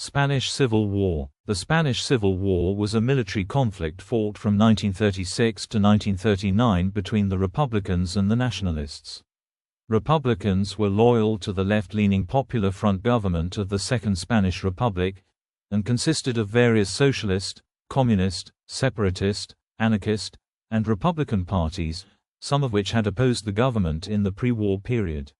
Spanish Civil War. The Spanish Civil War was a military conflict fought from 1936 to 1939 between the Republicans and the Nationalists. Republicans were loyal to the left-leaning Popular Front government of the Second Spanish Republic, and consisted of various socialist, communist, separatist, anarchist, and Republican parties, some of which had opposed the government in the pre-war period.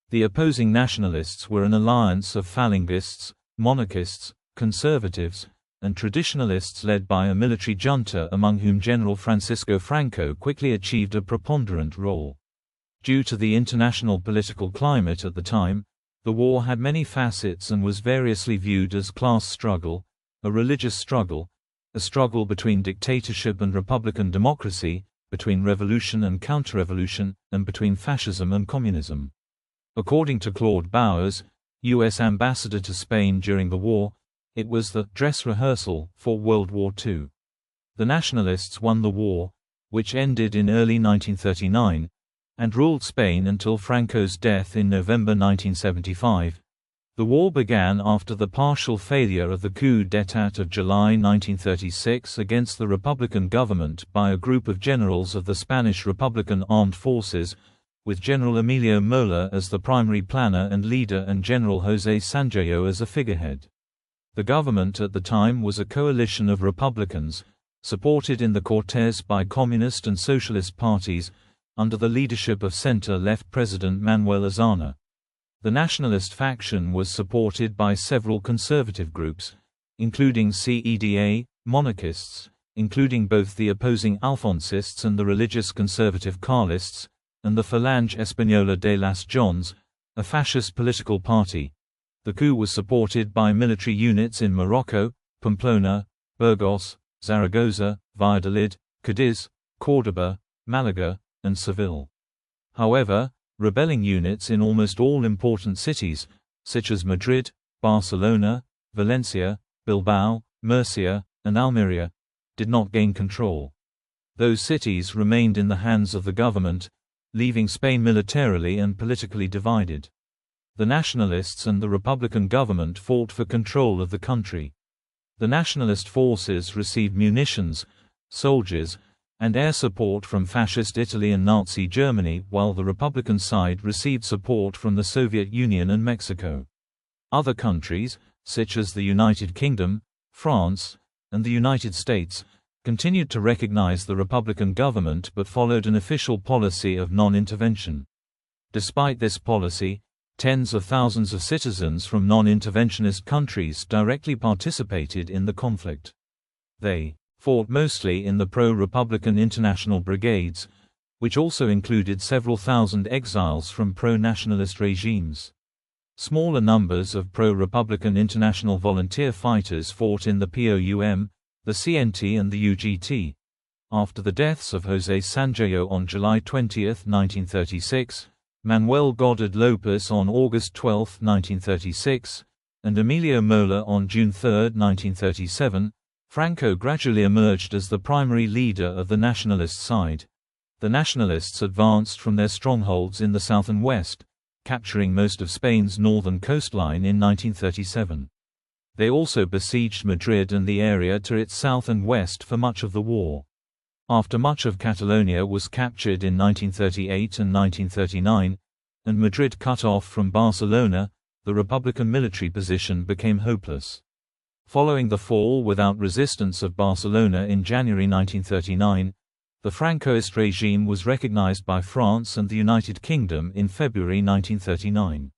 The opposing Nationalists were an alliance of Falangists, monarchists, conservatives, and traditionalists led by a military junta among whom General Francisco Franco quickly achieved a preponderant role. Due to the international political climate at the time, the war had many facets and was variously viewed as class struggle, a religious struggle, a struggle between dictatorship and republican democracy, between revolution and counter-revolution, and between fascism and communism. According to Claude Bowers, U.S. ambassador to Spain during the war, it was the dress rehearsal for World War II. The Nationalists won the war, which ended in early 1939, and ruled Spain until Franco's death in November 1975. The war began after the partial failure of the coup d'état of July 1936 against the Republican government by a group of generals of the Spanish Republican Armed Forces, with General Emilio Mola as the primary planner and leader and General José Sanjurjo as a figurehead. The government at the time was a coalition of Republicans, supported in the Cortes by communist and socialist parties, under the leadership of center-left President Manuel Azaña. The nationalist faction was supported by several conservative groups, including CEDA, monarchists, including both the opposing Alfonsists and the religious conservative Carlists, and the Falange Española de las Jones, a fascist political party. The coup was supported by military units in Morocco, Pamplona, Burgos, Zaragoza, Valladolid, Cadiz, Córdoba, Malaga, and Seville. However, rebelling units in almost all important cities, such as Madrid, Barcelona, Valencia, Bilbao, Murcia, and Almería, did not gain control. Those cities remained in the hands of the government, leaving Spain militarily and politically divided. The Nationalists and the Republican government fought for control of the country. The Nationalist forces received munitions, soldiers, and air support from Fascist Italy and Nazi Germany, while the Republican side received support from the Soviet Union and Mexico. Other countries, such as the United Kingdom, France, and the United States, continued to recognize the Republican government but followed an official policy of non-intervention. Despite this policy, tens of thousands of citizens from non-interventionist countries directly participated in the conflict. They fought mostly in the pro-Republican international brigades, which also included several thousand exiles from pro-nationalist regimes. Smaller numbers of pro-Republican international volunteer fighters fought in the POUM, the CNT and the UGT. After the deaths of José Sanjurjo on July 20, 1936, Manuel Godard López on August 12, 1936, and Emilio Mola on June 3, 1937, Franco gradually emerged as the primary leader of the nationalist side. The Nationalists advanced from their strongholds in the south and west, capturing most of Spain's northern coastline in 1937. They also besieged Madrid and the area to its south and west for much of the war. After much of Catalonia was captured in 1938 and 1939, and Madrid cut off from Barcelona, the Republican military position became hopeless. Following the fall without resistance of Barcelona in January 1939, the Francoist regime was recognized by France and the United Kingdom in February 1939.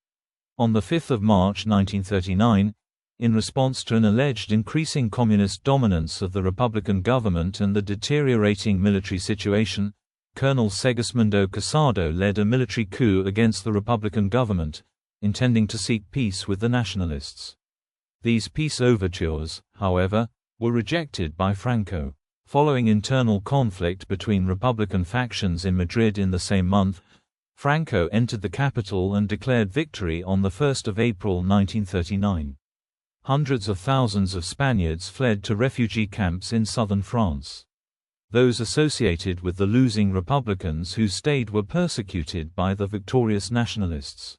On 5 March 1939, in response to an alleged increasing communist dominance of the Republican government and the deteriorating military situation, Colonel Segismundo Casado led a military coup against the Republican government, intending to seek peace with the Nationalists. These peace overtures, however, were rejected by Franco. Following internal conflict between Republican factions in Madrid in the same month, Franco entered the capital and declared victory on 1 April 1939. Hundreds of thousands of Spaniards fled to refugee camps in southern France. Those associated with the losing Republicans who stayed were persecuted by the victorious Nationalists.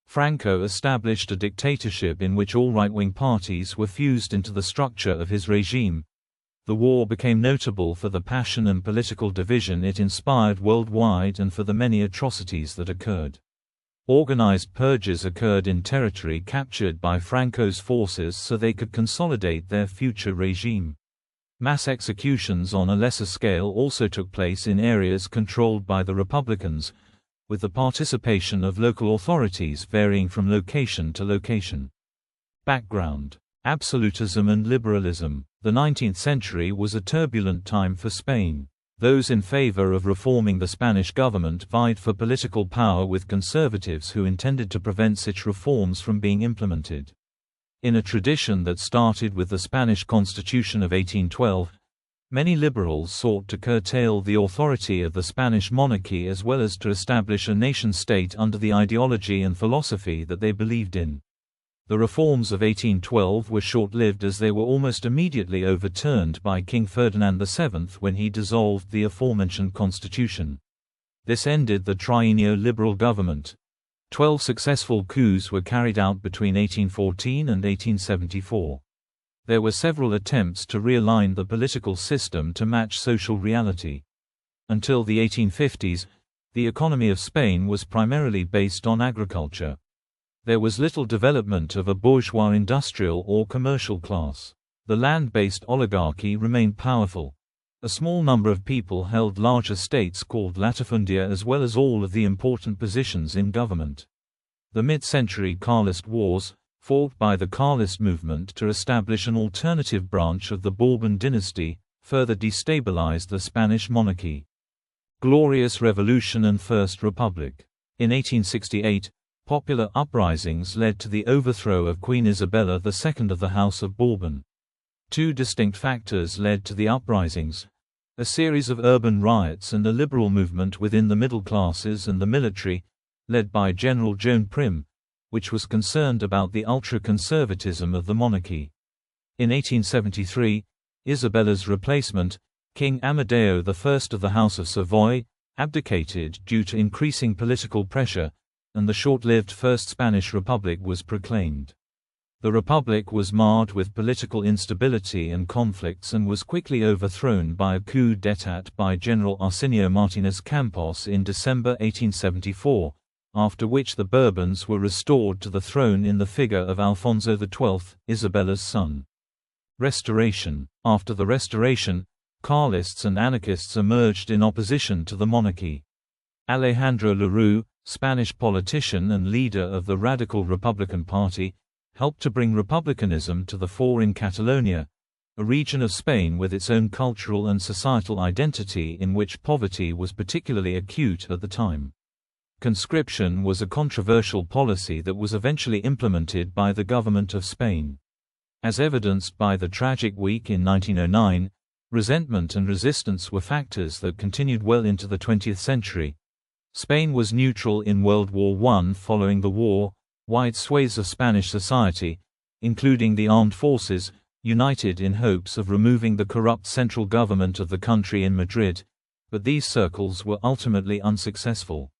Franco established a dictatorship in which all right-wing parties were fused into the structure of his regime. The war became notable for the passion and political division it inspired worldwide and for the many atrocities that occurred. Organized purges occurred in territory captured by Franco's forces so they could consolidate their future regime. Mass executions on a lesser scale also took place in areas controlled by the Republicans, with the participation of local authorities varying from location to location. Background: absolutism and liberalism. The 19th century was a turbulent time for Spain. Those in favor of reforming the Spanish government vied for political power with conservatives who intended to prevent such reforms from being implemented. In a tradition that started with the Spanish Constitution of 1812, many liberals sought to curtail the authority of the Spanish monarchy as well as to establish a nation-state under the ideology and philosophy that they believed in. The reforms of 1812 were short-lived as they were almost immediately overturned by King Ferdinand VII when he dissolved the aforementioned constitution. This ended the triennial liberal government. 12 successful coups were carried out between 1814 and 1874. There were several attempts to realign the political system to match social reality. Until the 1850s, the economy of Spain was primarily based on agriculture. There was little development of a bourgeois industrial or commercial class. The land-based oligarchy remained powerful. A small number of people held large estates called latifundia as well as all of the important positions in government. The mid-century Carlist Wars, fought by the Carlist movement to establish an alternative branch of the Bourbon dynasty, further destabilized the Spanish monarchy. Glorious Revolution and First Republic. In 1868, popular uprisings led to the overthrow of Queen Isabella II of the House of Bourbon. Two distinct factors led to the uprisings: a series of urban riots and a liberal movement within the middle classes and the military, led by General Joan Prim, which was concerned about the ultra-conservatism of the monarchy. In 1873, Isabella's replacement, King Amadeo I of the House of Savoy, abdicated due to increasing political pressure, and the short-lived First Spanish Republic was proclaimed. The Republic was marred with political instability and conflicts and was quickly overthrown by a coup d'état by General Arsenio Martínez Campos in December 1874, after which the Bourbons were restored to the throne in the figure of Alfonso XII, Isabella's son. Restoration. After the Restoration, Carlists and anarchists emerged in opposition to the monarchy. Alejandro Lerroux, Spanish politician and leader of the Radical Republican Party, helped to bring republicanism to the fore in Catalonia, a region of Spain with its own cultural and societal identity in which poverty was particularly acute at the time. Conscription was a controversial policy that was eventually implemented by the government of Spain. As evidenced by the tragic week in 1909, resentment and resistance were factors that continued well into the 20th century. Spain was neutral in World War I. Following the war, wide swathes of Spanish society, including the armed forces, united in hopes of removing the corrupt central government of the country in Madrid, but these circles were ultimately unsuccessful.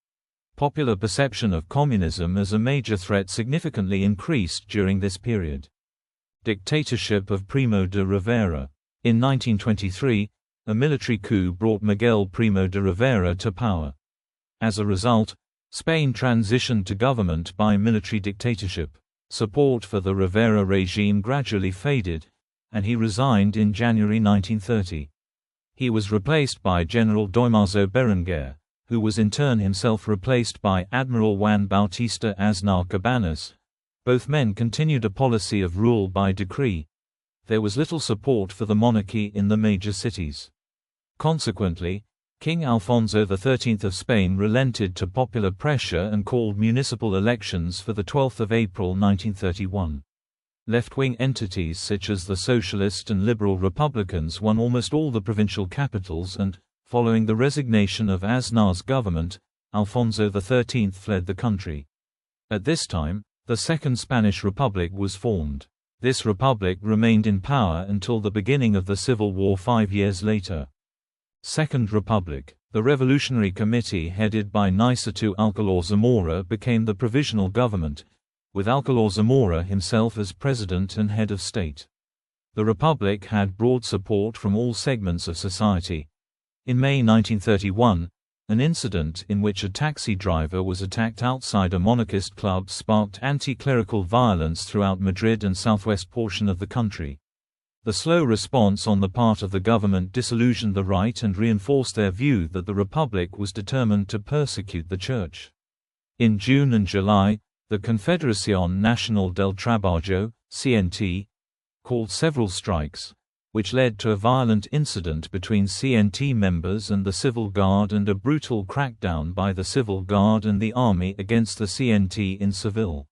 Popular perception of communism as a major threat significantly increased during this period. Dictatorship of Primo de Rivera. In 1923, a military coup brought Miguel Primo de Rivera to power. As a result, Spain transitioned to government by military dictatorship. Support for the Rivera regime gradually faded, and he resigned in January 1930. He was replaced by General Damaso Berenguer, who was in turn himself replaced by Admiral Juan Bautista Aznar Cabanas. Both men continued a policy of rule by decree. There was little support for the monarchy in the major cities. Consequently, King Alfonso XIII of Spain relented to popular pressure and called municipal elections for 12 April 1931. Left-wing entities such as the Socialist and Liberal Republicans won almost all the provincial capitals and, following the resignation of Aznar's government, Alfonso XIII fled the country. At this time, the Second Spanish Republic was formed. This republic remained in power until the beginning of the Civil War 5 years later. Second Republic. The Revolutionary Committee headed by Nicetú Alcalá Zamora became the provisional government, with Alcalá Zamora himself as president and head of state. The Republic had broad support from all segments of society. In May 1931, an incident in which a taxi driver was attacked outside a monarchist club sparked anti-clerical violence throughout Madrid and southwest portion of the country. The slow response on the part of the government disillusioned the right and reinforced their view that the Republic was determined to persecute the Church. In June and July, the Confederación Nacional del Trabajo (CNT) called several strikes, which led to a violent incident between CNT members and the Civil Guard and a brutal crackdown by the Civil Guard and the army against the CNT in Seville.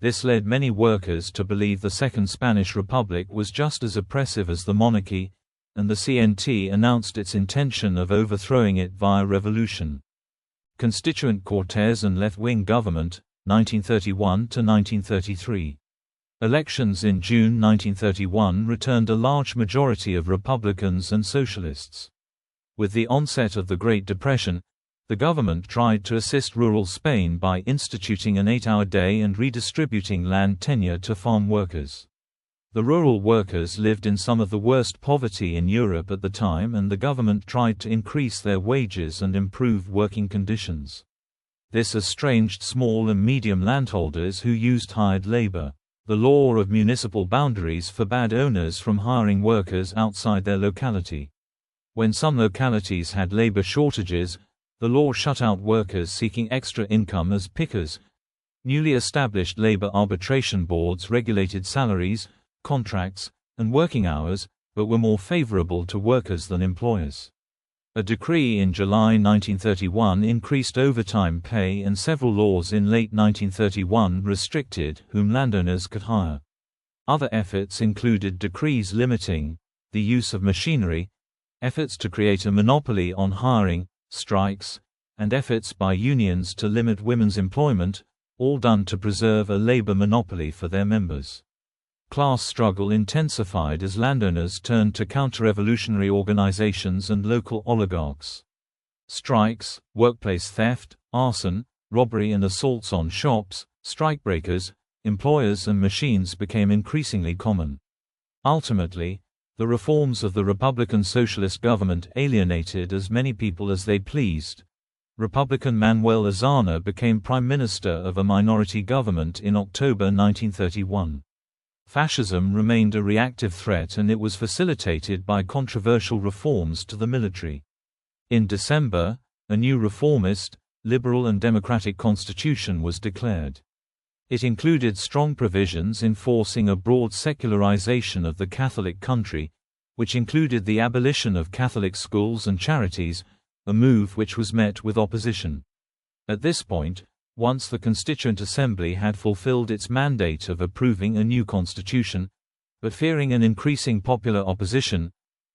This led many workers to believe the Second Spanish Republic was just as oppressive as the monarchy, and the CNT announced its intention of overthrowing it via revolution. Constituent Cortes and left-wing government, 1931 to 1933. Elections in June 1931 returned a large majority of Republicans and Socialists. With the onset of the Great Depression, the government tried to assist rural Spain by instituting an 8-hour day and redistributing land tenure to farm workers. The rural workers lived in some of the worst poverty in Europe at the time, and the government tried to increase their wages and improve working conditions. This estranged small and medium landholders who used hired labor. The law of municipal boundaries forbade owners from hiring workers outside their locality. When some localities had labor shortages, the law shut out workers seeking extra income as pickers. Newly established labor arbitration boards regulated salaries, contracts, and working hours, but were more favorable to workers than employers. A decree in July 1931 increased overtime pay, and several laws in late 1931 restricted whom landowners could hire. Other efforts included decrees limiting the use of machinery, efforts to create a monopoly on hiring, strikes, and efforts by unions to limit women's employment, all done to preserve a labor monopoly for their members. Class struggle intensified as landowners turned to counter-revolutionary organizations and local oligarchs. Strikes, workplace theft, arson, robbery and assaults on shops, strikebreakers, employers and machines became increasingly common. Ultimately, the reforms of the Republican Socialist government alienated as many people as they pleased. Republican Manuel Azaña became Prime Minister of a minority government in October 1931. Fascism remained a reactive threat, and it was facilitated by controversial reforms to the military. In December, a new reformist, liberal and democratic constitution was declared. It included strong provisions enforcing a broad secularization of the Catholic country, which included the abolition of Catholic schools and charities, a move which was met with opposition. At this point, once the Constituent Assembly had fulfilled its mandate of approving a new constitution, but fearing an increasing popular opposition,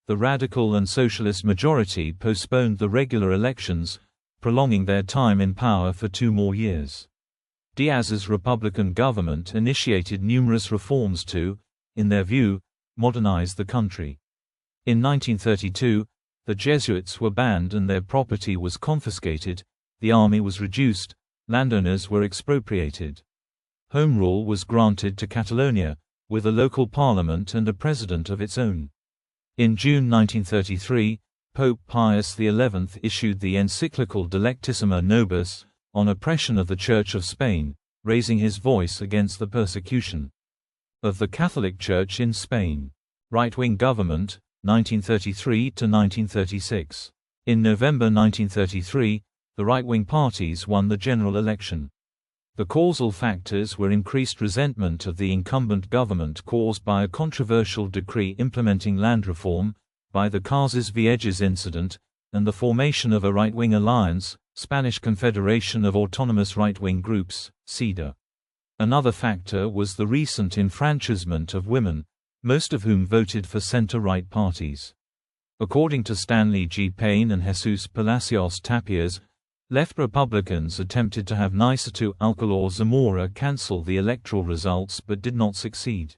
the radical and socialist majority postponed the regular elections, prolonging their time in power for 2 more years. Díaz's Republican government initiated numerous reforms to, in their view, modernize the country. In 1932, the Jesuits were banned and their property was confiscated, the army was reduced, landowners were expropriated. Home rule was granted to Catalonia, with a local parliament and a president of its own. In June 1933, Pope Pius XI issued the encyclical Dilectissima Nobis, on oppression of the Church of Spain, raising his voice against the persecution of the Catholic Church in Spain. Right-wing government, 1933 to 1936. In November 1933, the right-wing parties won the general election. The causal factors were increased resentment of the incumbent government caused by a controversial decree implementing land reform, by the Casas Viejas incident, and the formation of a right-wing alliance, Spanish Confederation of Autonomous Right-Wing Groups, CIDA. Another factor was the recent enfranchisement of women, most of whom voted for center-right parties. According to Stanley G. Payne and Jesus Palacios Tapias, left Republicans attempted to have Nicetú Alcalá Zamora cancel the electoral results but did not succeed.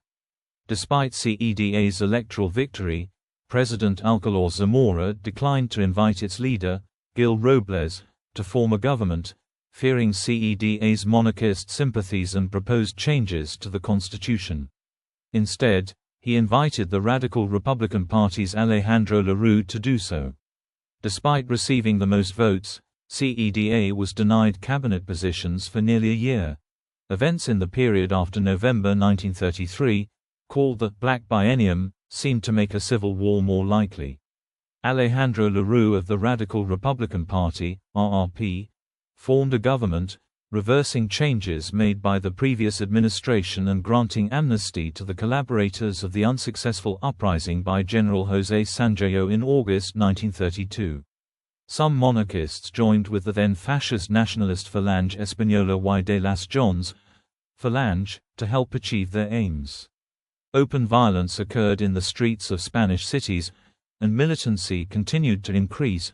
Despite CEDA's electoral victory, President Alcalá Zamora declined to invite its leader, Gil Robles, to form a government, fearing CEDA's monarchist sympathies and proposed changes to the constitution. Instead, he invited the radical Republican Party's Alejandro Lerroux to do so. Despite receiving the most votes, CEDA was denied cabinet positions for nearly a year. Events in the period after November 1933, called the Black Biennium, seemed to make a civil war more likely. Alejandro Lerroux of the Radical Republican Party, RRP, formed a government, reversing changes made by the previous administration and granting amnesty to the collaborators of the unsuccessful uprising by General José Sanjao in August 1932. Some monarchists joined with the then fascist nationalist Falange Española y de las Jones, Falange, to help achieve their aims. Open violence occurred in the streets of Spanish cities, and militancy continued to increase,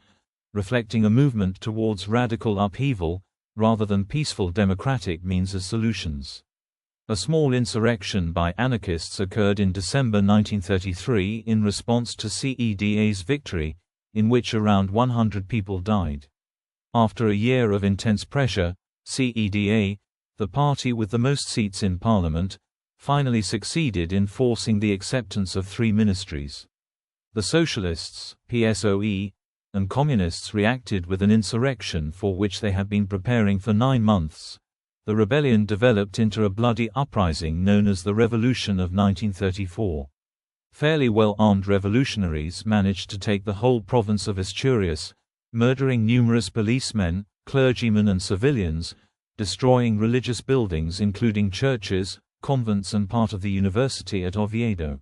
reflecting a movement towards radical upheaval, rather than peaceful democratic means as solutions. A small insurrection by anarchists occurred in December 1933 in response to CEDA's victory, in which around 100 people died. After a year of intense pressure, CEDA, the party with the most seats in parliament, finally succeeded in forcing the acceptance of 3 ministries. The Socialists, PSOE, and Communists reacted with an insurrection for which they had been preparing for 9 months. The rebellion developed into a bloody uprising known as the Revolution of 1934. Fairly well-armed revolutionaries managed to take the whole province of Asturias, murdering numerous policemen, clergymen and civilians, destroying religious buildings including churches, convents and part of the university at Oviedo.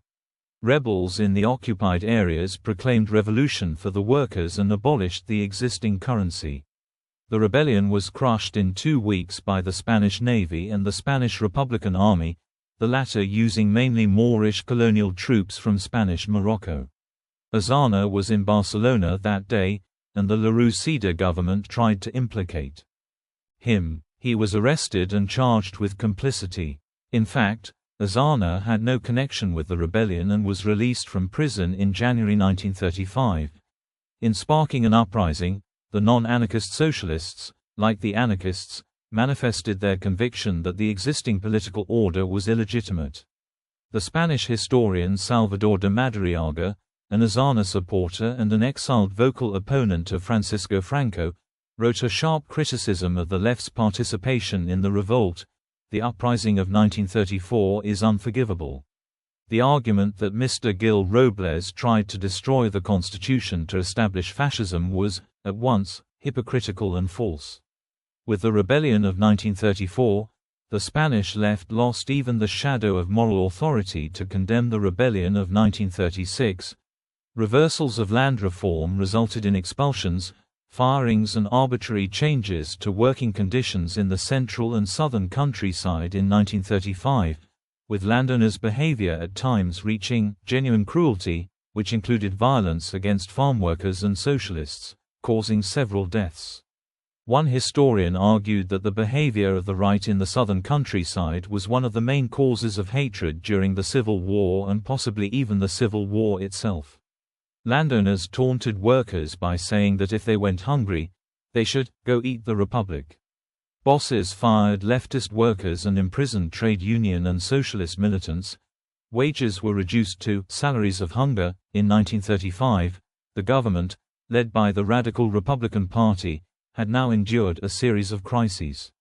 Rebels in the occupied areas proclaimed revolution for the workers and abolished the existing currency. The rebellion was crushed in 2 weeks by the Spanish Navy and the Spanish Republican Army, the latter using mainly Moorish colonial troops from Spanish Morocco. Aznar was in Barcelona that day, and the Lerroux-Cida government tried to implicate him. He was arrested and charged with complicity. In fact, Aznar had no connection with the rebellion and was released from prison in January 1935. In sparking an uprising, the non-anarchist socialists, like the anarchists, manifested their conviction that the existing political order was illegitimate. The Spanish historian Salvador de Madariaga, an Aznar supporter and an exiled vocal opponent of Francisco Franco, wrote a sharp criticism of the left's participation in the revolt. The uprising of 1934 is unforgivable. The argument that Mr. Gil Robles tried to destroy the constitution to establish fascism was, at once, hypocritical and false. With the rebellion of 1934, the Spanish left lost even the shadow of moral authority to condemn the rebellion of 1936. Reversals of land reform resulted in expulsions, firings and arbitrary changes to working conditions in the central and southern countryside in 1935, with landowners' behavior at times reaching genuine cruelty, which included violence against farm workers and socialists, causing several deaths. One historian argued that the behavior of the right in the southern countryside was one of the main causes of hatred during the Civil War and possibly even the Civil War itself. Landowners taunted workers by saying that if they went hungry, they should go eat the republic. Bosses fired leftist workers and imprisoned trade union and socialist militants. Wages were reduced to salaries of hunger. In 1935, the government, led by the Radical Republican Party, had now endured a series of crises.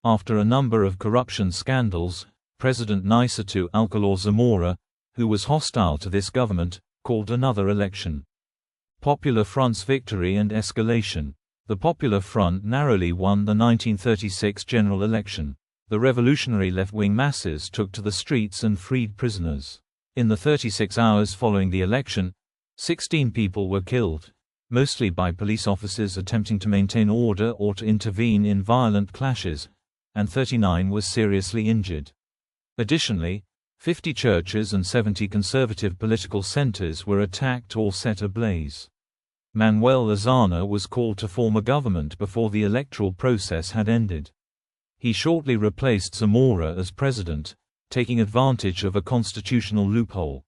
After a number of corruption scandals, President Nicetú Alcalá Zamora, who was hostile to this government, called another election. Popular Front's victory and escalation. The Popular Front narrowly won the 1936 general election. The revolutionary left-wing masses took to the streets and freed prisoners. In the 36 hours following the election, 16 people were killed, mostly by police officers attempting to maintain order or to intervene in violent clashes, and 39 were seriously injured. Additionally, 50 churches and 70 conservative political centers were attacked or set ablaze. Manuel Aznar was called to form a government before the electoral process had ended. He shortly replaced Zamora as president, taking advantage of a constitutional loophole.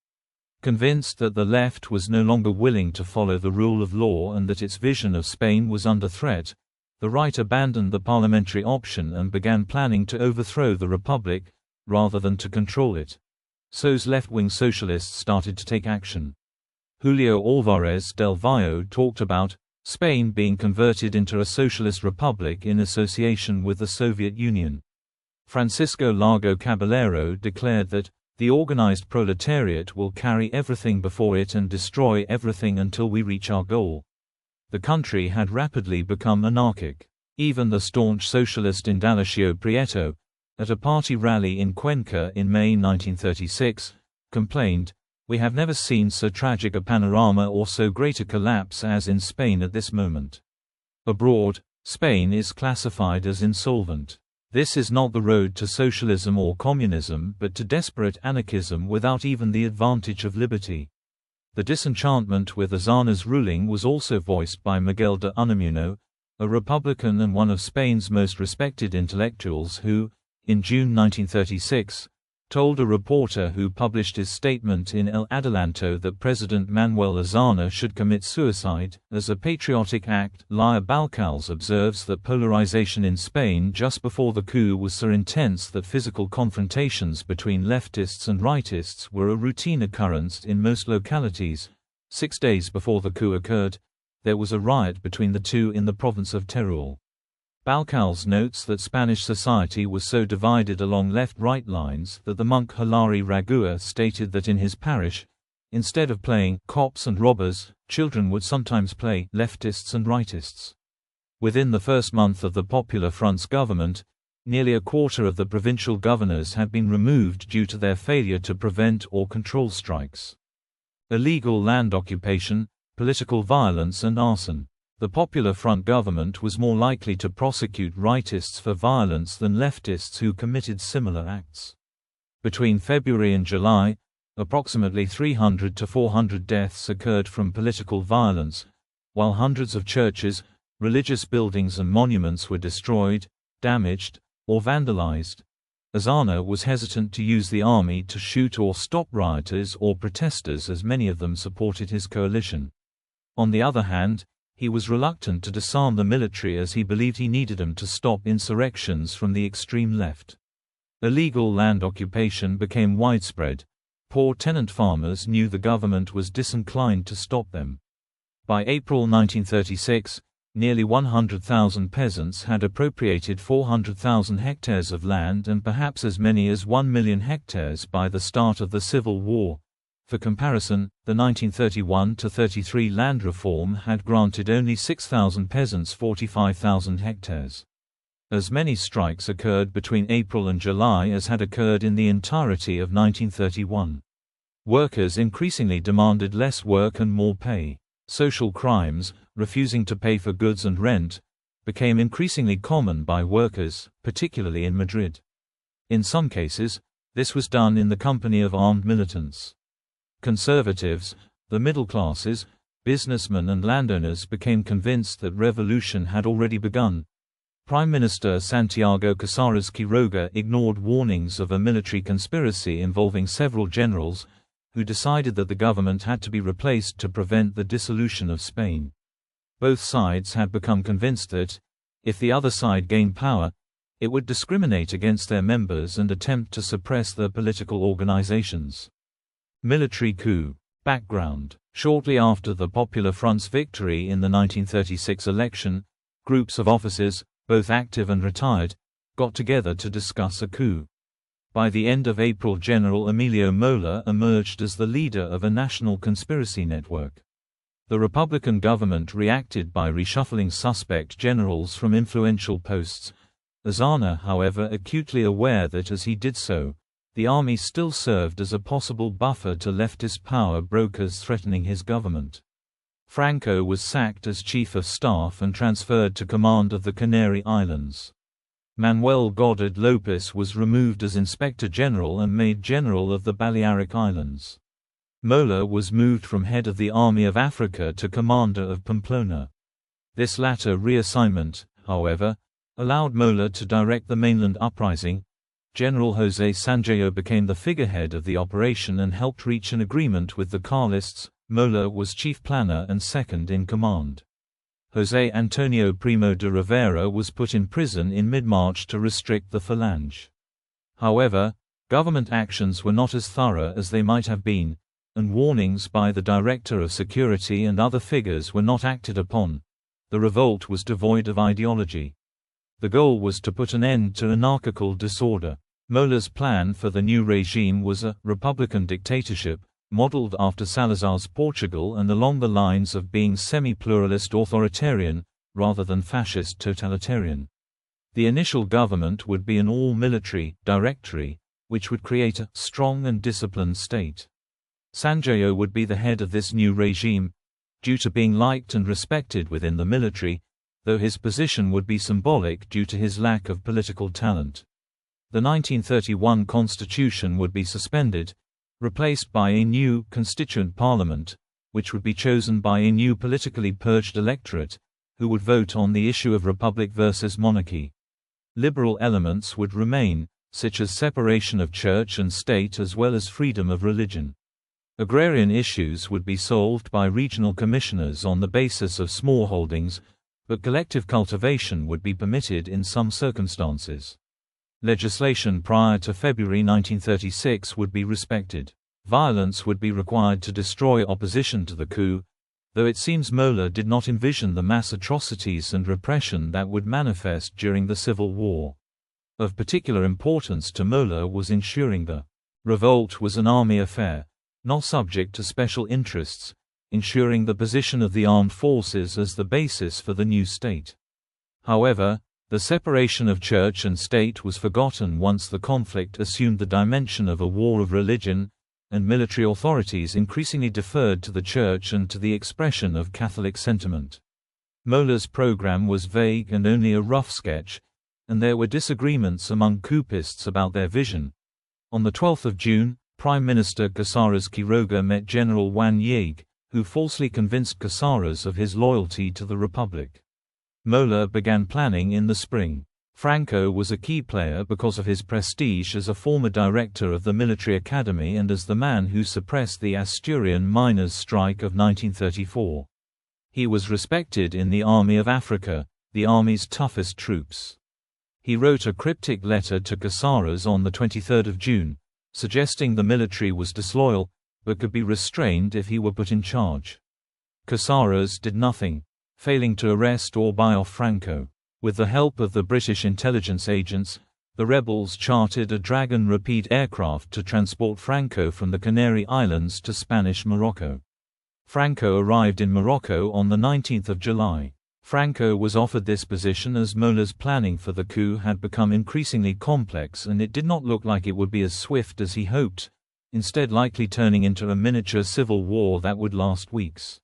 Convinced that the left was no longer willing to follow the rule of law and that its vision of Spain was under threat, the right abandoned the parliamentary option and began planning to overthrow the republic, rather than to control it. So's left-wing socialists started to take action. Julio Álvarez del Valle talked about Spain being converted into a socialist republic in association with the Soviet Union. Francisco Largo Caballero declared that the organized proletariat will carry everything before it and destroy everything until we reach our goal. The country had rapidly become anarchic. Even the staunch socialist Indalecio Prieto, at a party rally in Cuenca in May 1936, complained, "We have never seen so tragic a panorama or so great a collapse as in Spain at this moment. Abroad, Spain is classified as insolvent. This is not the road to socialism or communism but to desperate anarchism without even the advantage of liberty." The disenchantment with Azarna's ruling was also voiced by Miguel de Unamuno, a Republican and one of Spain's most respected intellectuals who, in June 1936, told a reporter who published his statement in El Adelanto that President Manuel Azarna should commit suicide as a patriotic act. Laia Balcals observes that polarization in Spain just before the coup was so intense that physical confrontations between leftists and rightists were a routine occurrence in most localities. 6 days before the coup occurred, there was a riot between the two in the province of Teruel. Balcals notes that Spanish society was so divided along left-right lines that the monk Hilari Ragua stated that in his parish, instead of playing cops and robbers, children would sometimes play leftists and rightists. Within the first month of the Popular Front's government, nearly a quarter of the provincial governors had been removed due to their failure to prevent or control strikes. Illegal land occupation, political violence and arson. The Popular Front government was more likely to prosecute rightists for violence than leftists who committed similar acts. Between February and July, approximately 300 to 400 deaths occurred from political violence, while hundreds of churches, religious buildings and monuments were destroyed, damaged, or vandalized. Azarna was hesitant to use the army to shoot or stop rioters or protesters as many of them supported his coalition. On the other hand, he was reluctant to disarm the military as he believed he needed them to stop insurrections from the extreme left. Illegal land occupation became widespread. Poor tenant farmers knew the government was disinclined to stop them. By April 1936, nearly 100,000 peasants had appropriated 400,000 hectares of land and perhaps as many as 1 million hectares by the start of the Civil War. For comparison, the 1931–33 land reform had granted only 6,000 peasants 45,000 hectares. As many strikes occurred between April and July as had occurred in the entirety of 1931. Workers increasingly demanded less work and more pay. Social crimes, refusing to pay for goods and rent, became increasingly common by workers, particularly in Madrid. In some cases, this was done in the company of armed militants. Conservatives, the middle classes, businessmen and landowners became convinced that revolution had already begun. Prime Minister Santiago Casares Quiroga ignored warnings of a military conspiracy involving several generals, who decided that the government had to be replaced to prevent the dissolution of Spain. Both sides had become convinced that, if the other side gained power, it would discriminate against their members and attempt to suppress their political organizations. Military coup. Background. Shortly after the Popular Front's victory in the 1936 election, groups of officers, both active and retired, got together to discuss a coup. By the end of April, General Emilio Mola emerged as the leader of a national conspiracy network. The Republican government reacted by reshuffling suspect generals from influential posts. Azarna, however, acutely aware that as he did so, the army still served as a possible buffer to leftist power brokers threatening his government. Franco was sacked as chief of staff and transferred to command of the Canary Islands. Manuel Godard Lopez was removed as inspector general and made general of the Balearic Islands. Mola was moved from head of the Army of Africa to commander of Pamplona. This latter reassignment, however, allowed Mola to direct the mainland uprising, General José Sanjao became the figurehead of the operation and helped reach an agreement with the Carlists. Mola was chief planner and second in command. José Antonio Primo de Rivera was put in prison in mid-March to restrict the Falange. However, government actions were not as thorough as they might have been, and warnings by the Director of Security and other figures were not acted upon. The revolt was devoid of ideology. The goal was to put an end to anarchical disorder. Mola's plan for the new regime was a republican dictatorship, modeled after Salazar's Portugal and along the lines of being semi-pluralist authoritarian, rather than fascist totalitarian. The initial government would be an all-military directory, which would create a strong and disciplined state. Sanjao would be the head of this new regime, due to being liked and respected within the military, though his position would be symbolic due to his lack of political talent. The 1931 constitution would be suspended, replaced by a new constituent parliament, which would be chosen by a new politically purged electorate, who would vote on the issue of republic versus monarchy. Liberal elements would remain, such as separation of church and state as well as freedom of religion. Agrarian issues would be solved by regional commissioners on the basis of smallholdings, but collective cultivation would be permitted in some circumstances. Legislation prior to February 1936 would be respected. Violence would be required to destroy opposition to the coup, though it seems Mola did not envision the mass atrocities and repression that would manifest during the Civil War. Of particular importance to Mola was ensuring the revolt was an army affair, not subject to special interests, ensuring the position of the armed forces as the basis for the new state. However, the separation of church and state was forgotten once the conflict assumed the dimension of a war of religion, and military authorities increasingly deferred to the church and to the expression of Catholic sentiment. Mola's program was vague and only a rough sketch, and there were disagreements among coupists about their vision. On the 12th of June, Prime Minister Casares Quiroga met General Juan Yeague, who falsely convinced Casares of his loyalty to the Republic. Mola began planning in the spring. Franco was a key player because of his prestige as a former director of the military academy and as the man who suppressed the Asturian miners' strike of 1934. He was respected in the Army of Africa, the army's toughest troops. He wrote a cryptic letter to Casares on the 23rd of June, suggesting the military was disloyal, but could be restrained if he were put in charge. Casares did nothing, failing to arrest or buy off Franco. With the help of the British intelligence agents, the rebels chartered a Dragon Rapide aircraft to transport Franco from the Canary Islands to Spanish Morocco. Franco arrived in Morocco on the 19th of July. Franco was offered this position as Mola's planning for the coup had become increasingly complex and it did not look like it would be as swift as he hoped, instead likely turning into a miniature civil war that would last weeks.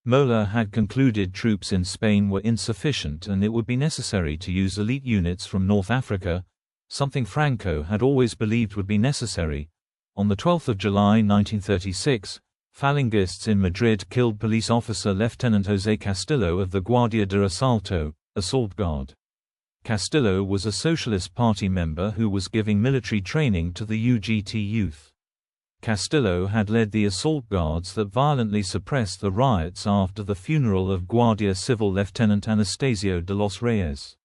Mola had concluded troops in Spain were insufficient and it would be necessary to use elite units from North Africa, something Franco had always believed would be necessary. On the 12th of July 1936, Falangists in Madrid killed police officer Lieutenant José Castillo of the Guardia de Asalto, assault guard. Castillo was a Socialist Party member who was giving military training to the UGT youth. Castillo had led the assault guards that violently suppressed the riots after the funeral of Guardia Civil Lieutenant Anastasio de los Reyes.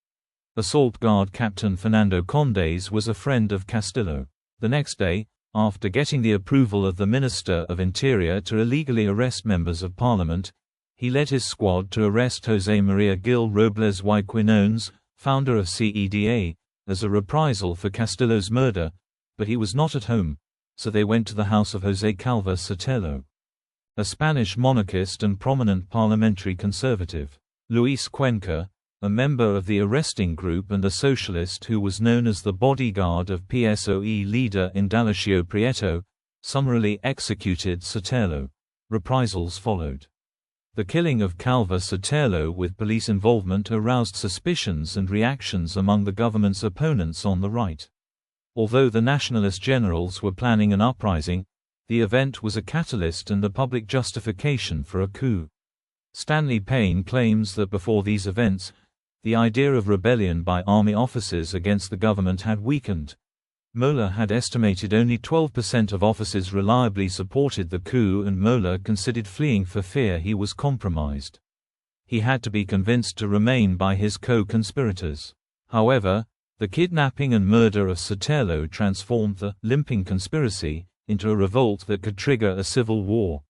Assault guard Captain Fernando Condes was a friend of Castillo. The next day, after getting the approval of the Minister of Interior to illegally arrest members of Parliament, he led his squad to arrest José María Gil Robles y Quinones, founder of CEDA, as a reprisal for Castillo's murder, but he was not at home, so they went to the house of José Calva Sotelo, a Spanish monarchist and prominent parliamentary conservative. Luis Cuenca, a member of the arresting group and a socialist who was known as the bodyguard of PSOE leader Indalecio Prieto, summarily executed Sotelo. Reprisals followed. The killing of Calva Sotelo with police involvement aroused suspicions and reactions among the government's opponents on the right. Although the nationalist generals were planning an uprising, the event was a catalyst and the public justification for a coup. Stanley Payne claims that before these events, the idea of rebellion by army officers against the government had weakened, Mola had estimated only 12% of officers reliably supported the coup, and Mola considered fleeing for fear he was compromised. He had to be convinced to remain by his co-conspirators. However, the kidnapping and murder of Sotelo transformed the limping conspiracy into a revolt that could trigger a civil war.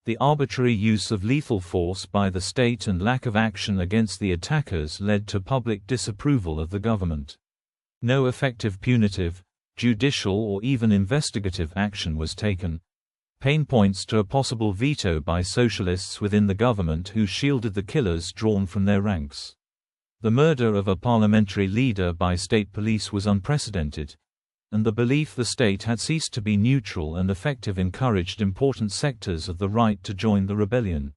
The arbitrary use of lethal force by the state and lack of action against the attackers led to public disapproval of the government. No effective punitive, judicial or even investigative action was taken. Payne points to a possible veto by socialists within the government who shielded the killers drawn from their ranks. The murder of a parliamentary leader by state police was unprecedented, and the belief the state had ceased to be neutral and effective encouraged important sectors of the right to join the rebellion.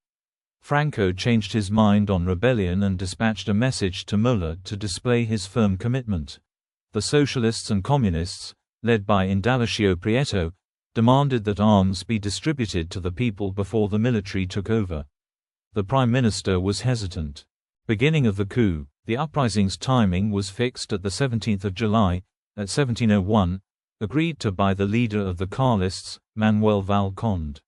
Franco changed his mind on rebellion and dispatched a message to Mola to display his firm commitment. The socialists and communists, led by Indalecio Prieto, demanded that arms be distributed to the people before the military took over. The prime minister was hesitant. Beginning of the coup, the uprising's timing was fixed at the 17th of July, at 1701, agreed to by the leader of the Carlists, Manuel Val Conde.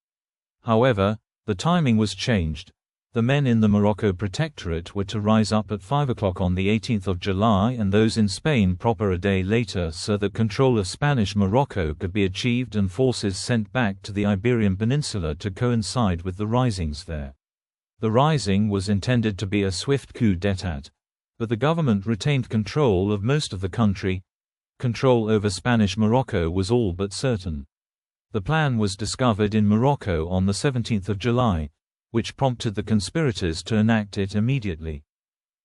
However, the timing was changed. The men in the Morocco Protectorate were to rise up at 5 o'clock on the 18th of July and those in Spain proper a day later so that control of Spanish Morocco could be achieved and forces sent back to the Iberian Peninsula to coincide with the risings there. The rising was intended to be a swift coup d'état, but the government retained control of most of the country. Control over Spanish Morocco was all but certain. The plan was discovered in Morocco on the 17th of July, which prompted the conspirators to enact it immediately.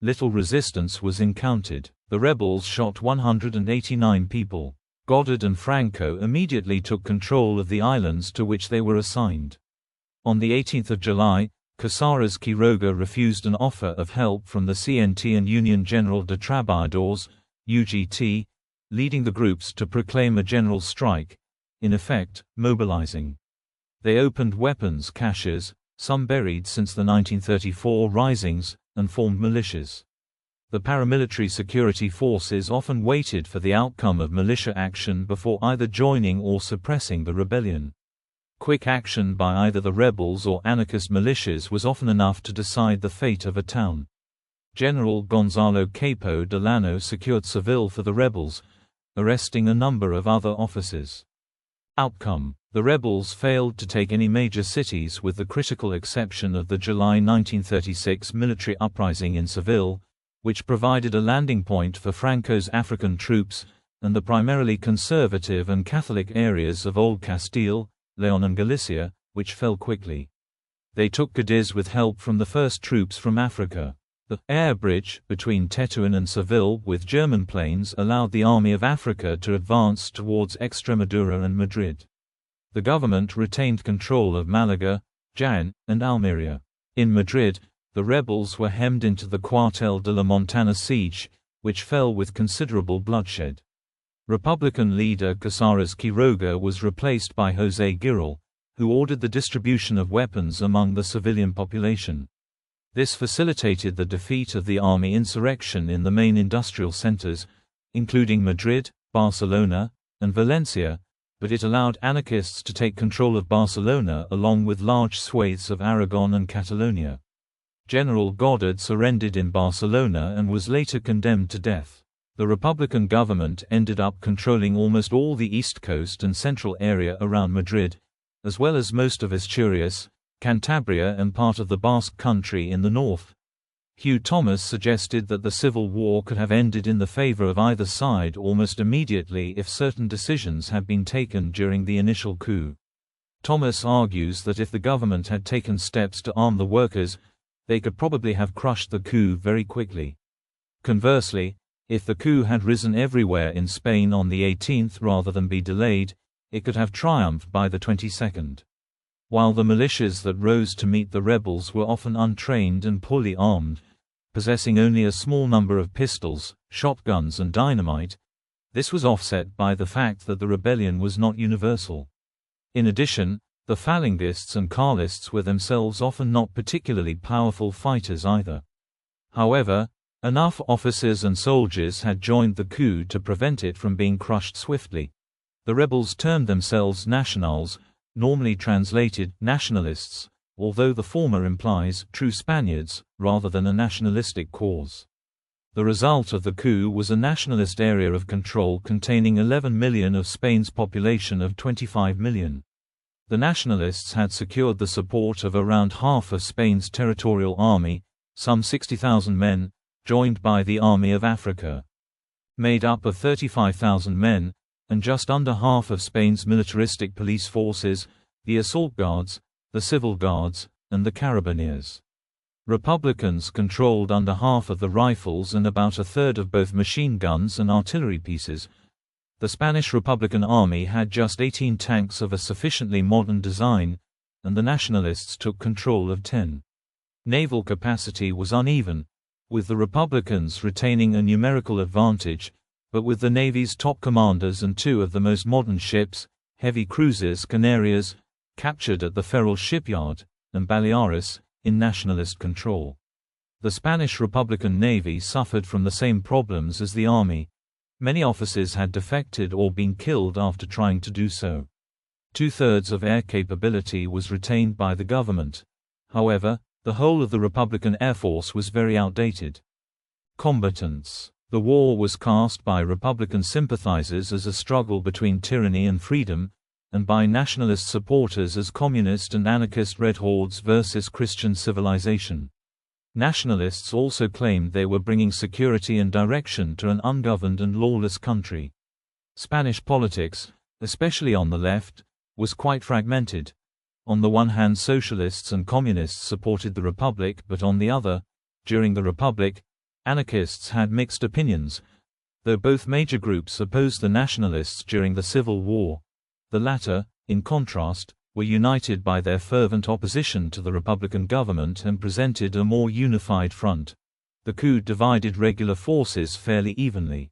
Little resistance was encountered. The rebels shot 189 people. Goddard and Franco immediately took control of the islands to which they were assigned. On the 18th of July, Casares Quiroga refused an offer of help from the CNT and Union General de Trabajadores, UGT, leading the groups to proclaim a general strike, in effect, mobilizing. They opened weapons caches, some buried since the 1934 risings, and formed militias. The paramilitary security forces often waited for the outcome of militia action before either joining or suppressing the rebellion. Quick action by either the rebels or anarchist militias was often enough to decide the fate of a town. General Gonzalo Capo de Llano secured Seville for the rebels, arresting a number of other officers. Outcome: the rebels failed to take any major cities with the critical exception of the July 1936 military uprising in Seville, which provided a landing point for Franco's African troops, and the primarily conservative and Catholic areas of Old Castile, Leon and Galicia, which fell quickly. They took Cadiz with help from the first troops from Africa. The air bridge between Tetuan and Seville with German planes allowed the Army of Africa to advance towards Extremadura and Madrid. The government retained control of Malaga, Jaén, and Almería. In Madrid, the rebels were hemmed into the Cuartel de la Montana siege, which fell with considerable bloodshed. Republican leader Casares Quiroga was replaced by José Girol, who ordered the distribution of weapons among the civilian population. This facilitated the defeat of the army insurrection in the main industrial centers, including Madrid, Barcelona, and Valencia, but it allowed anarchists to take control of Barcelona along with large swathes of Aragon and Catalonia. General Goddard surrendered in Barcelona and was later condemned to death. The Republican government ended up controlling almost all the east coast and central area around Madrid, as well as most of Asturias, Cantabria and part of the Basque country in the north. Hugh Thomas suggested that the civil war could have ended in the favor of either side almost immediately if certain decisions had been taken during the initial coup. Thomas argues that if the government had taken steps to arm the workers, they could probably have crushed the coup very quickly. Conversely, if the coup had risen everywhere in Spain on the 18th rather than be delayed, it could have triumphed by the 22nd. While the militias that rose to meet the rebels were often untrained and poorly armed, possessing only a small number of pistols, shotguns and dynamite, this was offset by the fact that the rebellion was not universal. In addition, the Falangists and Carlists were themselves often not particularly powerful fighters either. However, enough officers and soldiers had joined the coup to prevent it from being crushed swiftly. The rebels termed themselves nationals, normally translated nationalists, although the former implies true Spaniards, rather than a nationalistic cause. The result of the coup was a nationalist area of control containing 11 million of Spain's population of 25 million. The nationalists had secured the support of around half of Spain's territorial army, some 60,000 men, joined by the Army of Africa. Made up of 35,000 men, and just under half of Spain's militaristic police forces, the assault guards, the civil guards, and the carabineers. Republicans controlled under half of the rifles and about a third of both machine guns and artillery pieces. The Spanish Republican Army had just 18 tanks of a sufficiently modern design, and the Nationalists took control of 10. Naval capacity was uneven, with the Republicans retaining a numerical advantage, but with the Navy's top commanders and two of the most modern ships, heavy cruisers Canarias, captured at the Ferrol shipyard, and Baleares, in nationalist control. The Spanish Republican Navy suffered from the same problems as the army. Many officers had defected or been killed after trying to do so. Two-thirds of air capability was retained by the government. However, the whole of the Republican Air Force was very outdated. Combatants. The war was cast by Republican sympathizers as a struggle between tyranny and freedom, and by nationalist supporters as communist and anarchist red hordes versus Christian civilization. Nationalists also claimed they were bringing security and direction to an ungoverned and lawless country. Spanish politics, especially on the left, was quite fragmented. On the one hand, socialists and communists supported the Republic, but on the other, during the Republic, anarchists had mixed opinions, though both major groups opposed the nationalists during the Civil War. The latter, in contrast, were united by their fervent opposition to the Republican government and presented a more unified front. The coup divided regular forces fairly evenly.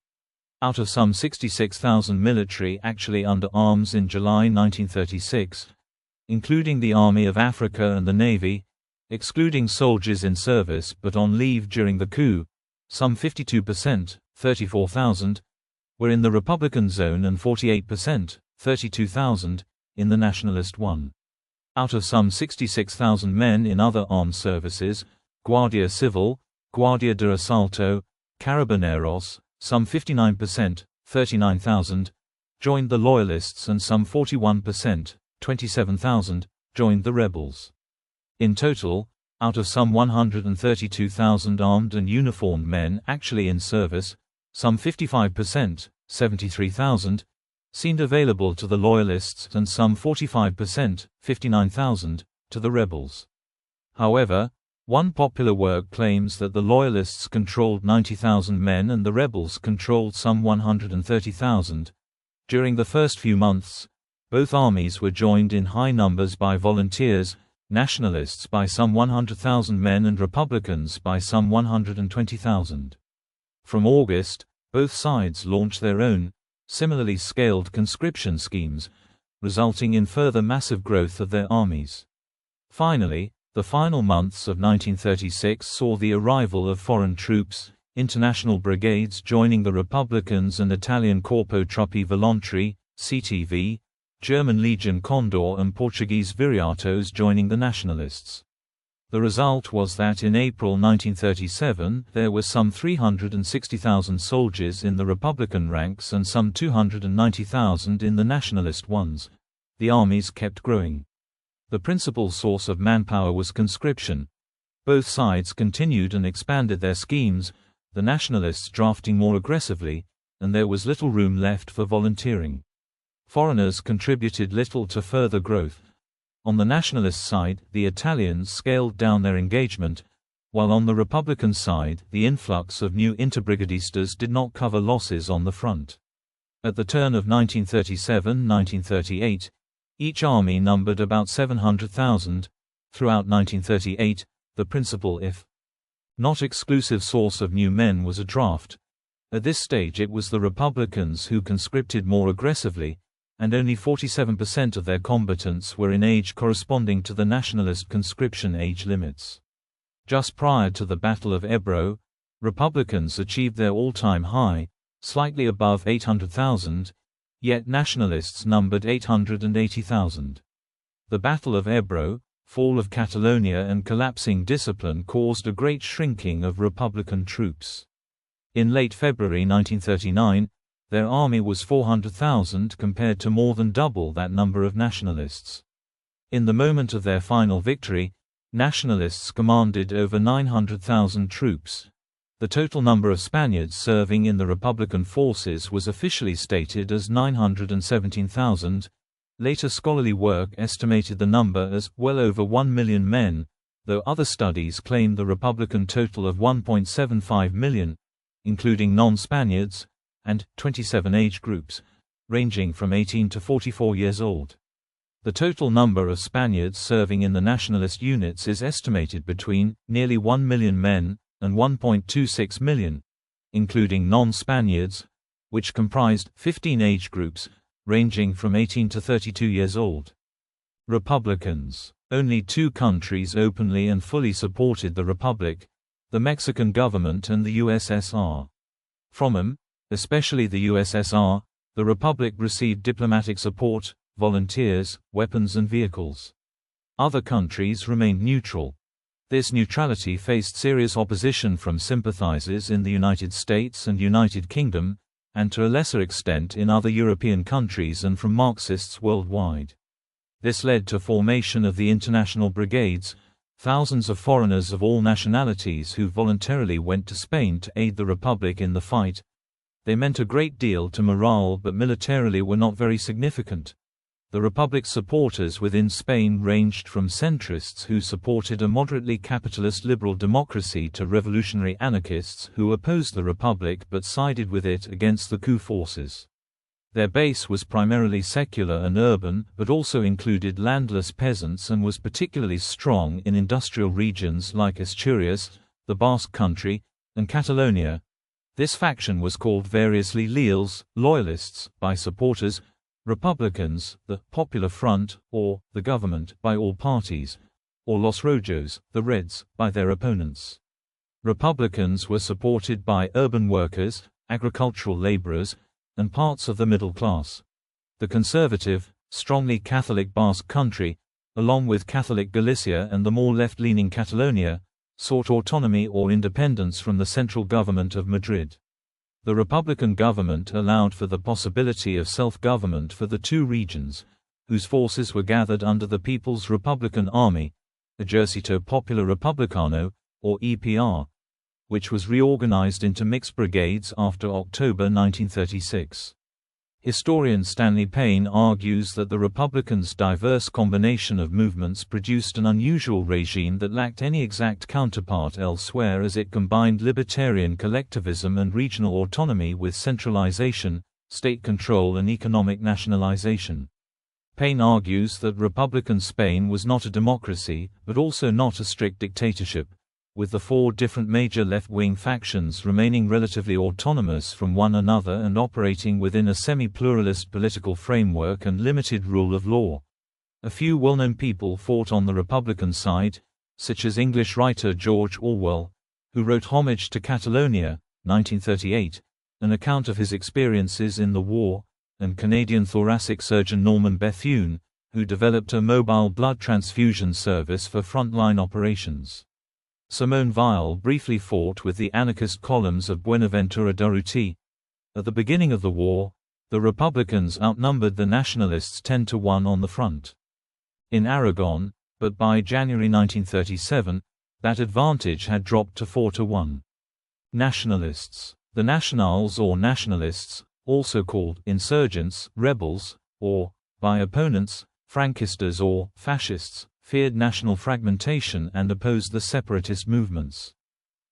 Out of some 66,000 military actually under arms in July 1936, including the Army of Africa and the Navy, excluding soldiers in service but on leave during the coup, some 52%, 34,000, were in the Republican zone and 48%, 32,000, in the nationalist one. Out of some 66,000 men in other armed services, Guardia Civil, Guardia de Asalto, Carabineros, some 59%, 39,000, joined the Loyalists and some 41%, 27,000, joined the rebels. In total, out of some 132,000 armed and uniformed men actually in service, some 55%, 73,000, seemed available to the Loyalists and some 45%, 59,000, to the rebels. However, one popular work claims that the Loyalists controlled 90,000 men and the rebels controlled some 130,000. During the first few months, both armies were joined in high numbers by volunteers, Nationalists by some 100,000 men and Republicans by some 120,000. From August, both sides launched their own, similarly scaled conscription schemes, resulting in further massive growth of their armies. Finally, the final months of 1936 saw the arrival of foreign troops, international brigades joining the Republicans and Italian Corpo Truppi Volontari, CTV, German Legion Condor and Portuguese Viriatos joining the Nationalists. The result was that in April 1937 there were some 360,000 soldiers in the Republican ranks and some 290,000 in the Nationalist ones. The armies kept growing. The principal source of manpower was conscription. Both sides continued and expanded their schemes, the Nationalists drafting more aggressively, and there was little room left for volunteering. Foreigners contributed little to further growth. On the Nationalist side, the Italians scaled down their engagement, while on the Republican side, the influx of new interbrigadistas did not cover losses on the front. At the turn of 1937–1938, each army numbered about 700,000. Throughout 1938, the principal if not exclusive source of new men was a draft. At this stage it was the Republicans who conscripted more aggressively, and only 47% of their combatants were in age corresponding to the nationalist conscription age limits. Just prior to the Battle of Ebro, Republicans achieved their all-time high, slightly above 800,000, yet nationalists numbered 880,000. The Battle of Ebro, fall of Catalonia and collapsing discipline caused a great shrinking of Republican troops. In late February 1939, their army was 400,000 compared to more than double that number of nationalists. In the moment of their final victory, nationalists commanded over 900,000 troops. The total number of Spaniards serving in the Republican forces was officially stated as 917,000. Later scholarly work estimated the number as well over 1 million men, though other studies claimed the Republican total of 1.75 million, including non-Spaniards, and 27 age groups, ranging from 18 to 44 years old. The total number of Spaniards serving in the nationalist units is estimated between nearly 1 million men and 1.26 million, including non-Spaniards, which comprised 15 age groups, ranging from 18 to 32 years old. Republicans. Only two countries openly and fully supported the Republic, the Mexican government and the USSR. From them, especially the USSR, the Republic received diplomatic support, volunteers, weapons and vehicles. Other countries remained neutral. This neutrality faced serious opposition from sympathizers in the United States and United Kingdom, and to a lesser extent in other European countries and from Marxists worldwide. This led to formation of the International Brigades, thousands of foreigners of all nationalities who voluntarily went to Spain to aid the Republic in the fight. They meant a great deal to morale but militarily were not very significant. The Republic's supporters within Spain ranged from centrists who supported a moderately capitalist liberal democracy to revolutionary anarchists who opposed the Republic but sided with it against the coup forces. Their base was primarily secular and urban, but also included landless peasants and was particularly strong in industrial regions like Asturias, the Basque Country, and Catalonia. This faction was called variously Leals, loyalists, by supporters, Republicans, the Popular Front, or the government, by all parties, or Los Rojos, the Reds, by their opponents. Republicans were supported by urban workers, agricultural laborers, and parts of the middle class. The conservative, strongly Catholic Basque Country, along with Catholic Galicia and the more left-leaning Catalonia, sought autonomy or independence from the central government of Madrid. The Republican government allowed for the possibility of self-government for the two regions, whose forces were gathered under the People's Republican Army, Ejército Popular Republicano, or EPR, which was reorganized into mixed brigades after October 1936. Historian Stanley Payne argues that the Republicans' diverse combination of movements produced an unusual regime that lacked any exact counterpart elsewhere as it combined libertarian collectivism and regional autonomy with centralization, state control and economic nationalization. Payne argues that Republican Spain was not a democracy, but also not a strict dictatorship, with the four different major left-wing factions remaining relatively autonomous from one another and operating within a semi-pluralist political framework and limited rule of law. A few well-known people fought on the Republican side, such as English writer George Orwell, who wrote Homage to Catalonia, 1938, an account of his experiences in the war, and Canadian thoracic surgeon Norman Bethune, who developed a mobile blood transfusion service for frontline operations. Simone Weil briefly fought with the anarchist columns of Buenaventura Durruti. At the beginning of the war, the Republicans outnumbered the Nationalists 10-1 on the front in Aragon, but by January 1937, that advantage had dropped to 4-1. Nationalists. The Nacionals or Nationalists, also called insurgents, rebels, or, by opponents, Franquistas or fascists, feared national fragmentation and opposed the separatist movements.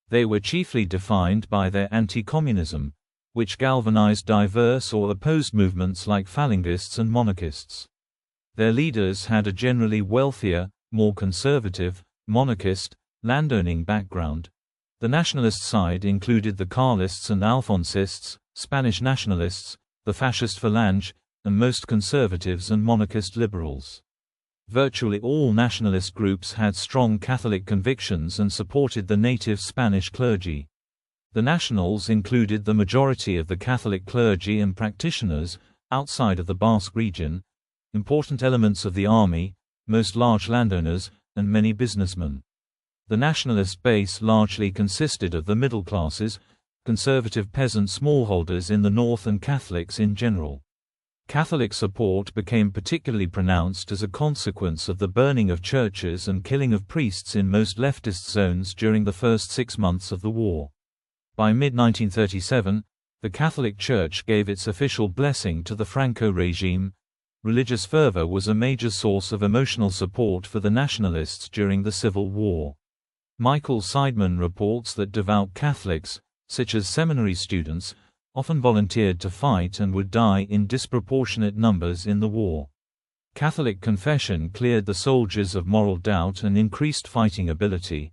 They were chiefly defined by their anti-communism, which galvanized diverse or opposed movements like Falangists and monarchists. Their leaders had a generally wealthier, more conservative, monarchist, landowning background. The nationalist side included the Carlists and Alfonsists, Spanish nationalists, the fascist Falange, and most conservatives and monarchist liberals. Virtually all nationalist groups had strong Catholic convictions and supported the native Spanish clergy. The Nationals included the majority of the Catholic clergy and practitioners, outside of the Basque region, important elements of the army, most large landowners, and many businessmen. The nationalist base largely consisted of the middle classes, conservative peasant smallholders in the north and Catholics in general. Catholic support became particularly pronounced as a consequence of the burning of churches and killing of priests in most leftist zones during the first 6 months of the war. By mid-1937, the Catholic Church gave its official blessing to the Franco regime. Religious fervor was a major source of emotional support for the nationalists during the Civil War. Michael Seidman reports that devout Catholics, such as seminary students, often volunteered to fight and would die in disproportionate numbers in the war. Catholic confession cleared the soldiers of moral doubt and increased fighting ability.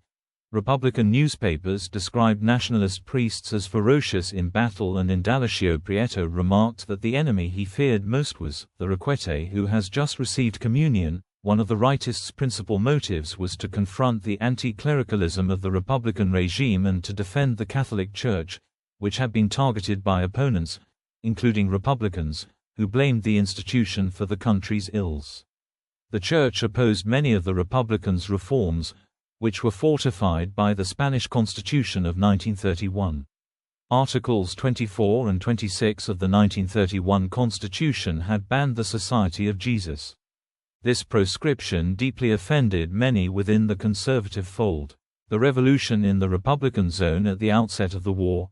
Republican newspapers described nationalist priests as ferocious in battle, and Indalecio Prieto remarked that the enemy he feared most was the Requete who has just received communion. One of the rightists' principal motives was to confront the anti-clericalism of the Republican regime and to defend the Catholic Church, which had been targeted by opponents, including Republicans, who blamed the institution for the country's ills. The Church opposed many of the Republicans' reforms, which were fortified by the Spanish Constitution of 1931. Articles 24 and 26 of the 1931 Constitution had banned the Society of Jesus. This proscription deeply offended many within the conservative fold. The revolution in the Republican zone at the outset of the war,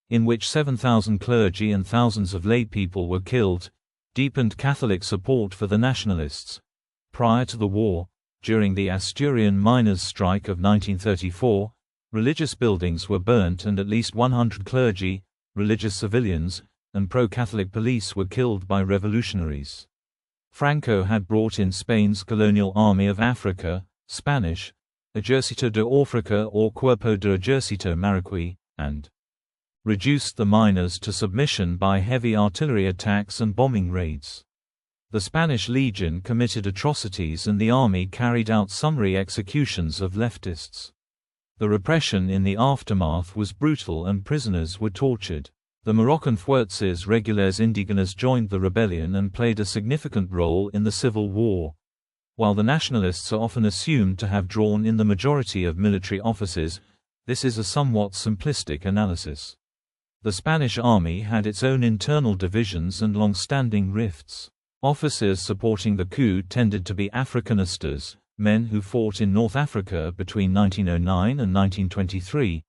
in which 7,000 clergy and thousands of laypeople were killed, deepened Catholic support for the nationalists. Prior to the war, during the Asturian miners' strike of 1934, religious buildings were burnt and at least 100 clergy, religious civilians, and pro-Catholic police were killed by revolutionaries. Franco had brought in Spain's colonial army of Africa, Spanish, Ejército de África or Cuerpo de Ejército Marroquí, and reduced the miners to submission by heavy artillery attacks and bombing raids. The Spanish Legion committed atrocities and the army carried out summary executions of leftists. The repression in the aftermath was brutal and prisoners were tortured. The Moroccan Fuerzas Regulares Indígenas joined the rebellion and played a significant role in the Civil War. While the nationalists are often assumed to have drawn in the majority of military officers, this is a somewhat simplistic analysis. The Spanish army had its own internal divisions and long-standing rifts. Officers supporting the coup tended to be Africanistas, men who fought in North Africa between 1909 and 1923,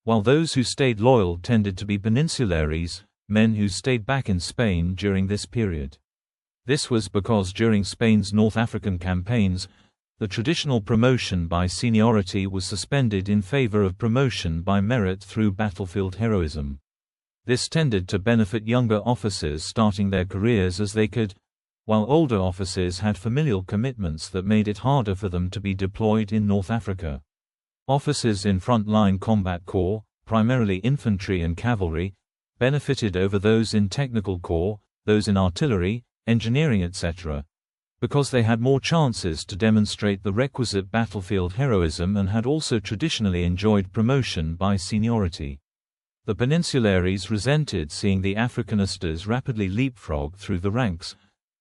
while those who stayed loyal tended to be Peninsulares, men who stayed back in Spain during this period. This was because during Spain's North African campaigns, the traditional promotion by seniority was suspended in favor of promotion by merit through battlefield heroism. This tended to benefit younger officers starting their careers as they could, while older officers had familial commitments that made it harder for them to be deployed in North Africa. Officers in front-line combat corps, primarily infantry and cavalry, benefited over those in technical corps, those in artillery, engineering etc., because they had more chances to demonstrate the requisite battlefield heroism and had also traditionally enjoyed promotion by seniority. The Peninsulares resented seeing the Africanistas rapidly leapfrog through the ranks,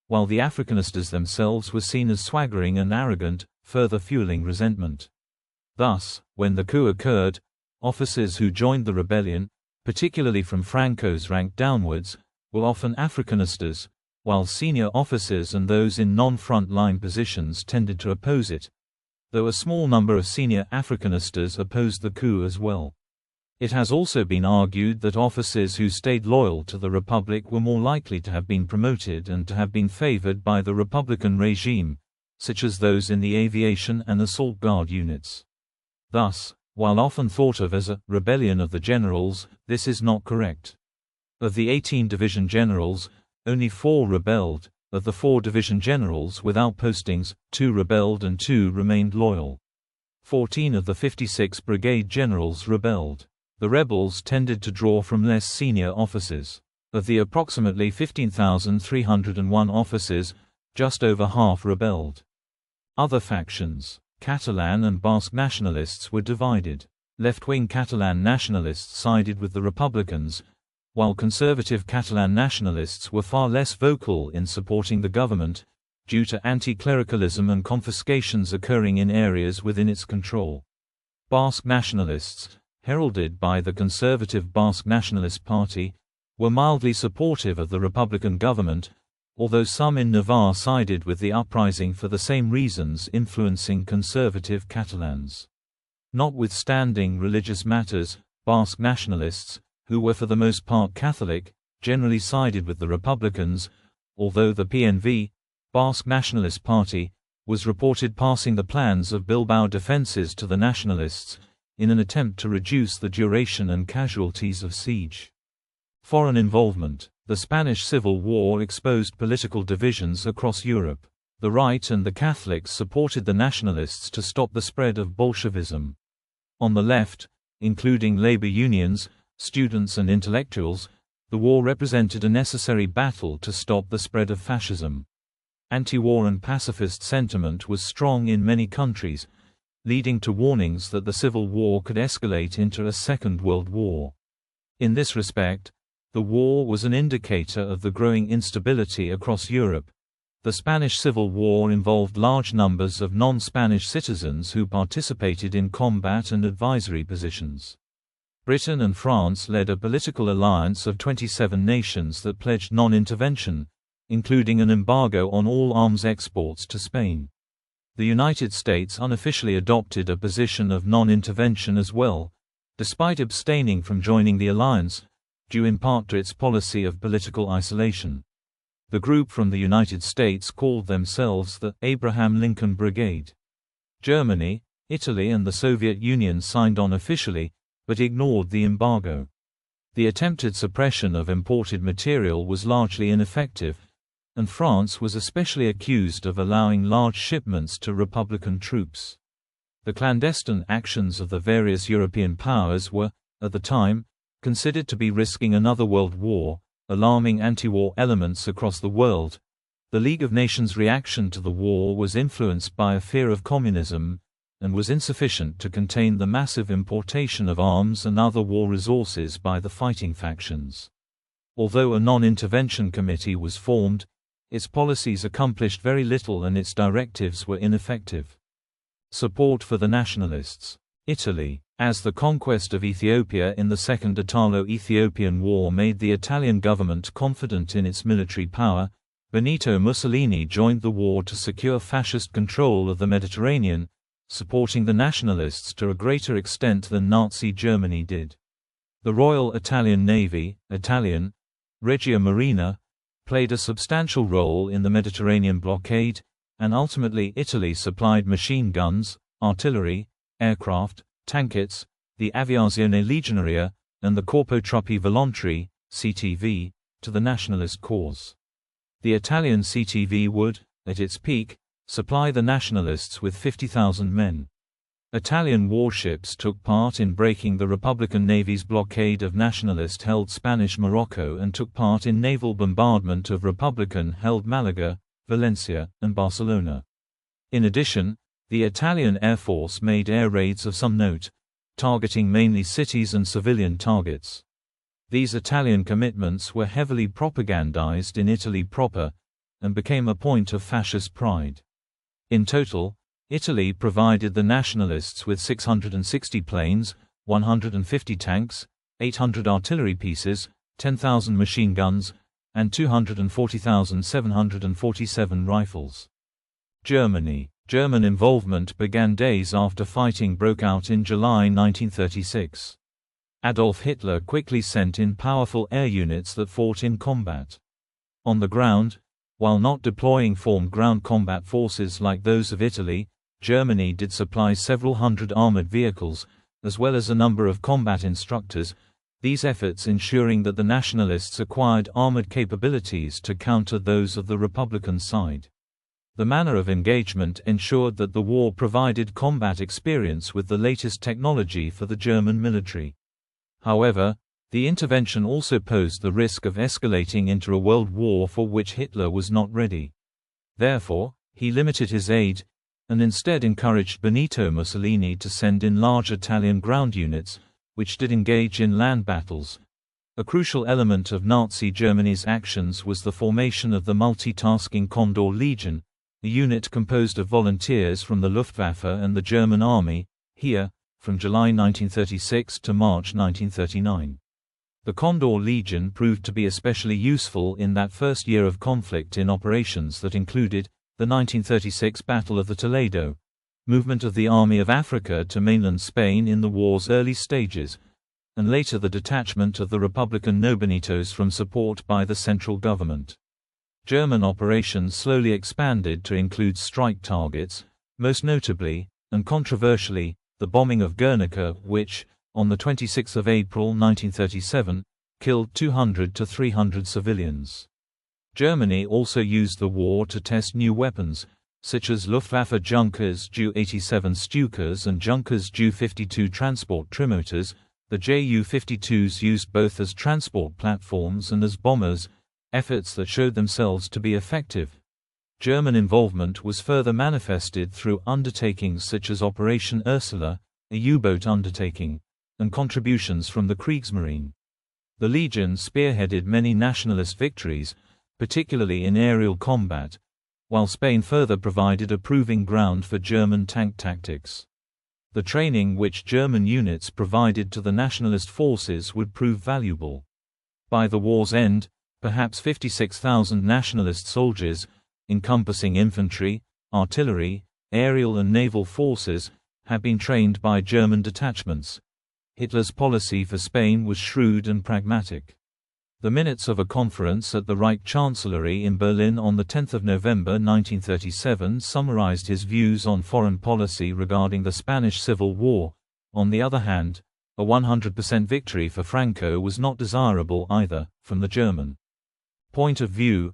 while the Africanistas themselves were seen as swaggering and arrogant, further fueling resentment. Thus, when the coup occurred, officers who joined the rebellion, particularly from Franco's rank downwards, were often Africanistas, while senior officers and those in non-front-line positions tended to oppose it, though a small number of senior Africanistas opposed the coup as well. It has also been argued that officers who stayed loyal to the Republic were more likely to have been promoted and to have been favored by the Republican regime, such as those in the aviation and assault guard units. Thus, while often thought of as a rebellion of the generals, this is not correct. Of the 18 division generals, only 4 rebelled. Of the 4 division generals without postings, 2 rebelled and 2 remained loyal. 14 of the 56 brigade generals rebelled. The rebels tended to draw from less senior officers. Of the approximately 15,301 officers, just over half rebelled. Other factions, Catalan and Basque nationalists, were divided. Left-wing Catalan nationalists sided with the Republicans, while conservative Catalan nationalists were far less vocal in supporting the government, due to anti-clericalism and confiscations occurring in areas within its control. Basque nationalists, heralded by the conservative Basque Nationalist Party, were mildly supportive of the Republican government, although some in Navarre sided with the uprising for the same reasons influencing conservative Catalans. Notwithstanding religious matters, Basque nationalists, who were for the most part Catholic, generally sided with the Republicans, although the PNV, Basque Nationalist Party, was reported passing the plans of Bilbao defences to the nationalists, in an attempt to reduce the duration and casualties of siege. Foreign involvement. The Spanish Civil War exposed political divisions across Europe. The right and the Catholics supported the nationalists to stop the spread of Bolshevism. On the left, including labor unions, students and intellectuals, the war represented a necessary battle to stop the spread of fascism. Anti-war and pacifist sentiment was strong in many countries, leading to warnings that the Civil War could escalate into a Second World War. In this respect, the war was an indicator of the growing instability across Europe. The Spanish Civil War involved large numbers of non-Spanish citizens who participated in combat and advisory positions. Britain and France led a political alliance of 27 nations that pledged non-intervention, including an embargo on all arms exports to Spain. The United States unofficially adopted a position of non-intervention as well, despite abstaining from joining the alliance, due in part to its policy of political isolation. The group from the United States called themselves the Abraham Lincoln Brigade. Germany, Italy and the Soviet Union signed on officially, but ignored the embargo. The attempted suppression of imported material was largely ineffective, and France was especially accused of allowing large shipments to Republican troops. The clandestine actions of the various European powers were, at the time, considered to be risking another world war, alarming anti-war elements across the world. The League of Nations' reaction to the war was influenced by a fear of communism, and was insufficient to contain the massive importation of arms and other war resources by the fighting factions. Although a non-intervention committee was formed, its policies accomplished very little and its directives were ineffective. Support for the nationalists. Italy. As the conquest of Ethiopia in the Second Italo-Ethiopian War made the Italian government confident in its military power, Benito Mussolini joined the war to secure fascist control of the Mediterranean, supporting the nationalists to a greater extent than Nazi Germany did. The Royal Italian Navy, Italian, Regia Marina, played a substantial role in the Mediterranean blockade, and ultimately Italy supplied machine guns, artillery, aircraft, tankettes, the Aviazione Legionaria, and the Corpo Truppi Volontari, CTV, to the nationalist cause. The Italian CTV would, at its peak, supply the nationalists with 50,000 men. Italian warships took part in breaking the Republican Navy's blockade of nationalist-held Spanish Morocco and took part in naval bombardment of Republican-held Malaga, Valencia, and Barcelona. In addition, the Italian Air Force made air raids of some note, targeting mainly cities and civilian targets. These Italian commitments were heavily propagandized in Italy proper, and became a point of fascist pride. In total, Italy provided the nationalists with 660 planes, 150 tanks, 800 artillery pieces, 10,000 machine guns, and 240,747 rifles. Germany. German involvement began days after fighting broke out in July 1936. Adolf Hitler quickly sent in powerful air units that fought in combat. On the ground, while not deploying formed ground combat forces like those of Italy, Germany did supply several hundred armored vehicles, as well as a number of combat instructors, these efforts ensuring that the nationalists acquired armored capabilities to counter those of the Republican side. The manner of engagement ensured that the war provided combat experience with the latest technology for the German military. However, the intervention also posed the risk of escalating into a world war for which Hitler was not ready. Therefore, he limited his aid, and instead encouraged Benito Mussolini to send in large Italian ground units, which did engage in land battles. A crucial element of Nazi Germany's actions was the formation of the multitasking Condor Legion, a unit composed of volunteers from the Luftwaffe and the German Army, here, from July 1936 to March 1939. The Condor Legion proved to be especially useful in that first year of conflict in operations that included the 1936 Battle of the Toledo, movement of the Army of Africa to mainland Spain in the war's early stages, and later the detachment of the Republican Nobenitos from support by the central government. German operations slowly expanded to include strike targets, most notably, and controversially, the bombing of Guernica, which, on 26 April 1937, killed 200 to 300 civilians. Germany also used the war to test new weapons, such as Luftwaffe Junkers Ju-87 Stukas and Junkers Ju-52 transport trimotors. The Ju-52s used both as transport platforms and as bombers, efforts that showed themselves to be effective. German involvement was further manifested through undertakings such as Operation Ursula, a U-boat undertaking, and contributions from the Kriegsmarine. The Legion spearheaded many nationalist victories, particularly in aerial combat, while Spain further provided a proving ground for German tank tactics. The training which German units provided to the nationalist forces would prove valuable. By the war's end, perhaps 56,000 nationalist soldiers, encompassing infantry, artillery, aerial and naval forces, had been trained by German detachments. Hitler's policy for Spain was shrewd and pragmatic. The minutes of a conference at the Reich Chancellery in Berlin on 10 November 1937 summarized his views on foreign policy regarding the Spanish Civil War. On the other hand, a 100% victory for Franco was not desirable either, from the German point of view.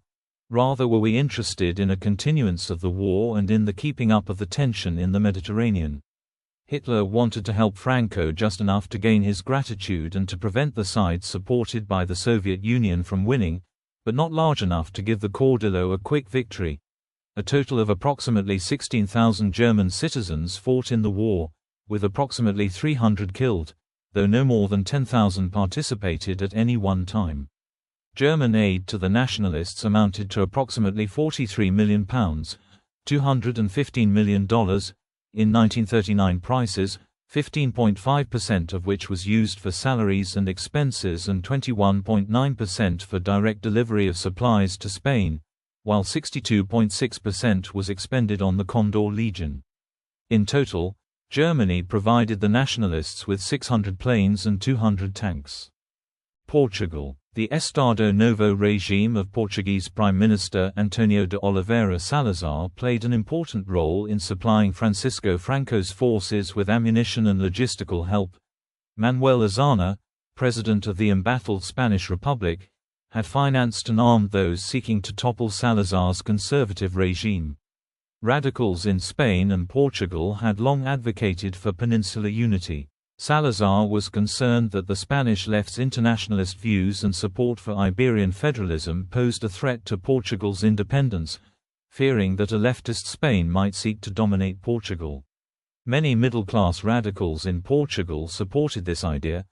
Rather were we interested in a continuance of the war and in the keeping up of the tension in the Mediterranean. Hitler wanted to help Franco just enough to gain his gratitude and to prevent the side supported by the Soviet Union from winning, but not large enough to give the Caudillo a quick victory. A total of approximately 16,000 German citizens fought in the war, with approximately 300 killed, though no more than 10,000 participated at any one time. German aid to the nationalists amounted to approximately £43 million, $215 million, in 1939 prices, 15.5% of which was used for salaries and expenses and 21.9% for direct delivery of supplies to Spain, while 62.6% was expended on the Condor Legion. In total, Germany provided the nationalists with 600 planes and 200 tanks. Portugal. The Estado Novo regime of Portuguese Prime Minister António de Oliveira Salazar played an important role in supplying Francisco Franco's forces with ammunition and logistical help. Manuel Azana, president of the embattled Spanish Republic, had financed and armed those seeking to topple Salazar's conservative regime. Radicals in Spain and Portugal had long advocated for peninsular unity. Salazar was concerned that the Spanish left's internationalist views and support for Iberian federalism posed a threat to Portugal's independence, fearing that a leftist Spain might seek to dominate Portugal. Many middle-class radicals in Portugal supported this idea,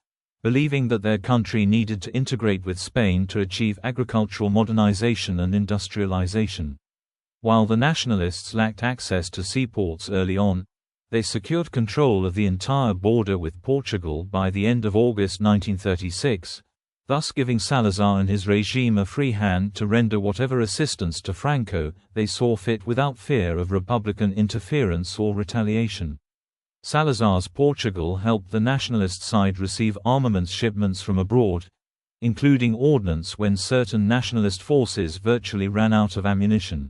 believing that their country needed to integrate with Spain to achieve agricultural modernization and industrialization. While the nationalists lacked access to seaports early on, they secured control of the entire border with Portugal by the end of August 1936, thus giving Salazar and his regime a free hand to render whatever assistance to Franco they saw fit without fear of Republican interference or retaliation. Salazar's Portugal helped the nationalist side receive armaments shipments from abroad, including ordnance when certain nationalist forces virtually ran out of ammunition.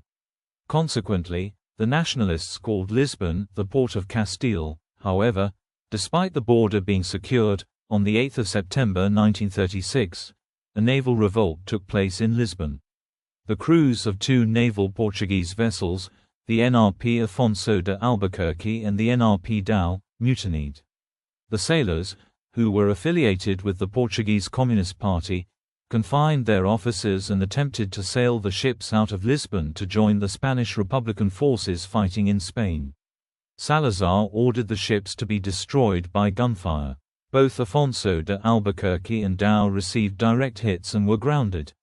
Consequently, the nationalists called Lisbon the Port of Castile. However, despite the border being secured, on 8 September 1936, a naval revolt took place in Lisbon. The crews of two naval Portuguese vessels, the NRP Afonso de Albuquerque and the NRP Dao, mutinied. The sailors, who were affiliated with the Portuguese Communist Party, confined their officers and attempted to sail the ships out of Lisbon to join the Spanish Republican forces fighting in Spain. Salazar ordered the ships to be destroyed by gunfire. Both Afonso de Albuquerque and Dao received direct hits and were grounded.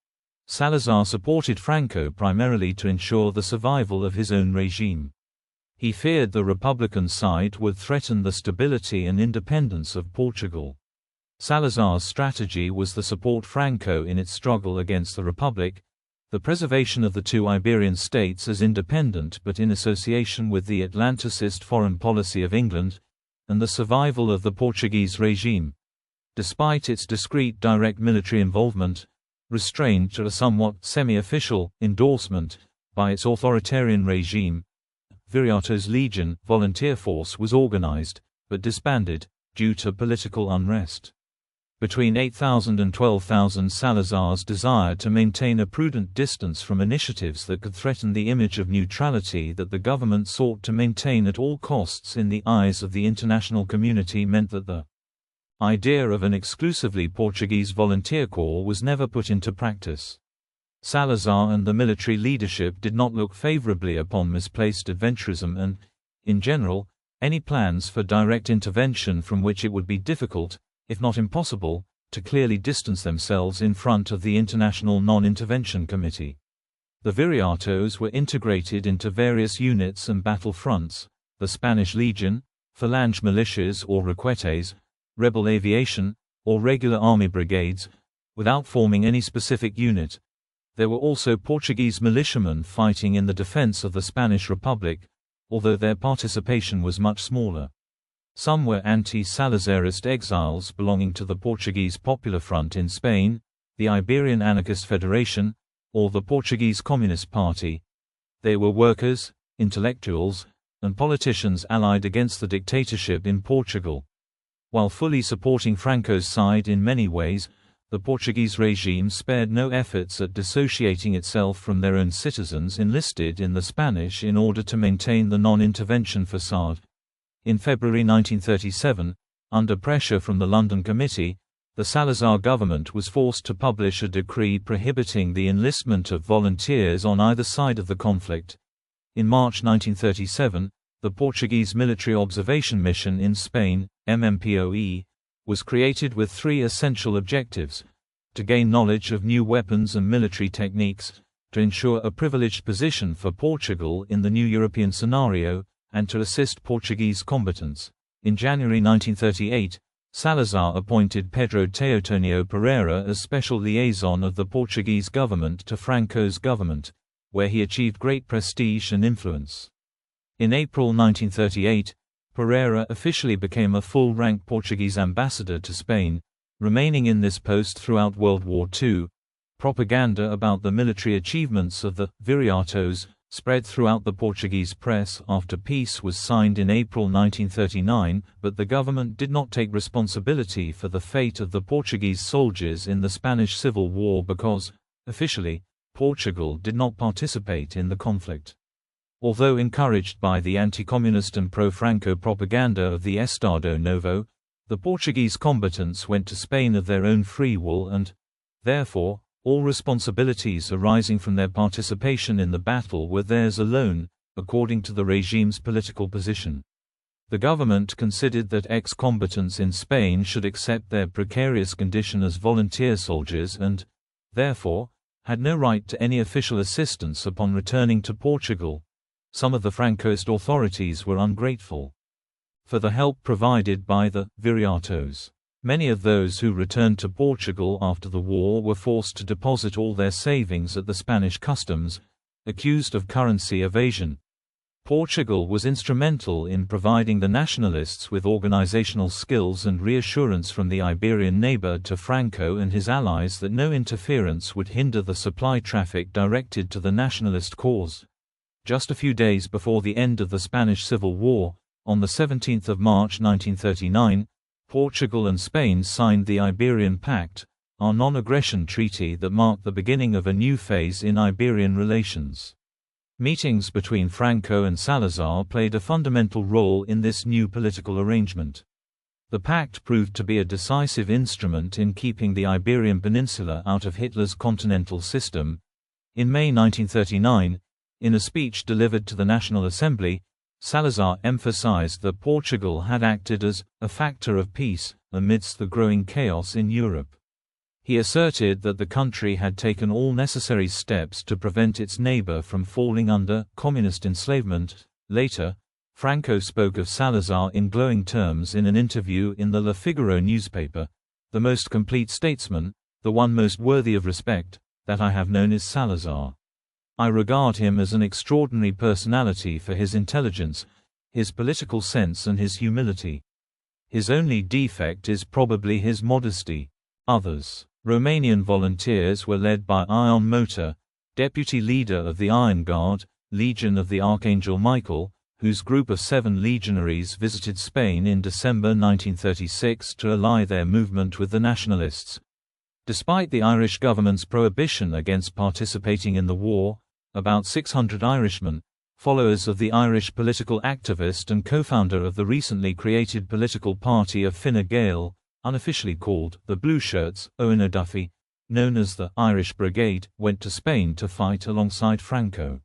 Salazar supported Franco primarily to ensure the survival of his own regime. He feared the Republican side would threaten the stability and independence of Portugal. Salazar's strategy was to support Franco in its struggle against the Republic, the preservation of the two Iberian states as independent but in association with the Atlanticist foreign policy of England, and the survival of the Portuguese regime. Despite its discreet direct military involvement, restrained to a somewhat semi-official endorsement by its authoritarian regime, Viriato's Legion volunteer force was organized, but disbanded, due to political unrest. Between 8,000 and 12,000 Salazar's desire to maintain a prudent distance from initiatives that could threaten the image of neutrality that the government sought to maintain at all costs in the eyes of the international community meant that the idea of an exclusively Portuguese volunteer corps was never put into practice. Salazar and the military leadership did not look favorably upon misplaced adventurism and, in general, any plans for direct intervention from which it would be difficult, if not impossible, to clearly distance themselves in front of the International Non-Intervention Committee. The Viriatos were integrated into various units and battle fronts: the Spanish Legion, Phalange militias or requetes, rebel aviation, or regular army brigades, without forming any specific unit. There were also Portuguese militiamen fighting in the defense of the Spanish Republic, although their participation was much smaller. Some were anti-Salazarist exiles belonging to the Portuguese Popular Front in Spain, the Iberian Anarchist Federation, or the Portuguese Communist Party. They were workers, intellectuals, and politicians allied against the dictatorship in Portugal. While fully supporting Franco's side in many ways, the Portuguese regime spared no efforts at dissociating itself from their own citizens enlisted in the Spanish in order to maintain the non-intervention facade. In February 1937, under pressure from the London Committee, the Salazar government was forced to publish a decree prohibiting the enlistment of volunteers on either side of the conflict. In March 1937, the Portuguese Military Observation Mission in Spain, MMPOE, was created with three essential objectives: to gain knowledge of new weapons and military techniques, to ensure a privileged position for Portugal in the new European scenario, and to assist Portuguese combatants. In January 1938, Salazar appointed Pedro Teotonio Pereira as special liaison of the Portuguese government to Franco's government, where he achieved great prestige and influence. In April 1938, Pereira officially became a full-rank Portuguese ambassador to Spain, remaining in this post throughout World War II. Propaganda about the military achievements of the Viriatos spread throughout the Portuguese press after peace was signed in April 1939, but the government did not take responsibility for the fate of the Portuguese soldiers in the Spanish Civil War because, officially, Portugal did not participate in the conflict. Although encouraged by the anti-communist and pro-Franco propaganda of the Estado Novo, the Portuguese combatants went to Spain of their own free will and, therefore, all responsibilities arising from their participation in the battle were theirs alone, according to the regime's political position. The government considered that ex-combatants in Spain should accept their precarious condition as volunteer soldiers and, therefore, had no right to any official assistance upon returning to Portugal. Some of the Francoist authorities were ungrateful for the help provided by the Viriatos. Many of those who returned to Portugal after the war were forced to deposit all their savings at the Spanish customs, accused of currency evasion. Portugal was instrumental in providing the Nationalists with organizational skills and reassurance from the Iberian neighbor to Franco and his allies that no interference would hinder the supply traffic directed to the nationalist cause. Just a few days before the end of the Spanish Civil War, on the 17th of March 1939, Portugal and Spain signed the Iberian Pact, a non-aggression treaty that marked the beginning of a new phase in Iberian relations. Meetings between Franco and Salazar played a fundamental role in this new political arrangement. The pact proved to be a decisive instrument in keeping the Iberian Peninsula out of Hitler's continental system. In May 1939, in a speech delivered to the National Assembly, Salazar emphasized that Portugal had acted as a factor of peace amidst the growing chaos in Europe. He asserted that the country had taken all necessary steps to prevent its neighbor from falling under communist enslavement. Later, Franco spoke of Salazar in glowing terms in an interview in the Le Figaro newspaper. "The most complete statesman, the one most worthy of respect, that I have known is Salazar. I regard him as an extraordinary personality for his intelligence, his political sense and his humility. His only defect is probably his modesty." Others. Romanian volunteers were led by Ion Motor, deputy leader of the Iron Guard, Legion of the Archangel Michael, whose group of 7 legionaries visited Spain in December 1936 to ally their movement with the Nationalists. Despite the Irish government's prohibition against participating in the war, about 600 Irishmen, followers of the Irish political activist and co-founder of the recently created political party of Fine Gael, unofficially called the Blue Shirts, Owen O'Duffy, known as the Irish Brigade, went to Spain to fight alongside Franco.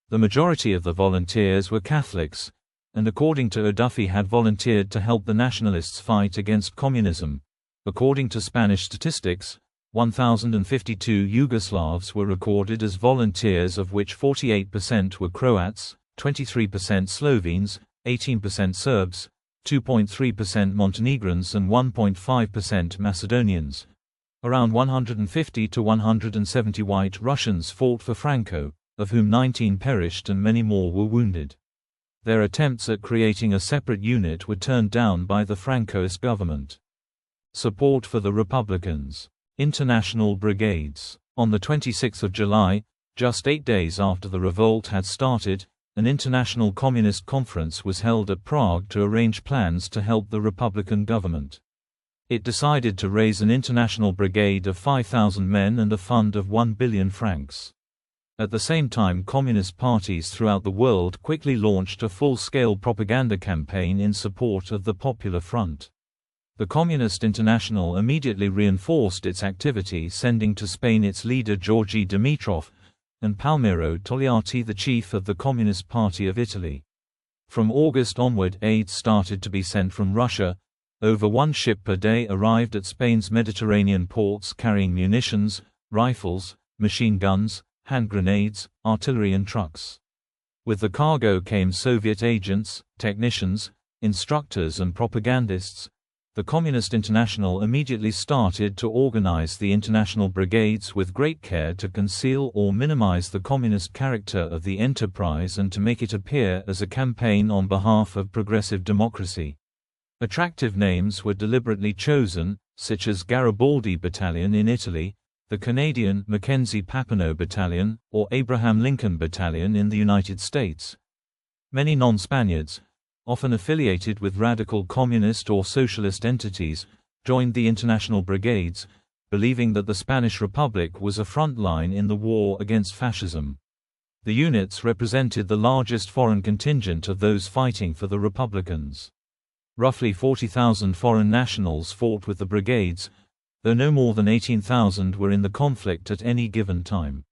The majority of the volunteers were Catholics, and according to O'Duffy had volunteered to help the Nationalists fight against communism. According to Spanish statistics, 1,052 Yugoslavs were recorded as volunteers, of which 48% were Croats, 23% Slovenes, 18% Serbs, 2.3% Montenegrins and 1.5% Macedonians. Around 150 to 170 White Russians fought for Franco, of whom 19 perished and many more were wounded. Their attempts at creating a separate unit were turned down by the Francoist government. Support for the Republicans. International brigades. On the 26th of July, just 8 days after the revolt had started, an international communist conference was held at Prague to arrange plans to help the Republican government. It decided to raise an international brigade of 5,000 men and a fund of 1 billion francs. At the same time, communist parties throughout the world quickly launched a full-scale propaganda campaign in support of the Popular Front. The Communist International immediately reinforced its activity, sending to Spain its leader Georgi Dimitrov, and Palmiro Togliatti, the chief of the Communist Party of Italy. From August onward, aid started to be sent from Russia. Over 1 ship per day arrived at Spain's Mediterranean ports carrying munitions, rifles, machine guns, hand grenades, artillery and trucks. With the cargo came Soviet agents, technicians, instructors and propagandists. The Communist International immediately started to organize the international brigades with great care to conceal or minimize the communist character of the enterprise and to make it appear as a campaign on behalf of progressive democracy. Attractive names were deliberately chosen, such as Garibaldi Battalion in Italy, the Canadian Mackenzie Papineau Battalion, or Abraham Lincoln Battalion in the United States. Many non-Spaniards, often affiliated with radical communist or socialist entities, joined the international brigades, believing that the Spanish Republic was a front line in the war against fascism. The units represented the largest foreign contingent of those fighting for the Republicans. Roughly 40,000 foreign nationals fought with the brigades, though no more than 18,000 were in the conflict at any given time.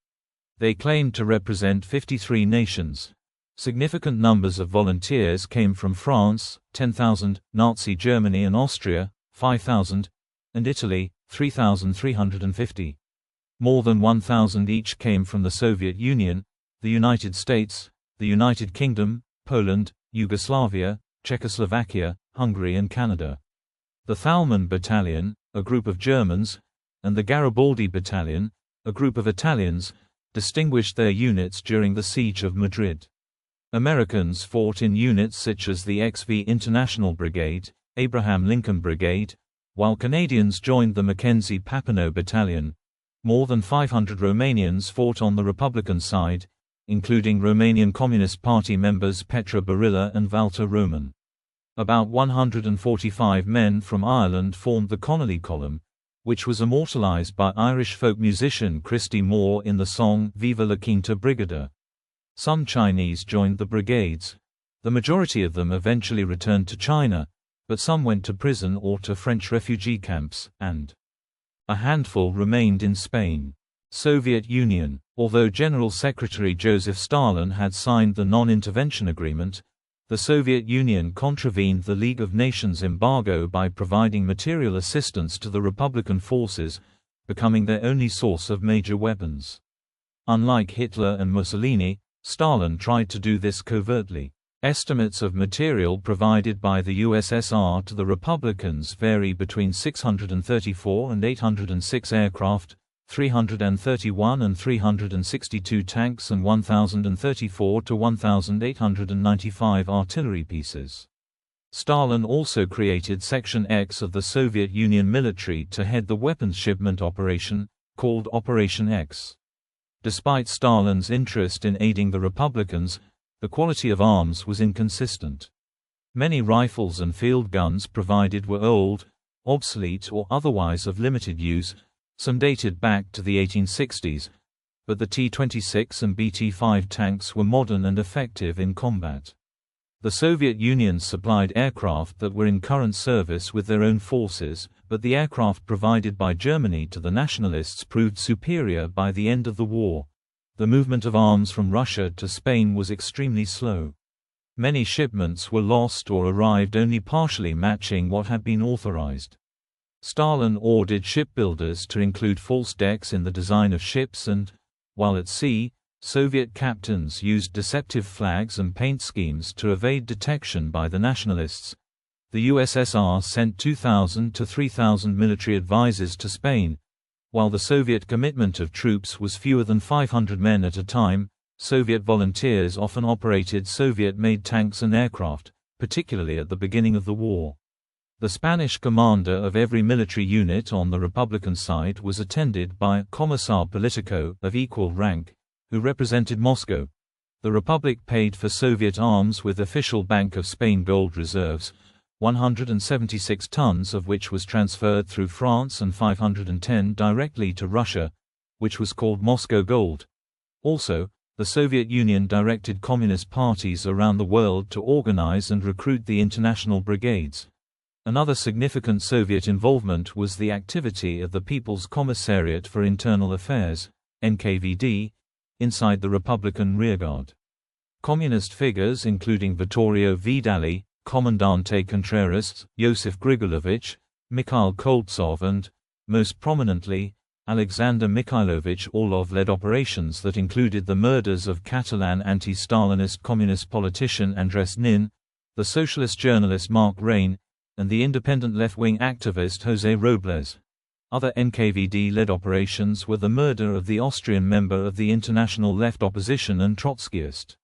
They claimed to represent 53 nations. Significant numbers of volunteers came from France, 10,000, Nazi Germany and Austria, 5,000, and Italy, 3,350. More than 1,000 each came from the Soviet Union, the United States, the United Kingdom, Poland, Yugoslavia, Czechoslovakia, Hungary and Canada. The Thalmann Battalion, a group of Germans, and the Garibaldi Battalion, a group of Italians, distinguished their units during the Siege of Madrid. Americans fought in units such as the XV International Brigade, Abraham Lincoln Brigade, while Canadians joined the Mackenzie Papineau Battalion. More than 500 Romanians fought on the Republican side, including Romanian Communist Party members Petra Barilla and Walter Roman. About 145 men from Ireland formed the Connolly Column, which was immortalized by Irish folk musician Christy Moore in the song Viva la Quinta Brigada. Some Chinese joined the brigades. The majority of them eventually returned to China, but some went to prison or to French refugee camps, and a handful remained in Spain. Soviet Union. Although General Secretary Joseph Stalin had signed the non-intervention agreement, The Soviet Union contravened the League of Nations embargo by providing material assistance to the Republican forces, becoming their only source of major weapons. Unlike Hitler and Mussolini, Stalin tried to do this covertly. Estimates of material provided by the USSR to the Republicans vary between 634 and 806 aircraft, 331 and 362 tanks and 1,034 to 1,895 artillery pieces. Stalin also created Section X of the Soviet Union military to head the weapons shipment operation, called Operation X. Despite Stalin's interest in aiding the Republicans, the quality of arms was inconsistent. Many rifles and field guns provided were old, obsolete or otherwise of limited use, some dated back to the 1860s, but the T-26 and BT-5 tanks were modern and effective in combat. The Soviet Union supplied aircraft that were in current service with their own forces, but the aircraft provided by Germany to the Nationalists proved superior by the end of the war. The movement of arms from Russia to Spain was extremely slow. Many shipments were lost or arrived only partially matching what had been authorized. Stalin ordered shipbuilders to include false decks in the design of ships and, while at sea, Soviet captains used deceptive flags and paint schemes to evade detection by the Nationalists. The USSR sent 2,000 to 3,000 military advisors to Spain. While the Soviet commitment of troops was fewer than 500 men at a time, Soviet volunteers often operated Soviet-made tanks and aircraft, particularly at the beginning of the war. The Spanish commander of every military unit on the Republican side was attended by a commissar politico of equal rank, who represented Moscow. The Republic paid for Soviet arms with official Bank of Spain gold reserves, 176 tons of which was transferred through France and 510 directly to Russia, which was called Moscow Gold. Also, the Soviet Union directed communist parties around the world to organize and recruit the international brigades. Another significant Soviet involvement was the activity of the People's Commissariat for Internal Affairs, NKVD, inside the Republican rearguard. Communist figures including Vittorio Vidali, Comandante Contreras, Josef Grigolovich, Mikhail Koltsov and, most prominently, Alexander Mikhailovich Orlov led operations that included the murders of Catalan anti-Stalinist communist politician Andres Nin, the socialist journalist Mark Rain, and the independent left-wing activist José Robles. Other NKVD-led operations were the murder of the Austrian member of the international left opposition and Trotskyist,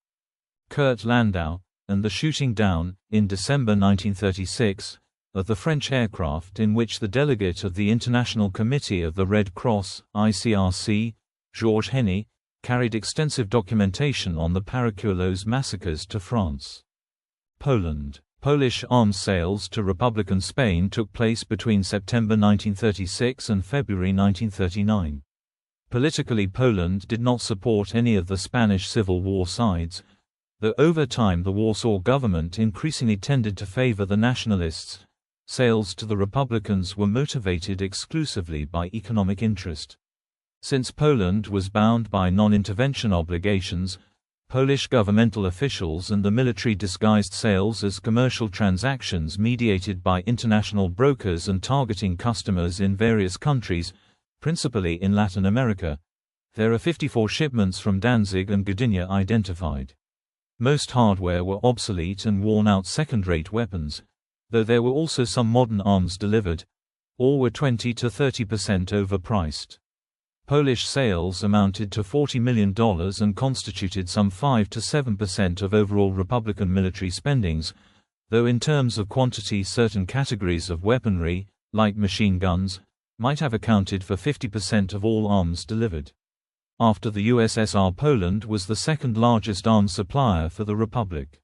Kurt Landau, and the shooting down, in December 1936, of the French aircraft in which the delegate of the International Committee of the Red Cross, ICRC, Georges Henny, carried extensive documentation on the Paracuelos massacres to France. Poland. Polish arms sales to Republican Spain took place between September 1936 and February 1939. Politically, Poland did not support any of the Spanish Civil War sides, though over time the Warsaw government increasingly tended to favor the Nationalists. Sales to the Republicans were motivated exclusively by economic interest. Since Poland was bound by non-intervention obligations, Polish governmental officials and the military disguised sales as commercial transactions mediated by international brokers and targeting customers in various countries, principally in Latin America. There are 54 shipments from Danzig and Gdynia identified. Most hardware were obsolete and worn-out second-rate weapons, though there were also some modern arms delivered. All were 20 to 30% overpriced. Polish sales amounted to $40 million and constituted some 5 to 7% of overall Republican military spendings, though in terms of quantity certain categories of weaponry, like machine guns, might have accounted for 50% of all arms delivered. After the USSR, Poland was the second largest arms supplier for the Republic.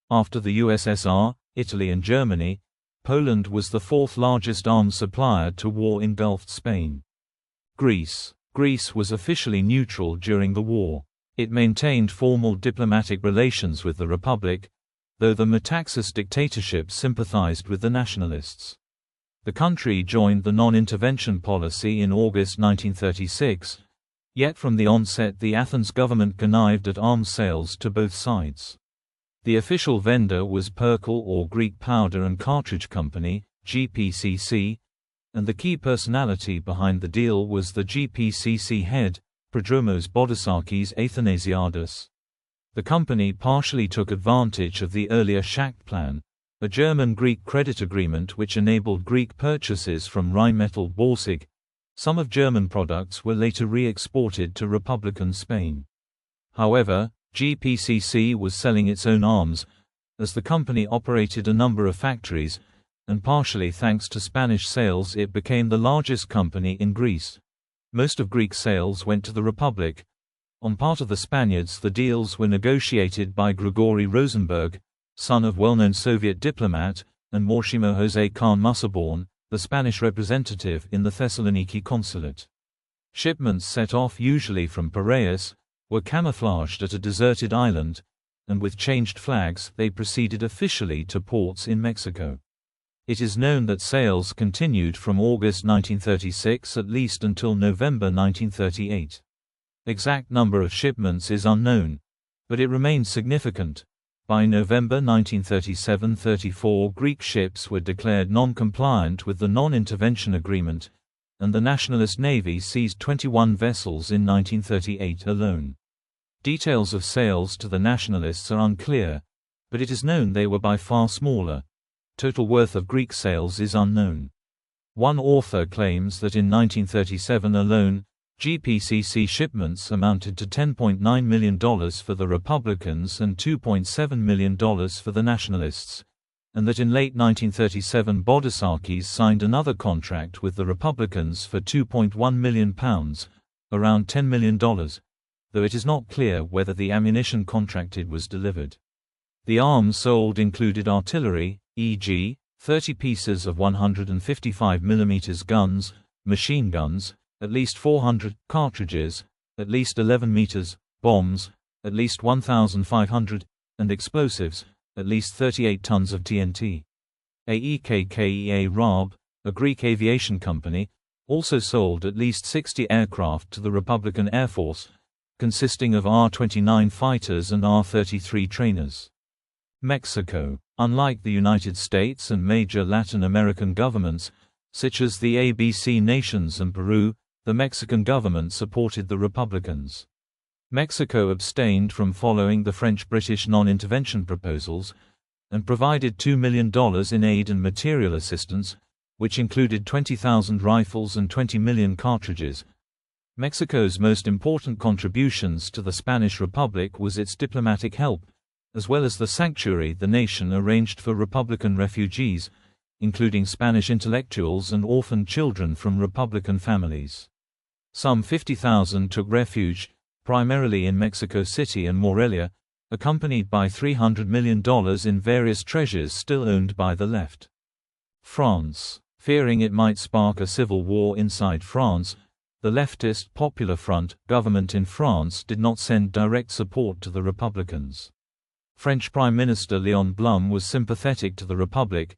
After the USSR, Italy and Germany, Poland was the fourth largest arms supplier to war-engulfed Spain. Greece. Greece was officially neutral during the war. It maintained formal diplomatic relations with the Republic, though the Metaxas dictatorship sympathized with the Nationalists. The country joined the non-intervention policy in August 1936, yet from the onset the Athens government connived at arms sales to both sides. The official vendor was Perkel or Greek Powder and Cartridge Company, GPCC, and the key personality behind the deal was the GPCC head, Prodromos Bodisakis Athanasiadis. The company partially took advantage of the earlier Schacht Plan, a German-Greek credit agreement which enabled Greek purchases from Rheinmetall Borsig. Some of German products were later re-exported to Republican Spain. However, GPCC was selling its own arms, as the company operated a number of factories, and partially thanks to Spanish sales it became the largest company in Greece. Most of Greek sales went to the Republic. On part of the Spaniards, the deals were negotiated by Grigory Rosenberg, son of well-known Soviet diplomat, and Morshimo José Khan Musserborn, the Spanish representative in the Thessaloniki consulate. Shipments set off usually from Piraeus, were camouflaged at a deserted island, and with changed flags they proceeded officially to ports in Mexico. It is known that sales continued from August 1936 at least until November 1938. Exact number of shipments is unknown, but it remained significant. By November 1937-34 Greek ships were declared non-compliant with the non-intervention agreement, and the Nationalist Navy seized 21 vessels in 1938 alone. Details of sales to the Nationalists are unclear, but it is known they were by far smaller. Total worth of Greek sales is unknown. One author claims that in 1937 alone, GPCC shipments amounted to $10.9 million for the Republicans and $2.7 million for the Nationalists, and that in late 1937 Bodisakis signed another contract with the Republicans for £2.1 million, around $10 million, though it is not clear whether the ammunition contracted was delivered. The arms sold included artillery, e.g., 30 pieces of 155 mm guns, machine guns, at least 400 cartridges, at least 11 meters, bombs, at least 1,500, and explosives, at least 38 tons of TNT. AEKKEA RAB, a Greek aviation company, also sold at least 60 aircraft to the Republican Air Force, consisting of R-29 fighters and R-33 trainers. Mexico. Unlike the United States and major Latin American governments, such as the ABC nations and Peru, the Mexican government supported the Republicans. Mexico abstained from following the French-British non-intervention proposals, and provided $2 million in aid and material assistance, which included 20,000 rifles and 20 million cartridges. Mexico's most important contributions to the Spanish Republic was its diplomatic help, as well as the sanctuary the nation arranged for Republican refugees, including Spanish intellectuals and orphaned children from Republican families. Some 50,000 took refuge, primarily in Mexico City and Morelia, accompanied by $300 million in various treasures still owned by the left. France. Fearing it might spark a civil war inside France, the leftist Popular Front government in France did not send direct support to the Republicans. French Prime Minister Léon Blum was sympathetic to the Republic,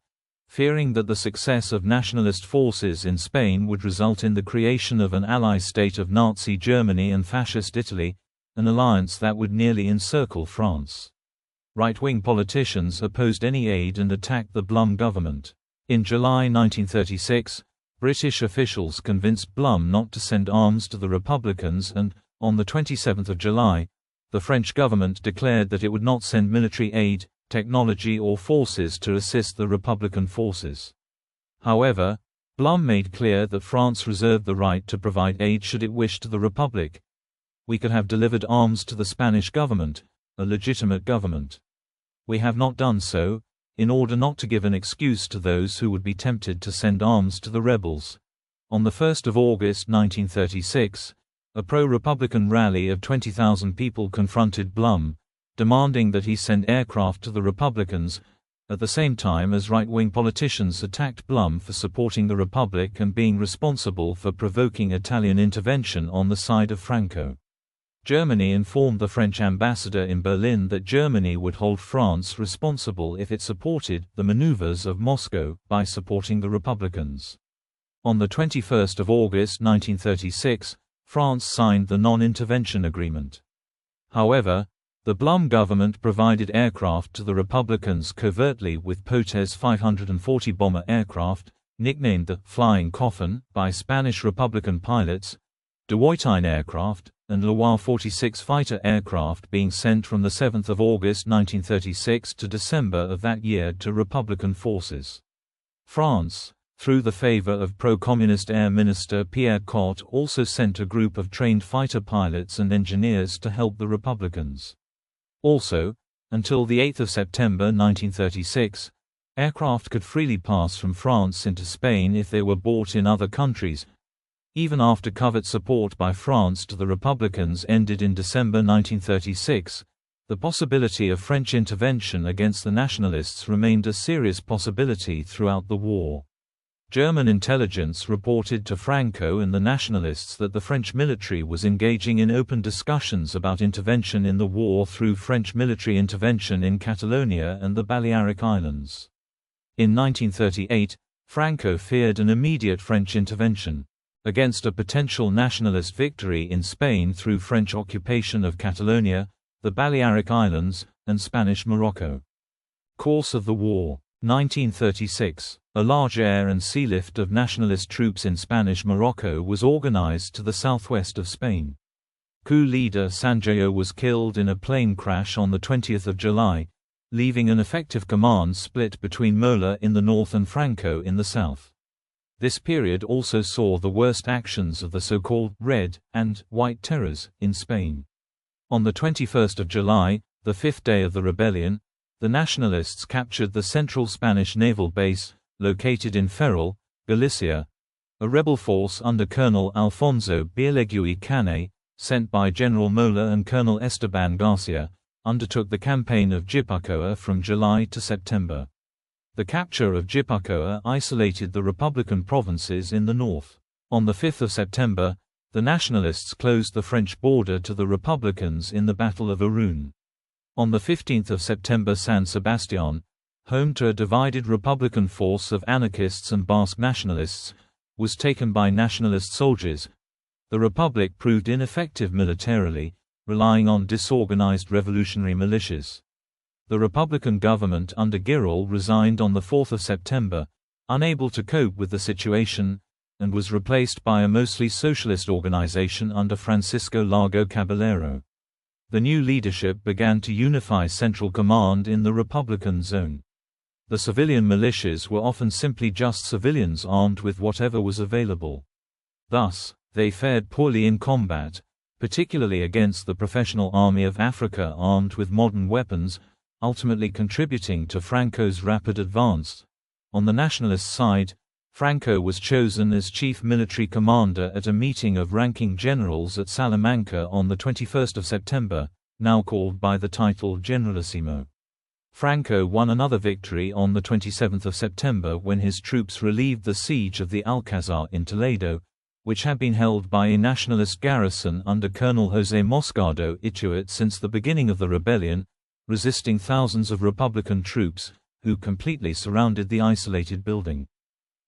fearing that the success of nationalist forces in Spain would result in the creation of an ally state of Nazi Germany and Fascist Italy, an alliance that would nearly encircle France. Right-wing politicians opposed any aid and attacked the Blum government. In July 1936, British officials convinced Blum not to send arms to the Republicans and, on the 27th of July, the French government declared that it would not send military aid, technology or forces to assist the Republican forces. However, Blum made clear that France reserved the right to provide aid should it wish to the Republic. We could have delivered arms to the Spanish government, a legitimate government. We have not done so, in order not to give an excuse to those who would be tempted to send arms to the rebels. On the 1st of August 1936, a pro-Republican rally of 20,000 people confronted Blum, demanding that he send aircraft to the Republicans, at the same time as right-wing politicians attacked Blum for supporting the Republic and being responsible for provoking Italian intervention on the side of Franco. Germany informed the French ambassador in Berlin that Germany would hold France responsible if it supported the maneuvers of Moscow by supporting the Republicans. On the 21st of August 1936, France signed the non-intervention agreement. However, The Blum government provided aircraft to the Republicans covertly with Potes 540 bomber aircraft, nicknamed the Flying Coffin by Spanish Republican pilots, Dewoitine aircraft, and Loire 46 fighter aircraft being sent from 7 August 1936 to December of that year to Republican forces. France, through the favor of pro-communist Air Minister Pierre Cot, also sent a group of trained fighter pilots and engineers to help the Republicans. Also, until 8 September 1936, aircraft could freely pass from France into Spain if they were bought in other countries. Even after covert support by France to the Republicans ended in December 1936, the possibility of French intervention against the Nationalists remained a serious possibility throughout the war. German intelligence reported to Franco and the Nationalists that the French military was engaging in open discussions about intervention in the war through French military intervention in Catalonia and the Balearic Islands. In 1938, Franco feared an immediate French intervention against a potential nationalist victory in Spain through French occupation of Catalonia, the Balearic Islands, and Spanish Morocco. Course of the war. 1936. A large air and sea lift of nationalist troops in Spanish Morocco was organized to the southwest of Spain. Coup leader Sanjayo was killed in a plane crash on 20 July, leaving an effective command split between Mola in the north and Franco in the south. This period also saw the worst actions of the so-called Red and White Terrors in Spain. On 21 July, the fifth day of the rebellion, the Nationalists captured the central Spanish naval base, located in Ferrol, Galicia. A rebel force under Colonel Alfonso Bielegui Canet, sent by General Mola and Colonel Esteban Garcia, undertook the campaign of Gipuzkoa from July to September. The capture of Gipuzkoa isolated the Republican provinces in the north. On 5 September, the Nationalists closed the French border to the Republicans in the Battle of Irun. On 15 September, San Sebastián, home to a divided Republican force of anarchists and Basque nationalists, was taken by nationalist soldiers. The Republic proved ineffective militarily, relying on disorganized revolutionary militias. The Republican government under Girol resigned on 4 September, unable to cope with the situation, and was replaced by a mostly socialist organization under Francisco Largo Caballero. The new leadership began to unify central command in the Republican zone. The civilian militias were often simply just civilians armed with whatever was available. Thus, they fared poorly in combat, particularly against the professional army of Africa armed with modern weapons, ultimately contributing to Franco's rapid advance. On the nationalist side, Franco was chosen as chief military commander at a meeting of ranking generals at Salamanca on 21 September, now called by the title Generalissimo. Franco won another victory on 27 September when his troops relieved the siege of the Alcázar in Toledo, which had been held by a nationalist garrison under Colonel José Moscardo Ituat since the beginning of the rebellion, resisting thousands of Republican troops, who completely surrounded the isolated building.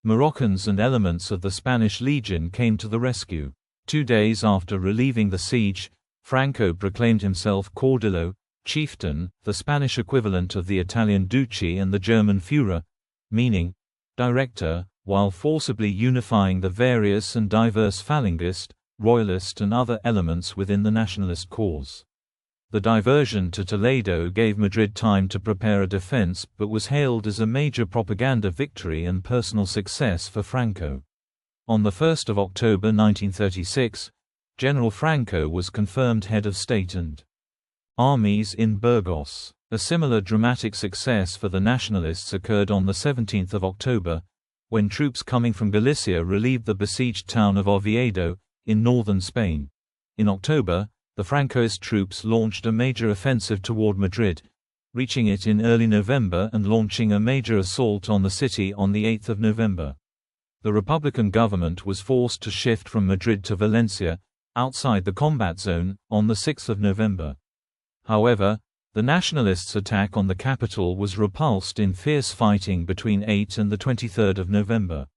Moroccans and elements of the Spanish Legion came to the rescue. 2 days after relieving the siege, Franco proclaimed himself Caudillo, chieftain, the Spanish equivalent of the Italian Duce and the German Führer, meaning director, while forcibly unifying the various and diverse Falangist, Royalist and other elements within the nationalist cause. The diversion to Toledo gave Madrid time to prepare a defense but was hailed as a major propaganda victory and personal success for Franco. On 1 October 1936, General Franco was confirmed head of state and armies in Burgos. A similar dramatic success for the Nationalists occurred on 17 October, when troops coming from Galicia relieved the besieged town of Oviedo, in northern Spain. In October, the Francoist troops launched a major offensive toward Madrid, reaching it in early November and launching a major assault on the city on 8 November. The Republican government was forced to shift from Madrid to Valencia, outside the combat zone, on 6 November. However, the Nationalists' attack on the capital was repulsed in fierce fighting between 8 and 23 November.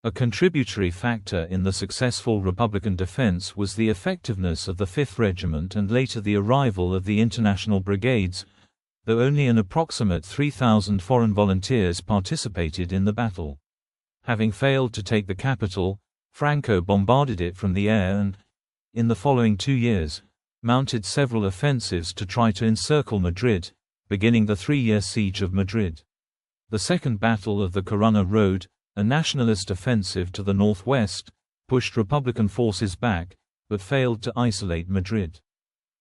A contributory factor in the successful Republican defense was the effectiveness of the 5th Regiment and later the arrival of the International Brigades, though only an approximate 3,000 foreign volunteers participated in the battle. Having failed to take the capital, Franco bombarded it from the air and, in the following 2 years, mounted several offensives to try to encircle Madrid, beginning the 3-year siege of Madrid. The Second Battle of the Corunna Road, a nationalist offensive to the northwest, pushed Republican forces back, but failed to isolate Madrid.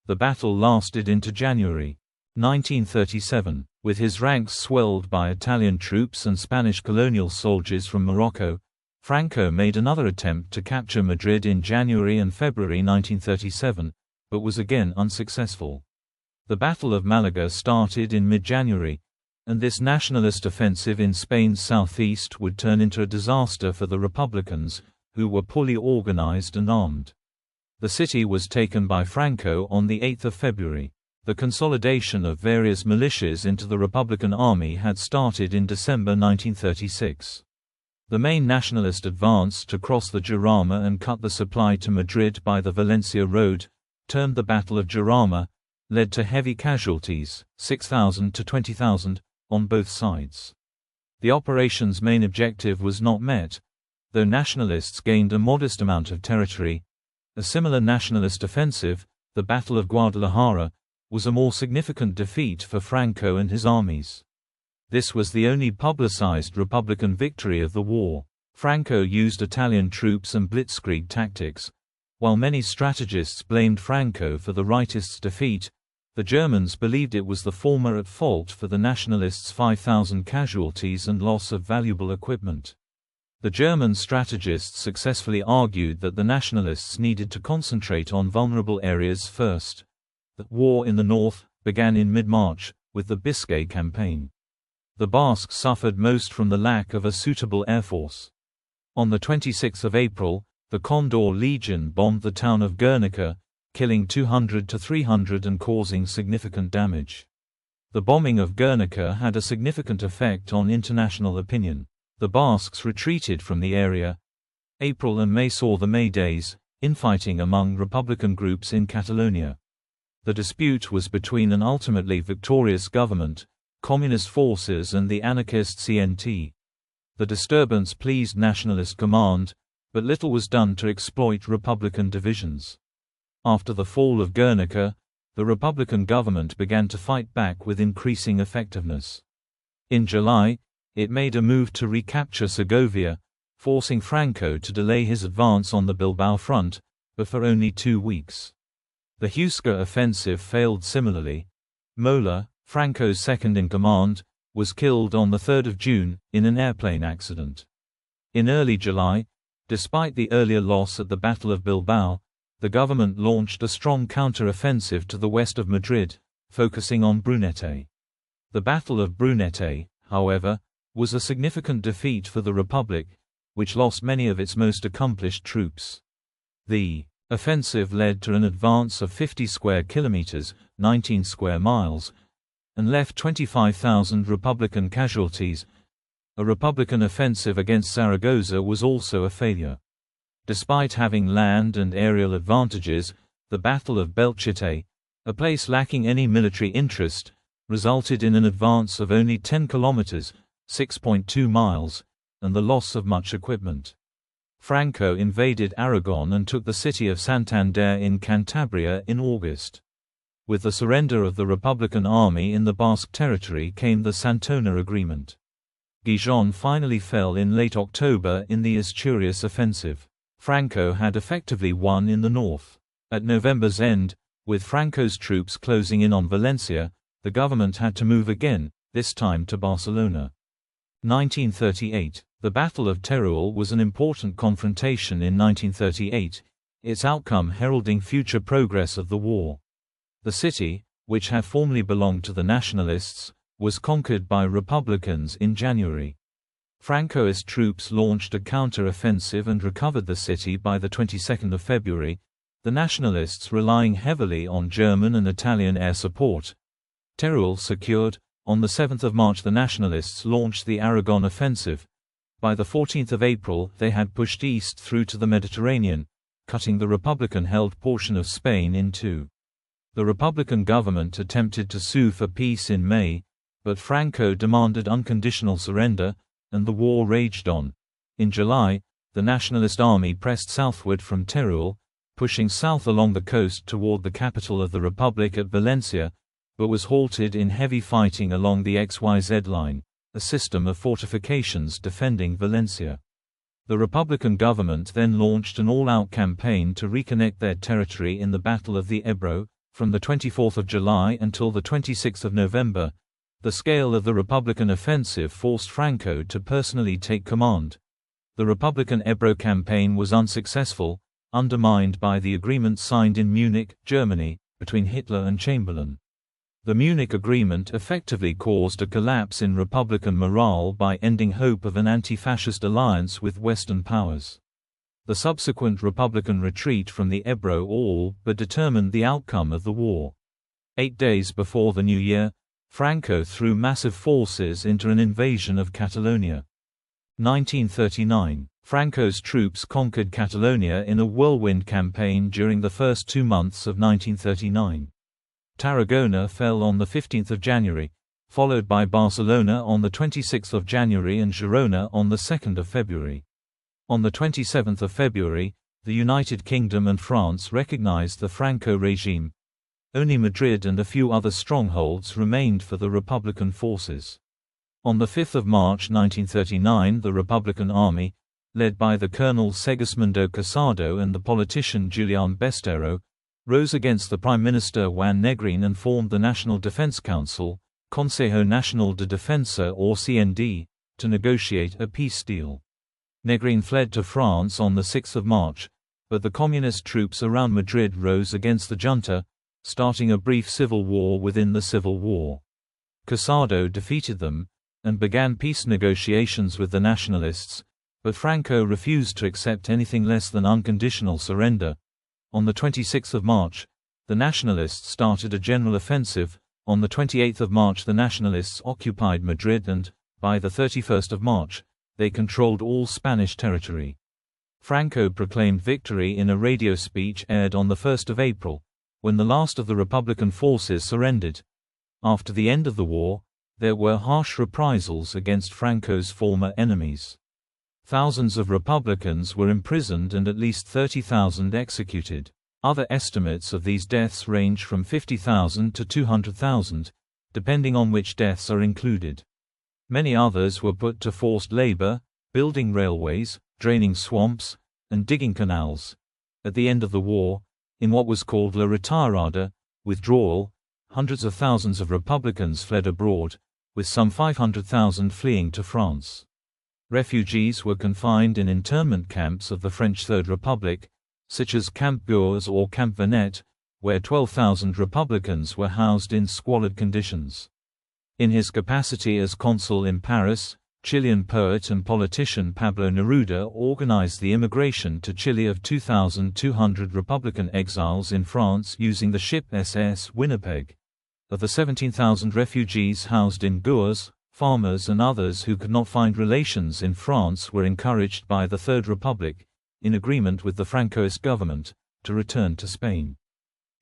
The battle lasted into January 1937. With his ranks swelled by Italian troops and Spanish colonial soldiers from Morocco, Franco made another attempt to capture Madrid in January and February 1937, but was again unsuccessful. The Battle of Malaga started in mid-January, and this nationalist offensive in Spain's southeast would turn into a disaster for the Republicans, who were poorly organized and armed. The city was taken by Franco on the 8th of February. The consolidation of various militias into the Republican Army had started in December 1936. The main nationalist advance to cross the Jarama and cut the supply to Madrid by the Valencia Road, termed the Battle of Jarama, led to heavy casualties, 6,000 to 20,000, on both sides. The operation's main objective was not met, though nationalists gained a modest amount of territory. A similar nationalist offensive, the Battle of Guadalajara, was a more significant defeat for Franco and his armies. This was the only publicized Republican victory of the war. Franco used Italian troops and blitzkrieg tactics. While many strategists blamed Franco for the rightists' defeat, the Germans believed it was the former at fault for the nationalists' 5,000 casualties and loss of valuable equipment. The German strategists successfully argued that the nationalists needed to concentrate on vulnerable areas first. The war in the north began in mid-March, with the Biscay campaign. The Basques suffered most from the lack of a suitable air force. On the 26th of April, the Condor Legion bombed the town of Guernica, killing 200 to 300 and causing significant damage. The bombing of Guernica had a significant effect on international opinion. The Basques retreated from the area. April and May saw the May Days, infighting among Republican groups in Catalonia. The dispute was between an ultimately victorious government, communist forces and the anarchist CNT. The disturbance pleased nationalist command, but little was done to exploit Republican divisions. After the fall of Guernica, the Republican government began to fight back with increasing effectiveness. In July, it made a move to recapture Segovia, forcing Franco to delay his advance on the Bilbao front, but for only 2 weeks. The Huesca offensive failed similarly. Mola, Franco's second-in-command, was killed on the 3rd of June, in an airplane accident. In early July, despite the earlier loss at the Battle of Bilbao, the government launched a strong counter-offensive to the west of Madrid, focusing on Brunete. The Battle of Brunete, however, was a significant defeat for the Republic, which lost many of its most accomplished troops. The offensive led to an advance of 50 square kilometers, 19 square miles, and left 25,000 Republican casualties. A Republican offensive against Zaragoza was also a failure. Despite having land and aerial advantages, the Battle of Belchite, a place lacking any military interest, resulted in an advance of only 10 kilometers, 6.2 miles, and the loss of much equipment. Franco invaded Aragon and took the city of Santander in Cantabria in August. With the surrender of the Republican army in the Basque territory came the Santona Agreement. Gijon finally fell in late October in the Asturias offensive. Franco had effectively won in the north. At November's end, with Franco's troops closing in on Valencia, the government had to move again, this time to Barcelona. 1938. The Battle of Teruel was an important confrontation in 1938, its outcome heralding future progress of the war. The city, which had formerly belonged to the Nationalists, was conquered by Republicans in January. Francoist troops launched a counter-offensive and recovered the city by the 22nd of February, the Nationalists relying heavily on German and Italian air support. Teruel secured. On the 7th of March the Nationalists launched the Aragon offensive. By the 14th of April, they had pushed east through to the Mediterranean, cutting the Republican-held portion of Spain in two. The Republican government attempted to sue for peace in May, but Franco demanded unconditional surrender, and the war raged on. In July, the Nationalist army pressed southward from Teruel, pushing south along the coast toward the capital of the Republic at Valencia, but was halted in heavy fighting along the XYZ line, a system of fortifications defending Valencia. The Republican government then launched an all-out campaign to reconnect their territory in the Battle of the Ebro, from the 24th of July until the 26th of November. The scale of the Republican offensive forced Franco to personally take command. The Republican Ebro campaign was unsuccessful, undermined by the agreement signed in Munich, Germany, between Hitler and Chamberlain. The Munich Agreement effectively caused a collapse in Republican morale by ending hope of an anti-fascist alliance with Western powers. The subsequent Republican retreat from the Ebro all but determined the outcome of the war. 8 days before the new year, Franco threw massive forces into an invasion of Catalonia. 1939. Franco's troops conquered Catalonia in a whirlwind campaign during the first 2 months of 1939. Tarragona fell on the 15th of January, followed by Barcelona on the 26th of January and Girona on the 2nd of February. On the 27th of February, the United Kingdom and France recognized the Franco regime. Only Madrid and a few other strongholds remained for the Republican forces. On the 5th of March 1939, the Republican Army, led by the Colonel Segismundo Casado and the politician Julián Besteiro, rose against the Prime Minister Juan Negrín and formed the National Defense Council, Consejo Nacional de Defensa or CND, to negotiate a peace deal. Negrín fled to France on the 6th of March, but the communist troops around Madrid rose against the junta, starting a brief civil war within the civil war. Casado defeated them, and began peace negotiations with the Nationalists, but Franco refused to accept anything less than unconditional surrender. On the 26th of March, the Nationalists started a general offensive. On the 28th of March the Nationalists occupied Madrid and, by the 31st of March, they controlled all Spanish territory. Franco proclaimed victory in a radio speech aired on the 1st of April, when the last of the Republican forces surrendered. After the end of the war, there were harsh reprisals against Franco's former enemies. Thousands of Republicans were imprisoned and at least 30,000 executed. Other estimates of these deaths range from 50,000 to 200,000, depending on which deaths are included. Many others were put to forced labor, building railways, draining swamps, and digging canals. At the end of the war, in what was called La Retirada, withdrawal, hundreds of thousands of Republicans fled abroad, with some 500,000 fleeing to France. Refugees were confined in internment camps of the French Third Republic, such as Camp Gurs or Camp Vernet, where 12,000 Republicans were housed in squalid conditions. In his capacity as consul in Paris, Chilean poet and politician Pablo Neruda organized the immigration to Chile of 2,200 Republican exiles in France using the ship SS Winnipeg. Of the 17,000 refugees housed in Gurs, farmers and others who could not find relations in France were encouraged by the Third Republic, in agreement with the Francoist government, to return to Spain.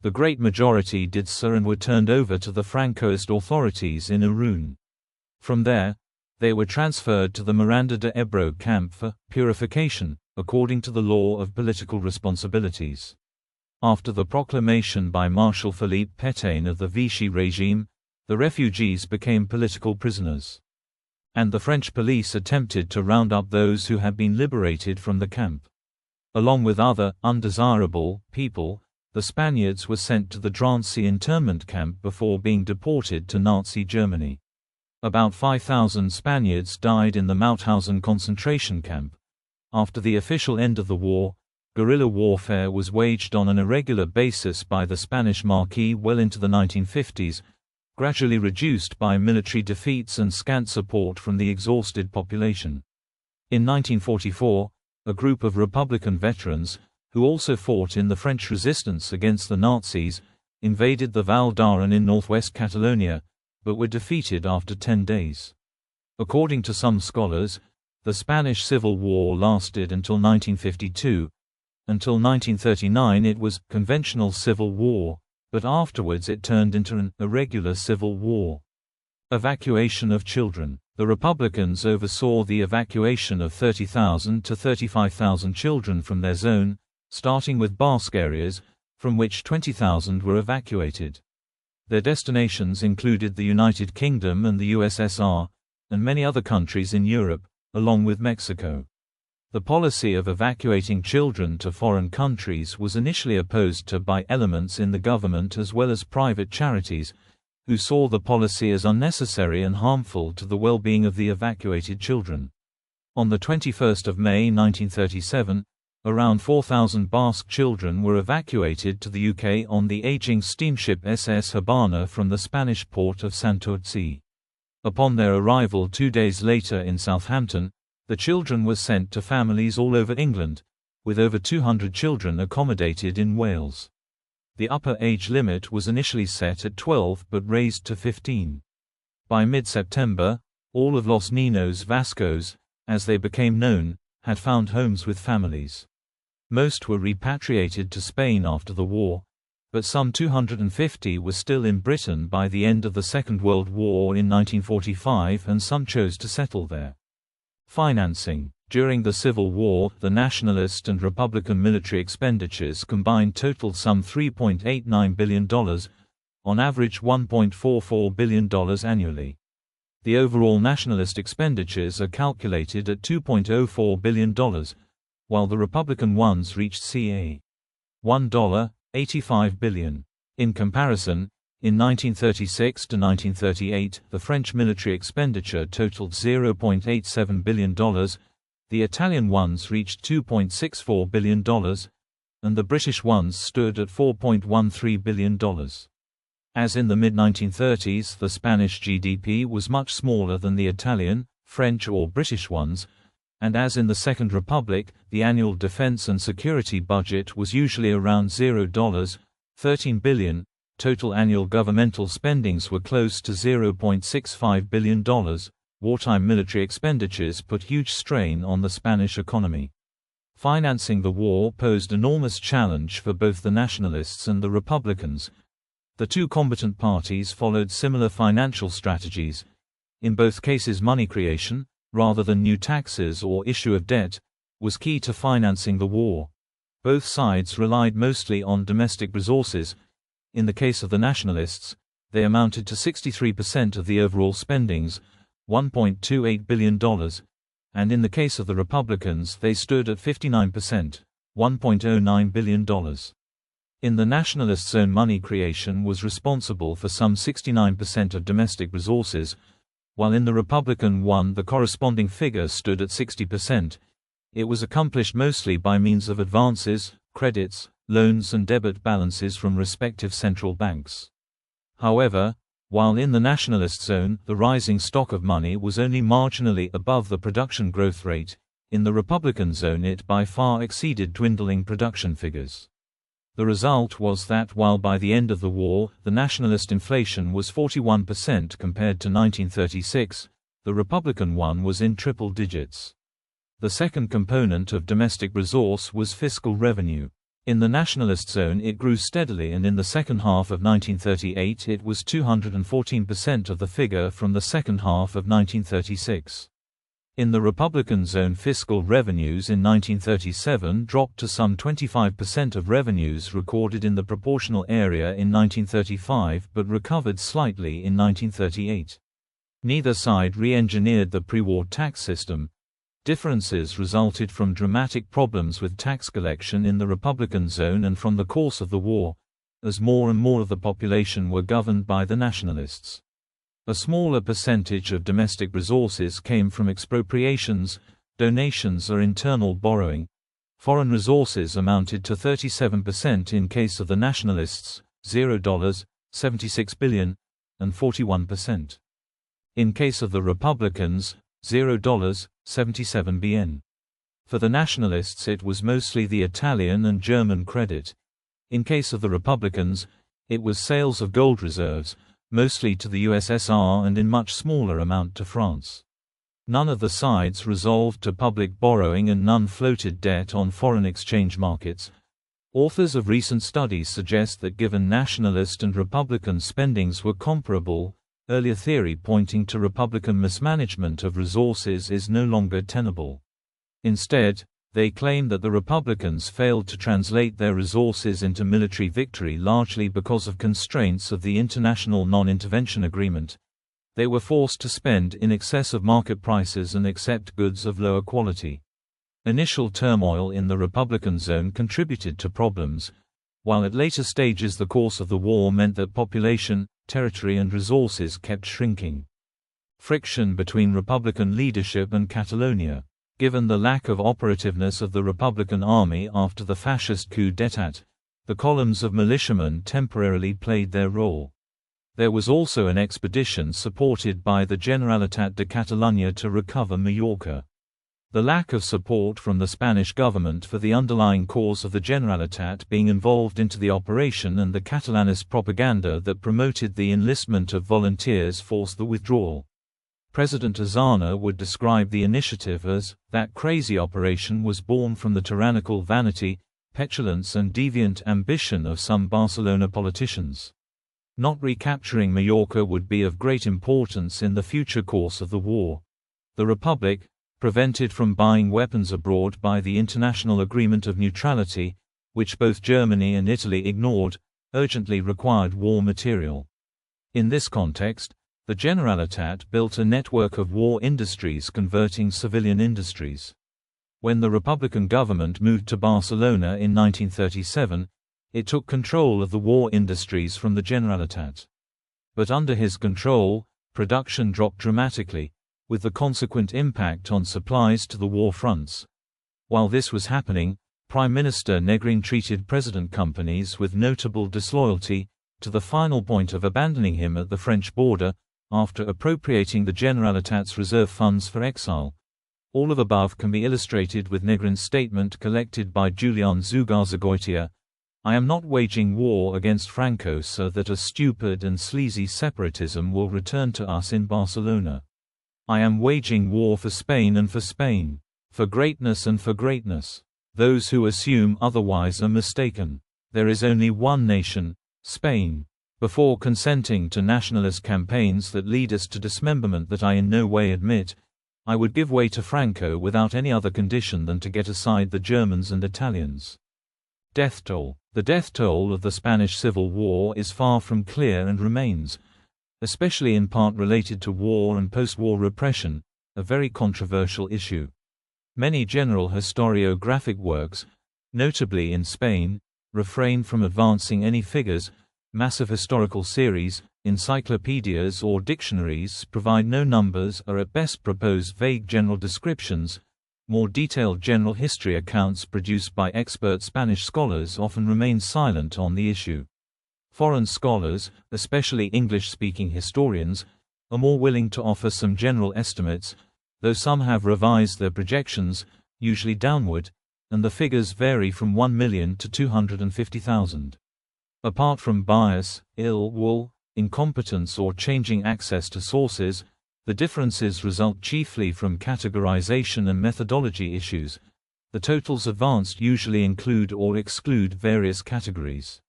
The great majority did so and were turned over to the Francoist authorities in Irún. From there, they were transferred to the Miranda de Ebro camp for purification, according to the law of political responsibilities. After the proclamation by Marshal Philippe Pétain of the Vichy regime, the refugees became political prisoners. And the French police attempted to round up those who had been liberated from the camp. Along with other undesirable people, the Spaniards were sent to the Drancy internment camp before being deported to Nazi Germany. About 5,000 Spaniards died in the Mauthausen concentration camp. After the official end of the war, guerrilla warfare was waged on an irregular basis by the Spanish Marquis well into the 1950s, gradually reduced by military defeats and scant support from the exhausted population. In 1944, a group of Republican veterans, who also fought in the French resistance against the Nazis, invaded the Val d'Aran in northwest Catalonia, but were defeated after 10 days. According to some scholars, The Spanish Civil War lasted until 1952. Until 1939 it was conventional civil war, but afterwards it turned into an irregular civil war. Evacuation of children. The Republicans oversaw the evacuation of 30,000 to 35,000 children from their zone, starting with Basque areas, from which 20,000 were evacuated. Their destinations included the United Kingdom and the USSR, and many other countries in Europe, along with Mexico. The policy of evacuating children to foreign countries was initially opposed to by elements in the government as well as private charities, who saw the policy as unnecessary and harmful to the well-being of the evacuated children. On the 21st of May 1937, around 4,000 Basque children were evacuated to the UK on the aging steamship SS Habana from the Spanish port of Santurce. Upon their arrival 2 days later in Southampton, the children were sent to families all over England, with over 200 children accommodated in Wales. The upper age limit was initially set at 12 but raised to 15. By mid-September, all of Los Niños Vascos, as they became known, had found homes with families. Most were repatriated to Spain after the war, but some 250 were still in Britain by the end of the Second World War in 1945 and some chose to settle there. Financing. During the Civil War, the Nationalist and Republican military expenditures combined totaled some $3.89 billion, on average $1.44 billion annually. The overall Nationalist expenditures are calculated at $2.04 billion, while the Republican ones reached ca. $1.85 billion. In comparison, in 1936 to 1938, the French military expenditure totaled $0.87 billion, the Italian ones reached $2.64 billion, and the British ones stood at $4.13 billion. As in the mid-1930s, the Spanish GDP was much smaller than the Italian, French or British ones, and as in the Second Republic, the annual defense and security budget was usually around $13 billion. Total annual governmental spendings were close to $0.65 billion. Wartime military expenditures put huge strain on the Spanish economy. Financing the war posed enormous challenge for both the Nationalists and the Republicans. The two combatant parties followed similar financial strategies. In both cases, money creation, rather than new taxes or issue of debt, was key to financing the war. Both sides relied mostly on domestic resources. In the case of the Nationalists, they amounted to 63% of the overall spendings, $1.28 billion, and in the case of the Republicans they stood at 59%, $1.09 billion. In the Nationalists' zone, money creation was responsible for some 69% of domestic resources, while in the Republican one the corresponding figure stood at 60%. It was accomplished mostly by means of advances, credits, loans and debit balances from respective central banks. However, while in the Nationalist zone the rising stock of money was only marginally above the production growth rate, in the Republican zone it by far exceeded dwindling production figures. The result was that while by the end of the war the Nationalist inflation was 41% compared to 1936, the Republican one was in triple digits. The second component of domestic resource was fiscal revenue. In the Nationalist zone it grew steadily, and in the second half of 1938 it was 214% of the figure from the second half of 1936. In the Republican zone, fiscal revenues in 1937 dropped to some 25% of revenues recorded in the proportional area in 1935 but recovered slightly in 1938. Neither side re-engineered the pre-war tax system. Differences resulted from dramatic problems with tax collection in the Republican zone and from the course of the war, as more and more of the population were governed by the Nationalists. A smaller percentage of domestic resources came from expropriations, donations or internal borrowing. Foreign resources amounted to 37% in case of the Nationalists, $76 billion, and 41%. In case of the Republicans, $77 billion. For the Nationalists it was mostly the Italian and German credit. In case of the Republicans, it was sales of gold reserves, mostly to the USSR and in much smaller amount to France. None of the sides resolved to public borrowing and none floated debt on foreign exchange markets. Authors of recent studies suggest that given nationalist and Republican spendings were comparable, earlier theory pointing to Republican mismanagement of resources is no longer tenable. Instead, they claim that the Republicans failed to translate their resources into military victory largely because of constraints of the International Non-Intervention Agreement. They were forced to spend in excess of market prices and accept goods of lower quality. Initial turmoil in the Republican zone contributed to problems, while at later stages the course of the war meant that population, territory and resources kept shrinking. Friction between Republican leadership and Catalonia. Given the lack of operativeness of the Republican army after the fascist coup d'état, the columns of militiamen temporarily played their role. There was also an expedition supported by the Generalitat de Catalunya to recover Mallorca. The lack of support from the Spanish government for the underlying cause of the Generalitat being involved into the operation and the Catalanist propaganda that promoted the enlistment of volunteers forced the withdrawal. President Aznar would describe the initiative as, "That crazy operation was born from the tyrannical vanity, petulance and deviant ambition of some Barcelona politicians." Not recapturing Mallorca would be of great importance in the future course of the war. The Republic, prevented from buying weapons abroad by the International Agreement of Neutrality, which both Germany and Italy ignored, urgently required war material. In this context, the Generalitat built a network of war industries converting civilian industries. When the Republican government moved to Barcelona in 1937, it took control of the war industries from the Generalitat. But under his control, production dropped dramatically, with the consequent impact on supplies to the war fronts. While this was happening, Prime Minister Negrin treated President companies with notable disloyalty, to the final point of abandoning him at the French border, after appropriating the Generalitat's reserve funds for exile. All of above can be illustrated with Negrin's statement collected by Julian Zugarzagoitia: "I am not waging war against Franco so that a stupid and sleazy separatism will return to us in Barcelona. I am waging war for Spain and for Spain, for greatness and for greatness. Those who assume otherwise are mistaken. There is only one nation, Spain." Before consenting to nationalist campaigns that lead us to dismemberment that I in no way admit, I would give way to Franco without any other condition than to get aside the Germans and Italians. Death toll. The death toll of the Spanish Civil War is far from clear and remains, especially in part related to war and post-war repression, a very controversial issue. Many general historiographic works, notably in Spain, refrain from advancing any figures. Massive historical series, encyclopedias or dictionaries provide no numbers or at best propose vague general descriptions. More detailed general history accounts produced by expert Spanish scholars often remain silent on the issue. Foreign scholars, especially English-speaking historians, are more willing to offer some general estimates, though some have revised their projections, usually downward, and the figures vary from 1 million to 250,000. Apart from bias, ill will, incompetence or changing access to sources, the differences result chiefly from categorization and methodology issues. The totals advanced usually include or exclude various categories.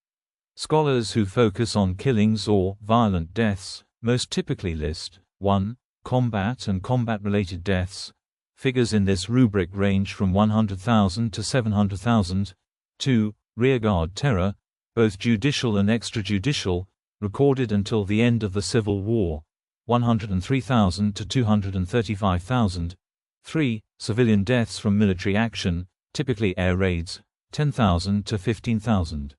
Scholars who focus on killings or violent deaths most typically list 1. Combat and combat-related deaths. Figures in this rubric range from 100,000 to 700,000. 2. Rearguard terror, both judicial and extrajudicial, recorded until the end of the Civil War, 103,000 to 235,000. 3. Civilian deaths from military action, typically air raids, 10,000 to 15,000.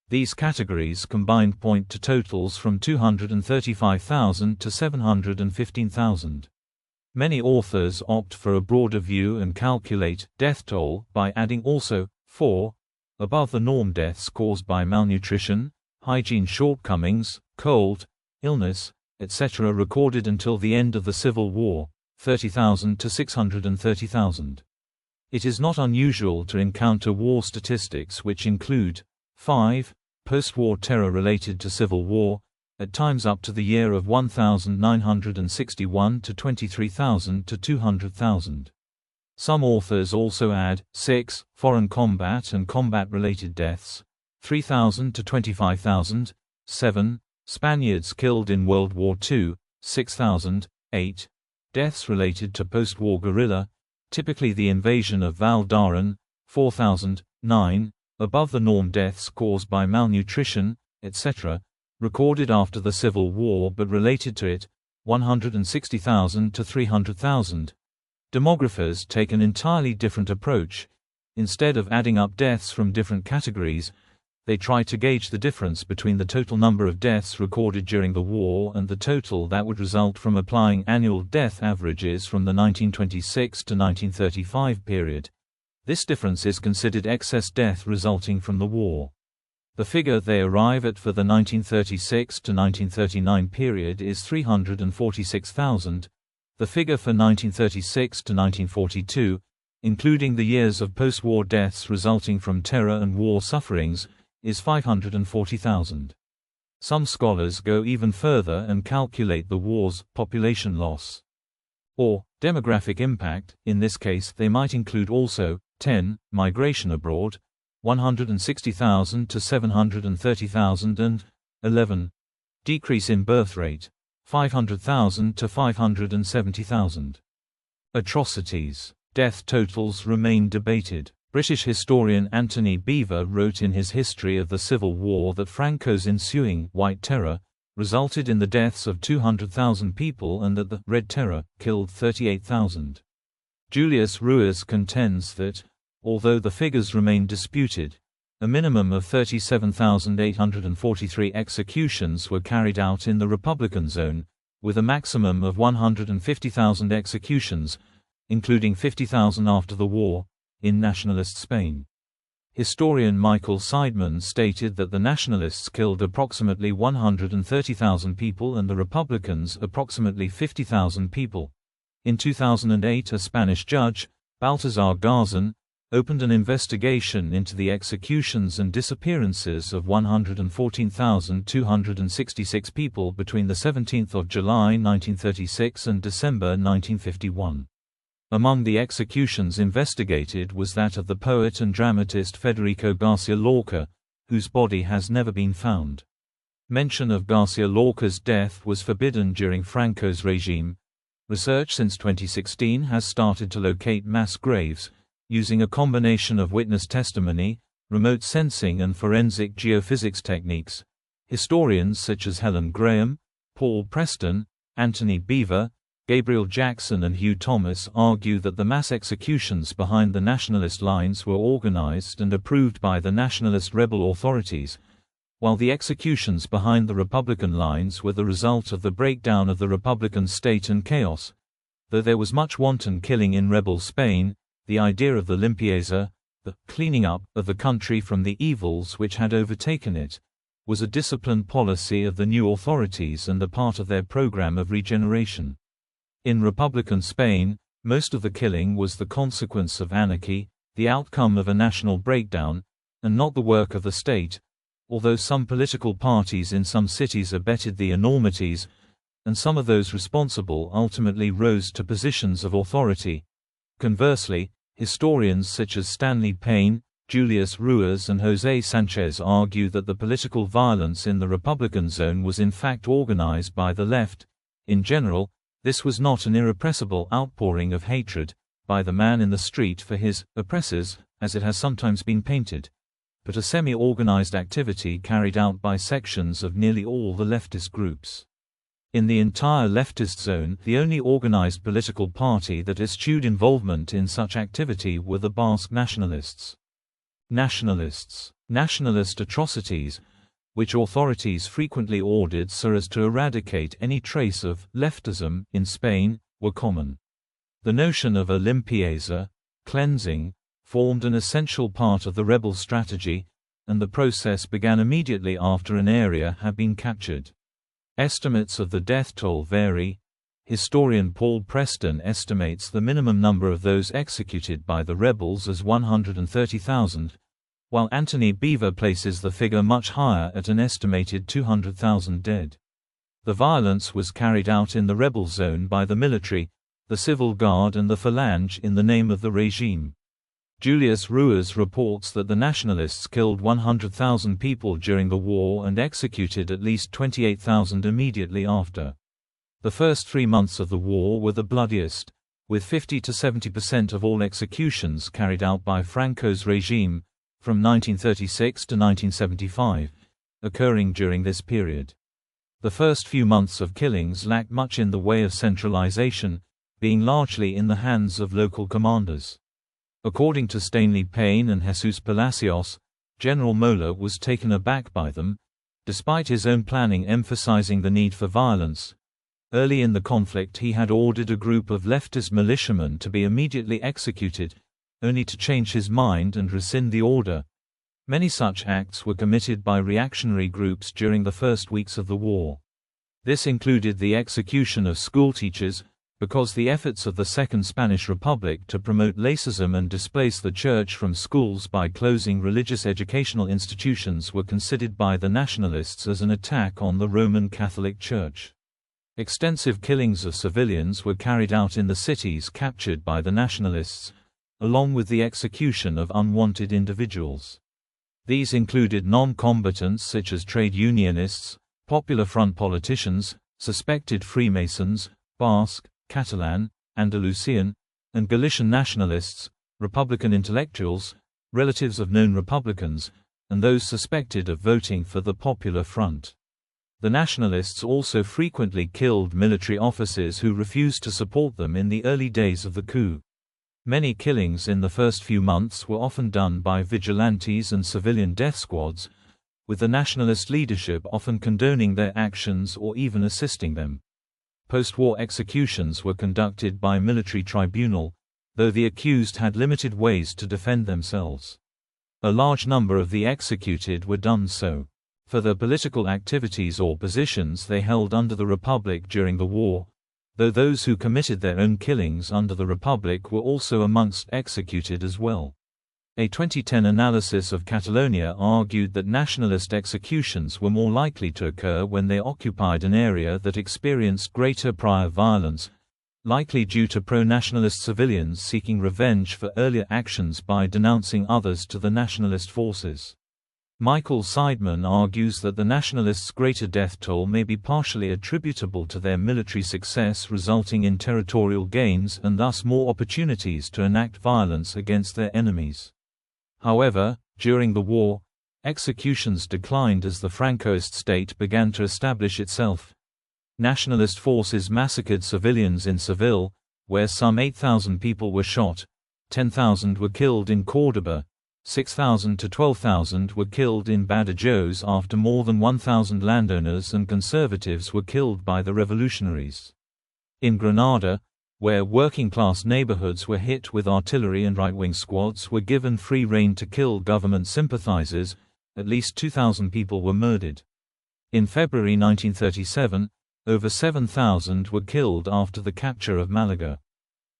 These categories combined point to totals from 235,000 to 715,000. Many authors opt for a broader view and calculate death toll by adding also 4. Above the norm deaths caused by malnutrition, hygiene shortcomings, cold, illness, etc. recorded until the end of the Civil War, 30,000 to 630,000. It is not unusual to encounter war statistics which include 5. Post-war terror related to Civil War, at times up to the year of 1961 to 23,000 to 200,000. Some authors also add 6 foreign combat and combat-related deaths, 3,000 to 25,000, 7 Spaniards killed in World War II, 6,000, 8 deaths related to post-war guerrilla, typically the invasion of Val d'Aran, 4,000, 9 above-the-norm deaths caused by malnutrition, etc., recorded after the Civil War but related to it, 160,000 to 300,000. Demographers take an entirely different approach. Instead of adding up deaths from different categories, they try to gauge the difference between the total number of deaths recorded during the war and the total that would result from applying annual death averages from the 1926 to 1935 period. This difference is considered excess death resulting from the war. The figure they arrive at for the 1936 to 1939 period is 346,000. The figure for 1936 to 1942, including the years of post-war deaths resulting from terror and war sufferings, is 540,000. Some scholars go even further and calculate the war's population loss or demographic impact. In this case, they might include also 10 migration abroad, 160,000 to 730,000, and 11 decrease in birth rate, 500,000 to 570,000. Atrocities. Death totals remain debated. British historian Anthony Beevor wrote in his History of the Civil War that Franco's ensuing White Terror resulted in the deaths of 200,000 people and that the Red Terror killed 38,000. Julius Ruiz contends that, although the figures remain disputed, a minimum of 37,843 executions were carried out in the Republican zone, with a maximum of 150,000 executions, including 50,000 after the war, in Nationalist Spain. Historian Michael Seidman stated that the Nationalists killed approximately 130,000 people and the Republicans approximately 50,000 people. In 2008, a Spanish judge, Baltasar Garzon, opened an investigation into the executions and disappearances of 114,266 people between the 17th of July 1936 and December 1951. Among the executions investigated was that of the poet and dramatist Federico Garcia Lorca, whose body has never been found. Mention of Garcia Lorca's death was forbidden during Franco's regime. Research since 2016 has started to locate mass graves, using a combination of witness testimony, remote sensing and forensic geophysics techniques. Historians such as Helen Graham, Paul Preston, Anthony Beevor, Gabriel Jackson and Hugh Thomas argue that the mass executions behind the nationalist lines were organized and approved by the nationalist rebel authorities, while the executions behind the Republican lines were the result of the breakdown of the Republican state and chaos. Though there was much wanton killing in rebel Spain, the idea of the limpieza, the cleaning up of the country from the evils which had overtaken it, was a disciplined policy of the new authorities and a part of their program of regeneration. In Republican Spain, most of the killing was the consequence of anarchy, the outcome of a national breakdown, and not the work of the state, although some political parties in some cities abetted the enormities, and some of those responsible ultimately rose to positions of authority. Conversely, historians such as Stanley Payne, Julius Ruiz and José Sanchez argue that the political violence in the Republican zone was in fact organized by the left. In general, this was not an irrepressible outpouring of hatred by the man in the street for his oppressors, as it has sometimes been painted, but a semi-organized activity carried out by sections of nearly all the leftist groups. In the entire leftist zone, the only organized political party that eschewed involvement in such activity were the Basque Nationalists. Nationalist atrocities, which authorities frequently ordered so as to eradicate any trace of leftism in Spain, were common. The notion of a limpieza, cleansing, formed an essential part of the rebel strategy, and the process began immediately after an area had been captured. Estimates of the death toll vary. Historian Paul Preston estimates the minimum number of those executed by the rebels as 130,000, while Anthony Beevor places the figure much higher at an estimated 200,000 dead. The violence was carried out in the rebel zone by the military, the civil guard and the phalange in the name of the regime. Julius Ruiz reports that the Nationalists killed 100,000 people during the war and executed at least 28,000 immediately after. The first 3 months of the war were the bloodiest, with 50 to 70% of all executions carried out by Franco's regime, from 1936 to 1975, occurring during this period. The first few months of killings lacked much in the way of centralization, being largely in the hands of local commanders. According to Stanley Payne and Jesus Palacios, General Mola was taken aback by them, despite his own planning emphasizing the need for violence. Early in the conflict he had ordered a group of leftist militiamen to be immediately executed, only to change his mind and rescind the order. Many such acts were committed by reactionary groups during the first weeks of the war. This included the execution of schoolteachers, because the efforts of the Second Spanish Republic to promote laicism and displace the church from schools by closing religious educational institutions were considered by the Nationalists as an attack on the Roman Catholic Church. Extensive killings of civilians were carried out in the cities captured by the Nationalists, along with the execution of unwanted individuals. These included non-combatants such as trade unionists, Popular Front politicians, suspected Freemasons, Basque, Catalan, Andalusian, and Galician nationalists, Republican intellectuals, relatives of known Republicans, and those suspected of voting for the Popular Front. The Nationalists also frequently killed military officers who refused to support them in the early days of the coup. Many killings in the first few months were often done by vigilantes and civilian death squads, with the Nationalist leadership often condoning their actions or even assisting them. Post-war executions were conducted by military tribunal, though the accused had limited ways to defend themselves. A large number of the executed were done so for their political activities or positions they held under the Republic during the war, though those who committed their own killings under the Republic were also amongst executed as well. A 2010 analysis of Catalonia argued that nationalist executions were more likely to occur when they occupied an area that experienced greater prior violence, likely due to pro-nationalist civilians seeking revenge for earlier actions by denouncing others to the nationalist forces. Michael Seidman argues that the nationalists' greater death toll may be partially attributable to their military success resulting in territorial gains and thus more opportunities to enact violence against their enemies. However, during the war, executions declined as the Francoist state began to establish itself. Nationalist forces massacred civilians in Seville, where some 8,000 people were shot, 10,000 were killed in Córdoba, 6,000 to 12,000 were killed in Badajoz after more than 1,000 landowners and conservatives were killed by the revolutionaries. In Granada, where working-class neighborhoods were hit with artillery and right-wing squads were given free rein to kill government sympathizers, at least 2,000 people were murdered. In February 1937, over 7,000 were killed after the capture of Malaga.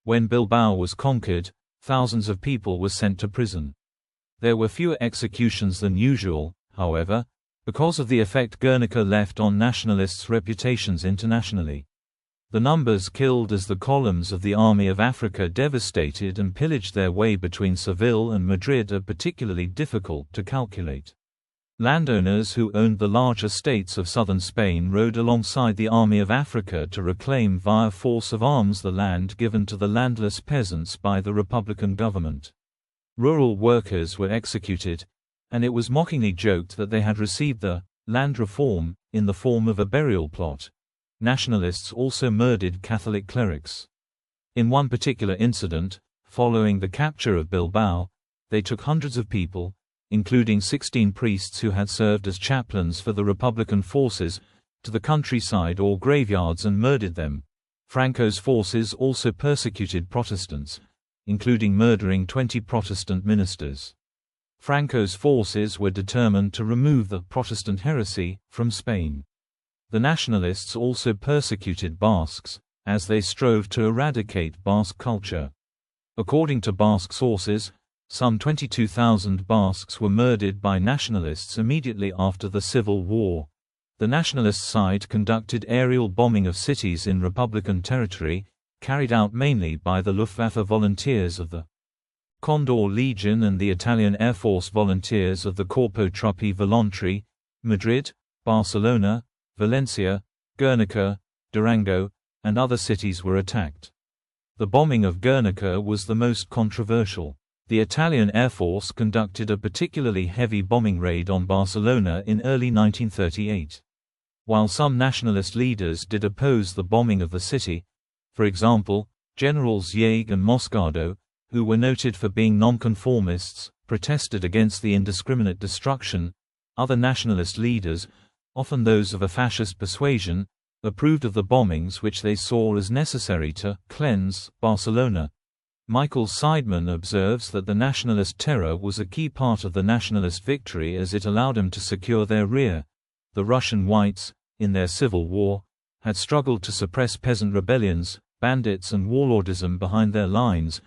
When Bilbao was conquered, thousands of people were sent to prison. There were fewer executions than usual, however, because of the effect Guernica left on nationalists' reputations internationally. The numbers killed as the columns of the Army of Africa devastated and pillaged their way between Seville and Madrid are particularly difficult to calculate. Landowners who owned the large estates of southern Spain rode alongside the Army of Africa to reclaim via force of arms the land given to the landless peasants by the Republican government. Rural workers were executed, and it was mockingly joked that they had received the land reform in the form of a burial plot. Nationalists also murdered Catholic clerics. In one particular incident, following the capture of Bilbao, they took hundreds of people, including 16 priests who had served as chaplains for the Republican forces, to the countryside or graveyards and murdered them. Franco's forces also persecuted Protestants, including murdering 20 Protestant ministers. Franco's forces were determined to remove the Protestant heresy from Spain. The Nationalists also persecuted Basques, as they strove to eradicate Basque culture. According to Basque sources, some 22,000 Basques were murdered by Nationalists immediately after the Civil War. The Nationalist side conducted aerial bombing of cities in Republican territory, carried out mainly by the Luftwaffe volunteers of the Condor Legion and the Italian Air Force volunteers of the Corpo Truppi Volontari. Madrid, Barcelona, Valencia, Guernica, Durango, and other cities were attacked. The bombing of Guernica was the most controversial. The Italian Air Force conducted a particularly heavy bombing raid on Barcelona in early 1938. While some nationalist leaders did oppose the bombing of the city, for example, Generals Yeague and Moscardo, who were noted for being nonconformists, protested against the indiscriminate destruction, other nationalist leaders, often those of a fascist persuasion, approved of the bombings which they saw as necessary to cleanse Barcelona. Michael Seidman observes that the nationalist terror was a key part of the nationalist victory as it allowed them to secure their rear. The Russian whites, in their civil war, had struggled to suppress peasant rebellions, bandits and warlordism behind their lines.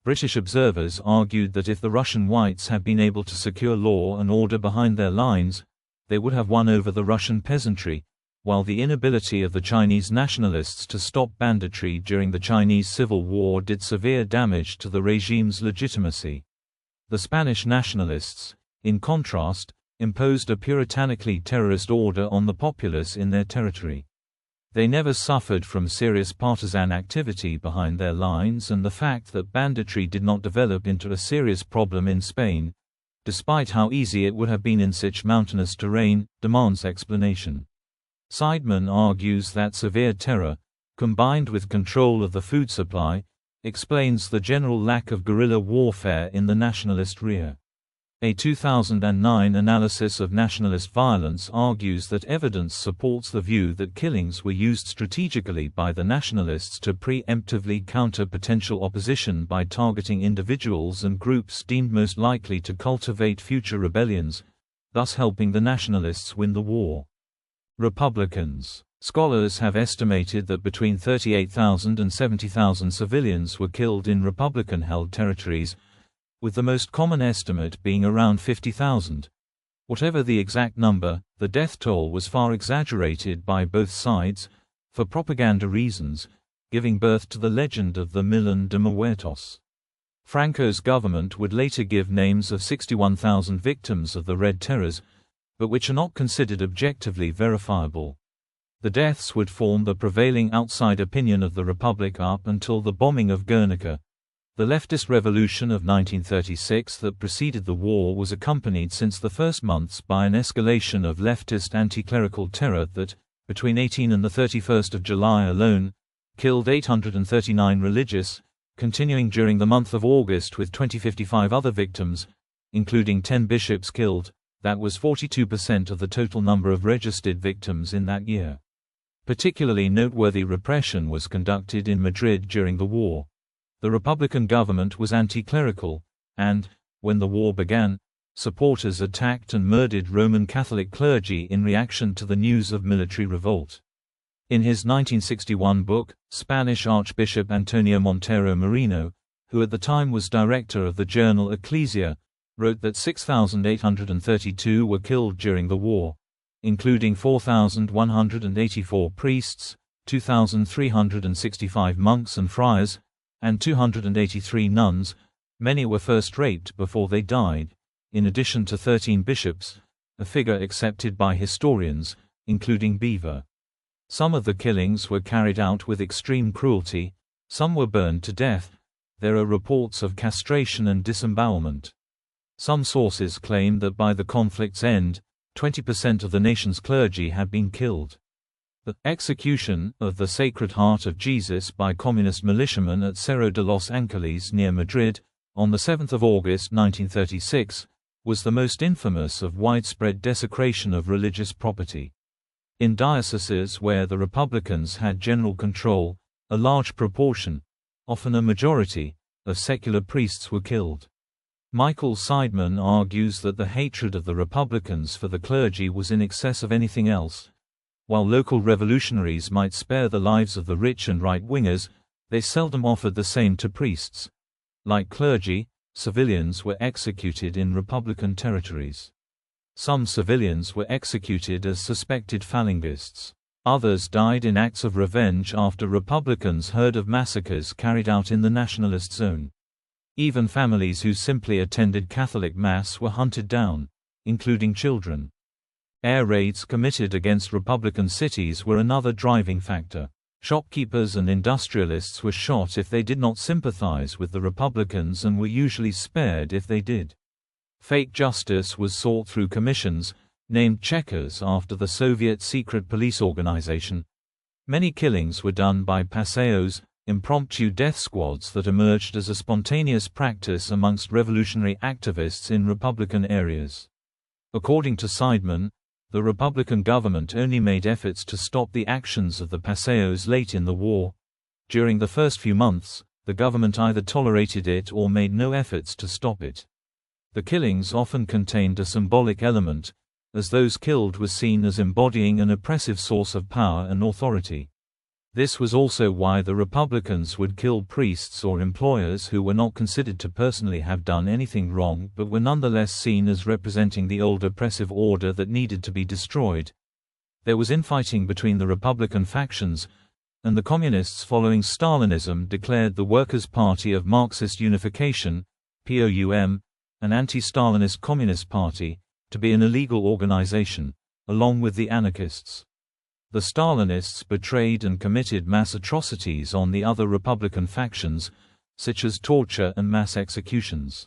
British observers argued that if the Russian whites had been able to secure law and order behind their lines, they would have won over the Russian peasantry, while the inability of the Chinese nationalists to stop banditry during the Chinese Civil War did severe damage to the regime's legitimacy. The Spanish nationalists, in contrast, imposed a puritanically terrorist order on the populace in their territory. They never suffered from serious partisan activity behind their lines, and the fact that banditry did not develop into a serious problem in Spain, despite how easy it would have been in such mountainous terrain, demands explanation. Seidman argues that severe terror, combined with control of the food supply, explains the general lack of guerrilla warfare in the nationalist rear. A 2009 analysis of nationalist violence argues that evidence supports the view that killings were used strategically by the nationalists to preemptively counter potential opposition by targeting individuals and groups deemed most likely to cultivate future rebellions, thus helping the nationalists win the war. Republicans. Scholars have estimated that between 38,000 and 70,000 civilians were killed in Republican-held territories, with the most common estimate being around 50,000. Whatever the exact number, the death toll was far exaggerated by both sides, for propaganda reasons, giving birth to the legend of the Millón de Muertos. Franco's government would later give names of 61,000 victims of the Red Terrors, but which are not considered objectively verifiable. The deaths would form the prevailing outside opinion of the Republic up until the bombing of Guernica. The leftist revolution of 1936 that preceded the war was accompanied since the first months by an escalation of leftist anti-clerical terror that, between 18 and the 31st of July alone, killed 839 religious, continuing during the month of August with 2,055 other victims, including 10 bishops killed. That was 42% of the total number of registered victims in that year. Particularly noteworthy repression was conducted in Madrid during the war. The Republican government was anti-clerical, and, when the war began, supporters attacked and murdered Roman Catholic clergy in reaction to the news of military revolt. In his 1961 book, Spanish Archbishop Antonio Montero Merino, who at the time was director of the journal Ecclesia, wrote that 6,832 were killed during the war, including 4,184 priests, 2,365 monks and friars, and 283 nuns. Many were first raped before they died, in addition to 13 bishops, a figure accepted by historians, including Beaver. Some of the killings were carried out with extreme cruelty, some were burned to death. There are reports of castration and disembowelment. Some sources claim that by the conflict's end, 20% of the nation's clergy had been killed. The execution of the Sacred Heart of Jesus by communist militiamen at Cerro de los Ángeles near Madrid, on 7 August 1936, was the most infamous of widespread desecration of religious property. In dioceses where the Republicans had general control, a large proportion, often a majority, of secular priests were killed. Michael Seidman argues that the hatred of the Republicans for the clergy was in excess of anything else. While local revolutionaries might spare the lives of the rich and right-wingers, they seldom offered the same to priests. Like clergy, civilians were executed in Republican territories. Some civilians were executed as suspected Falangists. Others died in acts of revenge after Republicans heard of massacres carried out in the Nationalist zone. Even families who simply attended Catholic Mass were hunted down, including children. Air raids committed against Republican cities were another driving factor. Shopkeepers and industrialists were shot if they did not sympathize with the Republicans and were usually spared if they did. Fake justice was sought through commissions, named Checkers after the Soviet secret police organization. Many killings were done by paseos, impromptu death squads that emerged as a spontaneous practice amongst revolutionary activists in Republican areas. According to Seidman, the Republican government only made efforts to stop the actions of the paseos late in the war. During the first few months, the government either tolerated it or made no efforts to stop it. The killings often contained a symbolic element, as those killed were seen as embodying an oppressive source of power and authority. This was also why the Republicans would kill priests or employers who were not considered to personally have done anything wrong but were nonetheless seen as representing the old oppressive order that needed to be destroyed. There was infighting between the Republican factions, and the Communists following Stalinism declared the Workers' Party of Marxist Unification, POUM, an anti-Stalinist Communist Party, to be an illegal organization, along with the anarchists. The Stalinists betrayed and committed mass atrocities on the other Republican factions, such as torture and mass executions.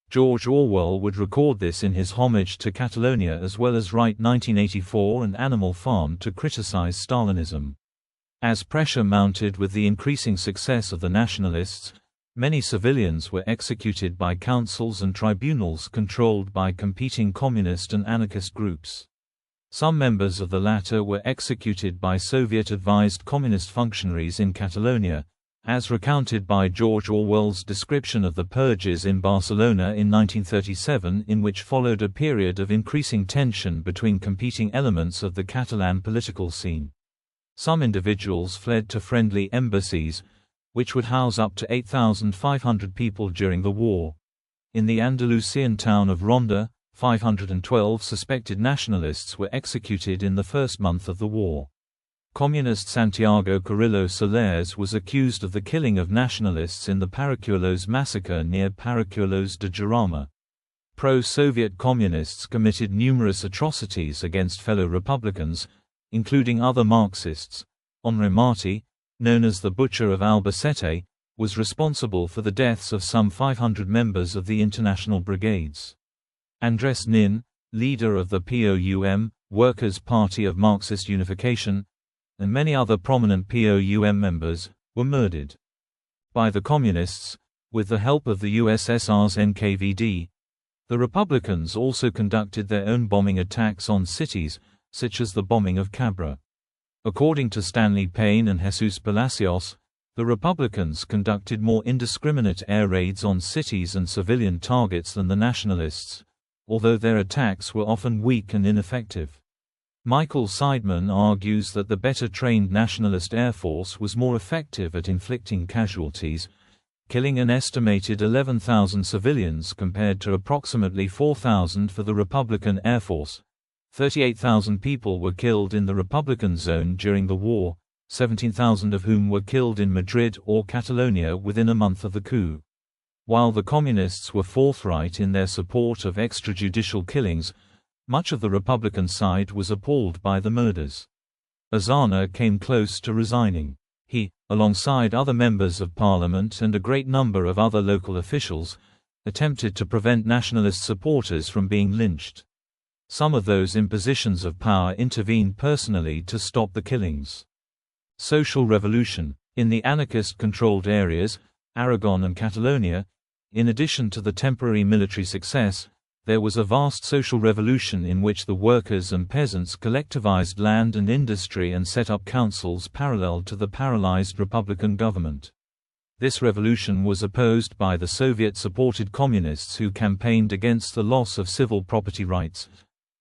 George Orwell would record this in his Homage to Catalonia, as well as write 1984 and Animal Farm to criticize Stalinism. As pressure mounted with the increasing success of the Nationalists, many civilians were executed by councils and tribunals controlled by competing communist and anarchist groups. Some members of the latter were executed by Soviet-advised communist functionaries in Catalonia, as recounted by George Orwell's description of the purges in Barcelona in 1937, in which followed a period of increasing tension between competing elements of the Catalan political scene. Some individuals fled to friendly embassies, which would house up to 8,500 people during the war. In the Andalusian town of Ronda, 512 suspected nationalists were executed in the first month of the war. Communist Santiago Carrillo Solares was accused of the killing of nationalists in the Paracuelos massacre near Paracuelos de Jarama. Pro-Soviet communists committed numerous atrocities against fellow Republicans, including other Marxists. Henri Martí, known as the Butcher of Albacete, was responsible for the deaths of some 500 members of the international brigades. Andrés Nin, leader of the POUM, Workers' Party of Marxist Unification, and many other prominent POUM members, were murdered by the Communists, with the help of the USSR's NKVD. The Republicans also conducted their own bombing attacks on cities, such as the bombing of Cabra. According to Stanley Payne and Jesus Palacios, the Republicans conducted more indiscriminate air raids on cities and civilian targets than the Nationalists, although their attacks were often weak and ineffective. Michael Seidman argues that the better-trained Nationalist Air Force was more effective at inflicting casualties, killing an estimated 11,000 civilians compared to approximately 4,000 for the Republican Air Force. 38,000 people were killed in the Republican zone during the war, 17,000 of whom were killed in Madrid or Catalonia within a month of the coup. While the Communists were forthright in their support of extrajudicial killings, much of the Republican side was appalled by the murders. Aznar came close to resigning. He, alongside other members of parliament and a great number of other local officials, attempted to prevent nationalist supporters from being lynched. Some of those in positions of power intervened personally to stop the killings. Social revolution. In the anarchist-controlled areas, Aragon and Catalonia, in addition to the temporary military success, there was a vast social revolution in which the workers and peasants collectivized land and industry and set up councils parallel to the paralyzed Republican government. This revolution was opposed by the Soviet-supported communists who campaigned against the loss of civil property rights.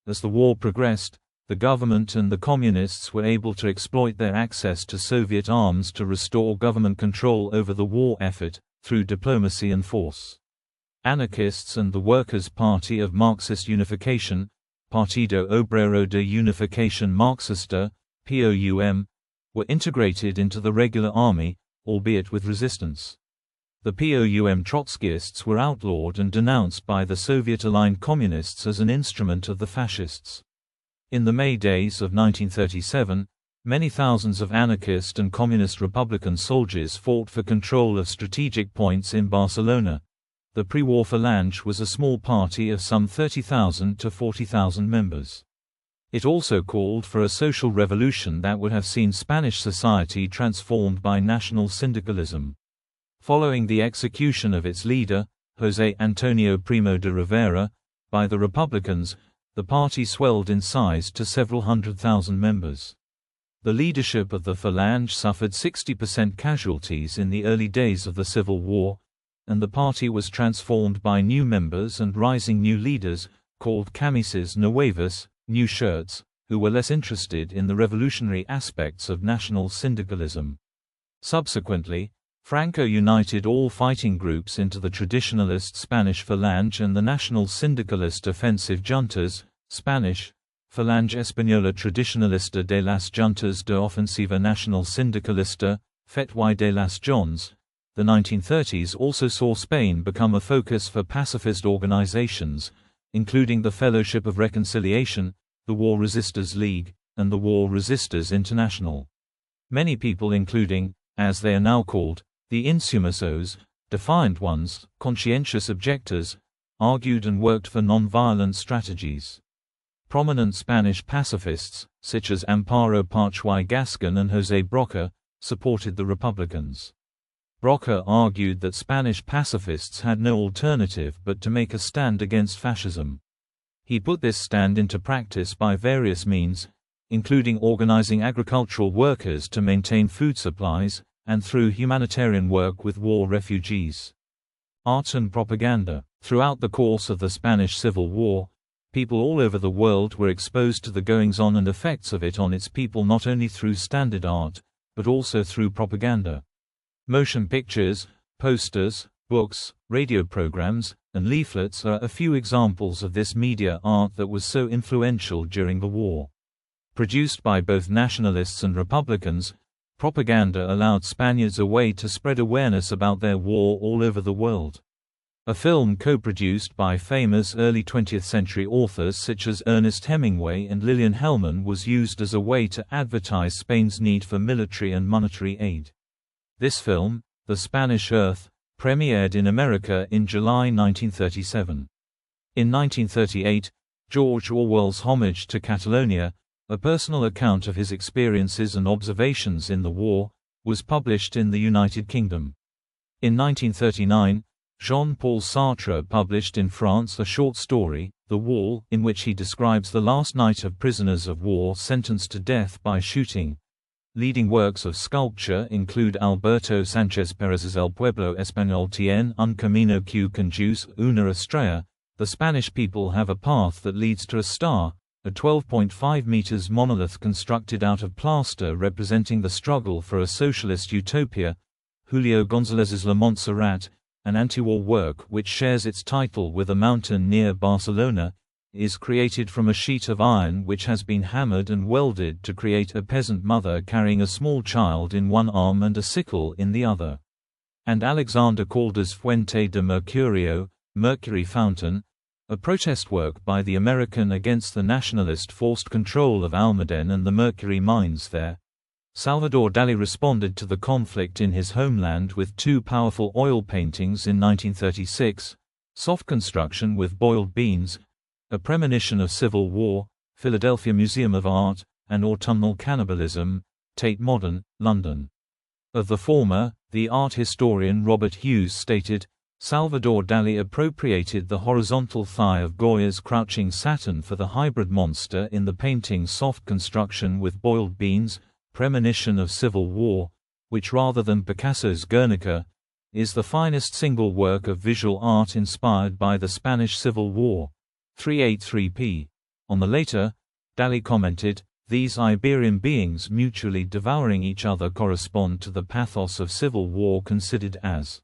As the war progressed, the government and the communists were able to exploit their access to Soviet arms to restore government control over the war effort, through diplomacy and force. Anarchists and the Workers' Party of Marxist Unification, Partido Obrero de Unificación Marxista, POUM, were integrated into the regular army, albeit with resistance. The POUM Trotskyists were outlawed and denounced by the Soviet-aligned communists as an instrument of the fascists. In the May days of 1937, many thousands of anarchist and communist Republican soldiers fought for control of strategic points in Barcelona. The pre-war Falange was a small party of some 30,000 to 40,000 members. It also called for a social revolution that would have seen Spanish society transformed by national syndicalism. Following the execution of its leader, José Antonio Primo de Rivera, by the Republicans, the party swelled in size to several hundred thousand members. The leadership of the Falange suffered 60% casualties in the early days of the Civil War, and the party was transformed by new members and rising new leaders, called camises nuevas, new shirts, who were less interested in the revolutionary aspects of national syndicalism. Subsequently, Franco united all fighting groups into the traditionalist Spanish Falange and the national syndicalist offensive juntas, Spanish, Falange Española Tradicionalista de las Juntas de Ofensiva Nacional Sindicalista, FETY de las Jones. The 1930s also saw Spain become a focus for pacifist organizations, including the Fellowship of Reconciliation, the War Resisters League, and the War Resisters International. Many people including, as they are now called, the insumisos, defiant ones, conscientious objectors, argued and worked for non-violent strategies. Prominent Spanish pacifists, such as Amparo Parchuy Gascon and José Broca, supported the Republicans. Broca argued that Spanish pacifists had no alternative but to make a stand against fascism. He put this stand into practice by various means, including organizing agricultural workers to maintain food supplies, and through humanitarian work with war refugees. Art and propaganda. Throughout the course of the Spanish Civil War, people all over the world were exposed to the goings-on and effects of it on its people not only through standard art, but also through propaganda. Motion pictures, posters, books, radio programs, and leaflets are a few examples of this media art that was so influential during the war. Produced by both nationalists and Republicans, propaganda allowed Spaniards a way to spread awareness about their war all over the world. A film co-produced by famous early 20th century authors such as Ernest Hemingway and Lillian Hellman was used as a way to advertise Spain's need for military and monetary aid. This film, The Spanish Earth, premiered in America in July 1937. In 1938, George Orwell's Homage to Catalonia, a personal account of his experiences and observations in the war, was published in the United Kingdom. In 1939, Jean-Paul Sartre published in France a short story, The Wall, in which he describes the last night of prisoners of war sentenced to death by shooting. Leading works of sculpture include Alberto Sánchez Pérez's El Pueblo Español tiene un camino que conduce una estrella, The Spanish People Have a Path That Leads to a Star, a 12.5 meters monolith constructed out of plaster representing the struggle for a socialist utopia. Julio González's La Montserrat, an anti-war work which shares its title with a mountain near Barcelona, is created from a sheet of iron which has been hammered and welded to create a peasant mother carrying a small child in one arm and a sickle in the other. And Alexander Calder's Fuente de Mercurio, Mercury Fountain, a protest work by the American against the nationalist forced control of Almaden and the mercury mines there. Salvador Dalí responded to the conflict in his homeland with two powerful oil paintings in 1936, Soft Construction with Boiled Beans, A Premonition of Civil War, Philadelphia Museum of Art, and Autumnal Cannibalism, Tate Modern, London. Of the former, the art historian Robert Hughes stated, Salvador Dalí appropriated the horizontal thigh of Goya's Crouching Saturn for the hybrid monster in the painting Soft Construction with Boiled Beans, Premonition of Civil War, which rather than Picasso's Guernica, is the finest single work of visual art inspired by the Spanish Civil War. 383p. On the later, Dalí commented, these Iberian beings mutually devouring each other correspond to the pathos of civil war considered as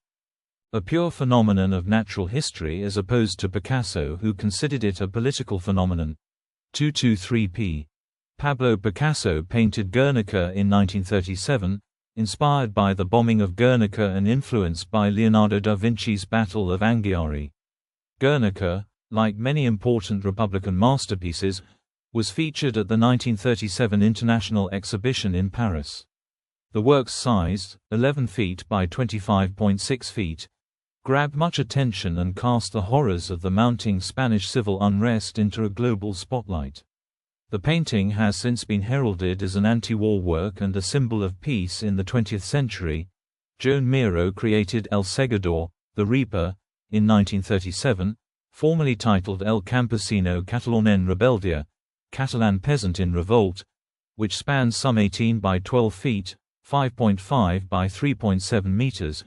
a pure phenomenon of natural history as opposed to Picasso who considered it a political phenomenon. 223p. Pablo Picasso painted Guernica in 1937, inspired by the bombing of Guernica and influenced by Leonardo da Vinci's Battle of Anghiari. Guernica, like many important Republican masterpieces, was featured at the 1937 International Exhibition in Paris. The work's size, 11 feet by 25.6 feet, grabbed much attention and cast the horrors of the mounting Spanish civil unrest into a global spotlight. The painting has since been heralded as an anti-war work and a symbol of peace in the 20th century. Joan Miró created El Segador, the Reaper, in 1937, formerly titled El Campesino Catalán en Rebeldia, Catalan Peasant in Revolt, which spans some 18 by 12 feet, 5.5 by 3.7 meters,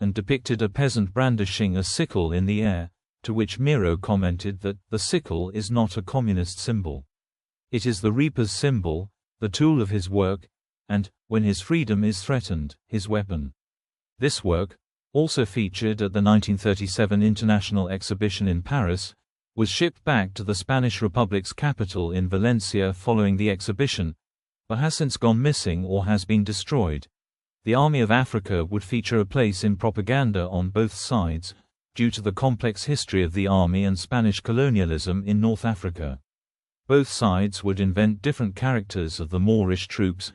and depicted a peasant brandishing a sickle in the air, to which Miró commented that the sickle is not a communist symbol. It is the reaper's symbol, the tool of his work, and, when his freedom is threatened, his weapon. This work, also featured at the 1937 International Exhibition in Paris, was shipped back to the Spanish Republic's capital in Valencia following the exhibition, but has since gone missing or has been destroyed. The Army of Africa would feature a place in propaganda on both sides, due to the complex history of the army and Spanish colonialism in North Africa. Both sides would invent different characters of the Moorish troops,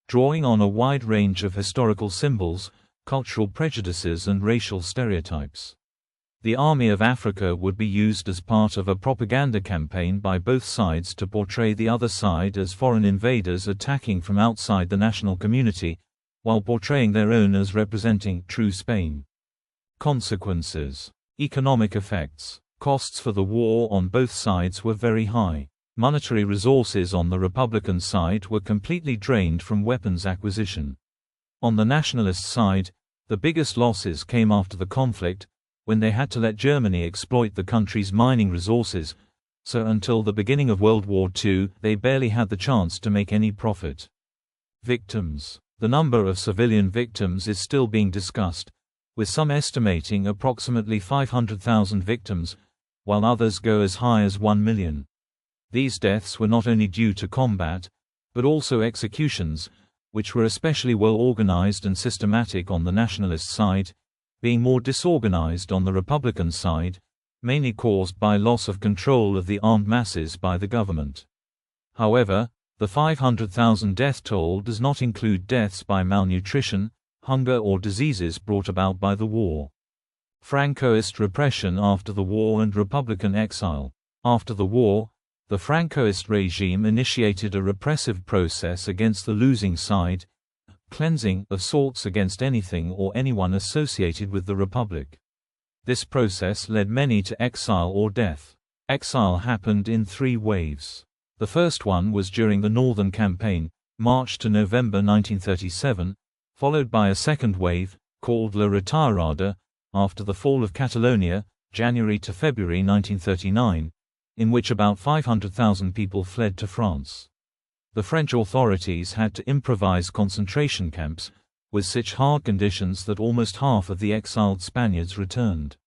drawing on a wide range of historical symbols, cultural prejudices and racial stereotypes. The Army of Africa would be used as part of a propaganda campaign by both sides to portray the other side as foreign invaders attacking from outside the national community, while portraying their own as representing true Spain. Consequences. Economic effects. Costs for the war on both sides were very high. Monetary resources on the Republican side were completely drained from weapons acquisition. On the Nationalist side, the biggest losses came after the conflict, when they had to let Germany exploit the country's mining resources, so until the beginning of World War II, they barely had the chance to make any profit. Victims. The number of civilian victims is still being discussed, with some estimating approximately 500,000 victims, while others go as high as 1 million. These deaths were not only due to combat, but also executions, which were especially well organized and systematic on the Nationalist side, being more disorganized on the Republican side, mainly caused by loss of control of the armed masses by the government. However, the 500,000 death toll does not include deaths by malnutrition, hunger or diseases brought about by the war. Francoist repression after the war and Republican exile. After the war, the Francoist regime initiated a repressive process against the losing side, cleansing of sorts against anything or anyone associated with the Republic. This process led many to exile or death. Exile happened in 3 waves. The first one was during the Northern Campaign, March to November 1937, followed by a second wave, called La Retirada, after the fall of Catalonia, January to February 1939, in which about 500,000 people fled to France. The French authorities had to improvise concentration camps, with such hard conditions that almost half of the exiled Spaniards returned.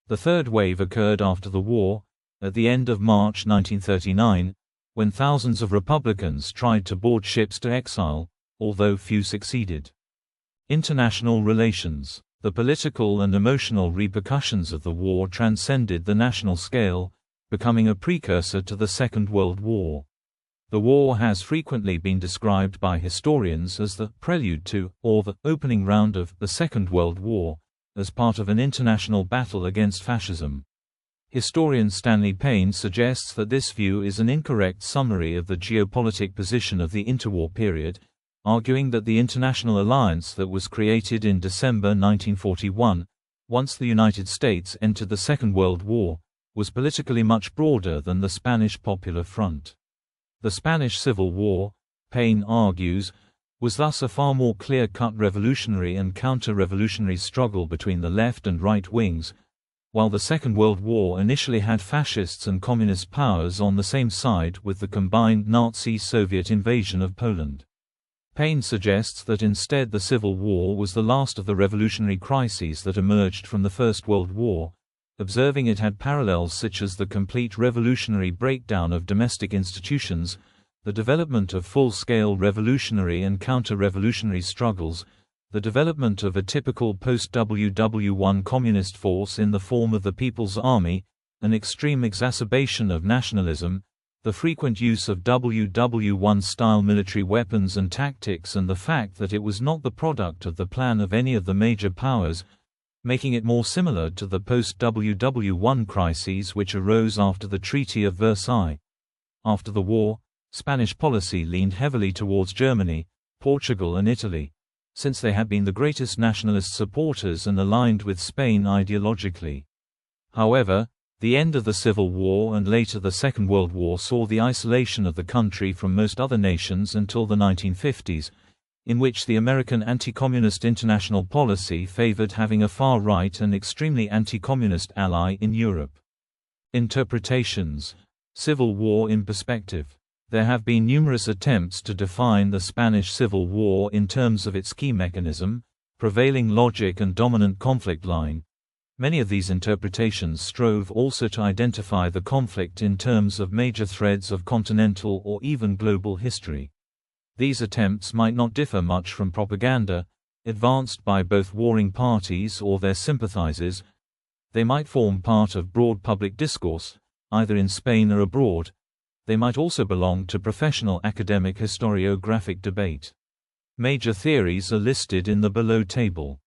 The third wave occurred after the war, at the end of March 1939, when thousands of Republicans tried to board ships to exile, although few succeeded. International relations. The political and emotional repercussions of the war transcended the national scale, becoming a precursor to the Second World War. The war has frequently been described by historians as the prelude to, or the opening round of, the Second World War, as part of an international battle against fascism. Historian Stanley Payne suggests that this view is an incorrect summary of the geopolitical position of the interwar period, arguing that the international alliance that was created in December 1941, once the United States entered the Second World War, was politically much broader than the Spanish Popular Front. The Spanish Civil War, Payne argues, was thus a far more clear-cut revolutionary and counter-revolutionary struggle between the left and right wings, while the Second World War initially had fascists and communist powers on the same side with the combined Nazi-Soviet invasion of Poland. Payne suggests that instead the Civil War was the last of the revolutionary crises that emerged from the First World War, observing it had parallels such as the complete revolutionary breakdown of domestic institutions, the development of full-scale revolutionary and counter-revolutionary struggles, the development of a typical post-WW1 communist force in the form of the People's Army, an extreme exacerbation of nationalism, the frequent use of WW1-style military weapons and tactics, and the fact that it was not the product of the plan of any of the major powers, making it more similar to the post-WW1 crises which arose after the Treaty of Versailles. After the war, Spanish policy leaned heavily towards Germany, Portugal and Italy, since they had been the greatest nationalist supporters and aligned with Spain ideologically. However, the end of the Civil War and later the Second World War saw the isolation of the country from most other nations until the 1950s, in which the American anti-communist international policy favored having a far-right and extremely anti-communist ally in Europe. Interpretations. Civil War in perspective. There have been numerous attempts to define the Spanish Civil War in terms of its key mechanism, prevailing logic and dominant conflict line. Many of these interpretations strove also to identify the conflict in terms of major threads of continental or even global history. These attempts might not differ much from propaganda, advanced by both warring parties or their sympathizers. They might form part of broad public discourse, either in Spain or abroad. They might also belong to professional academic historiographic debate. Major theories are listed in the below table.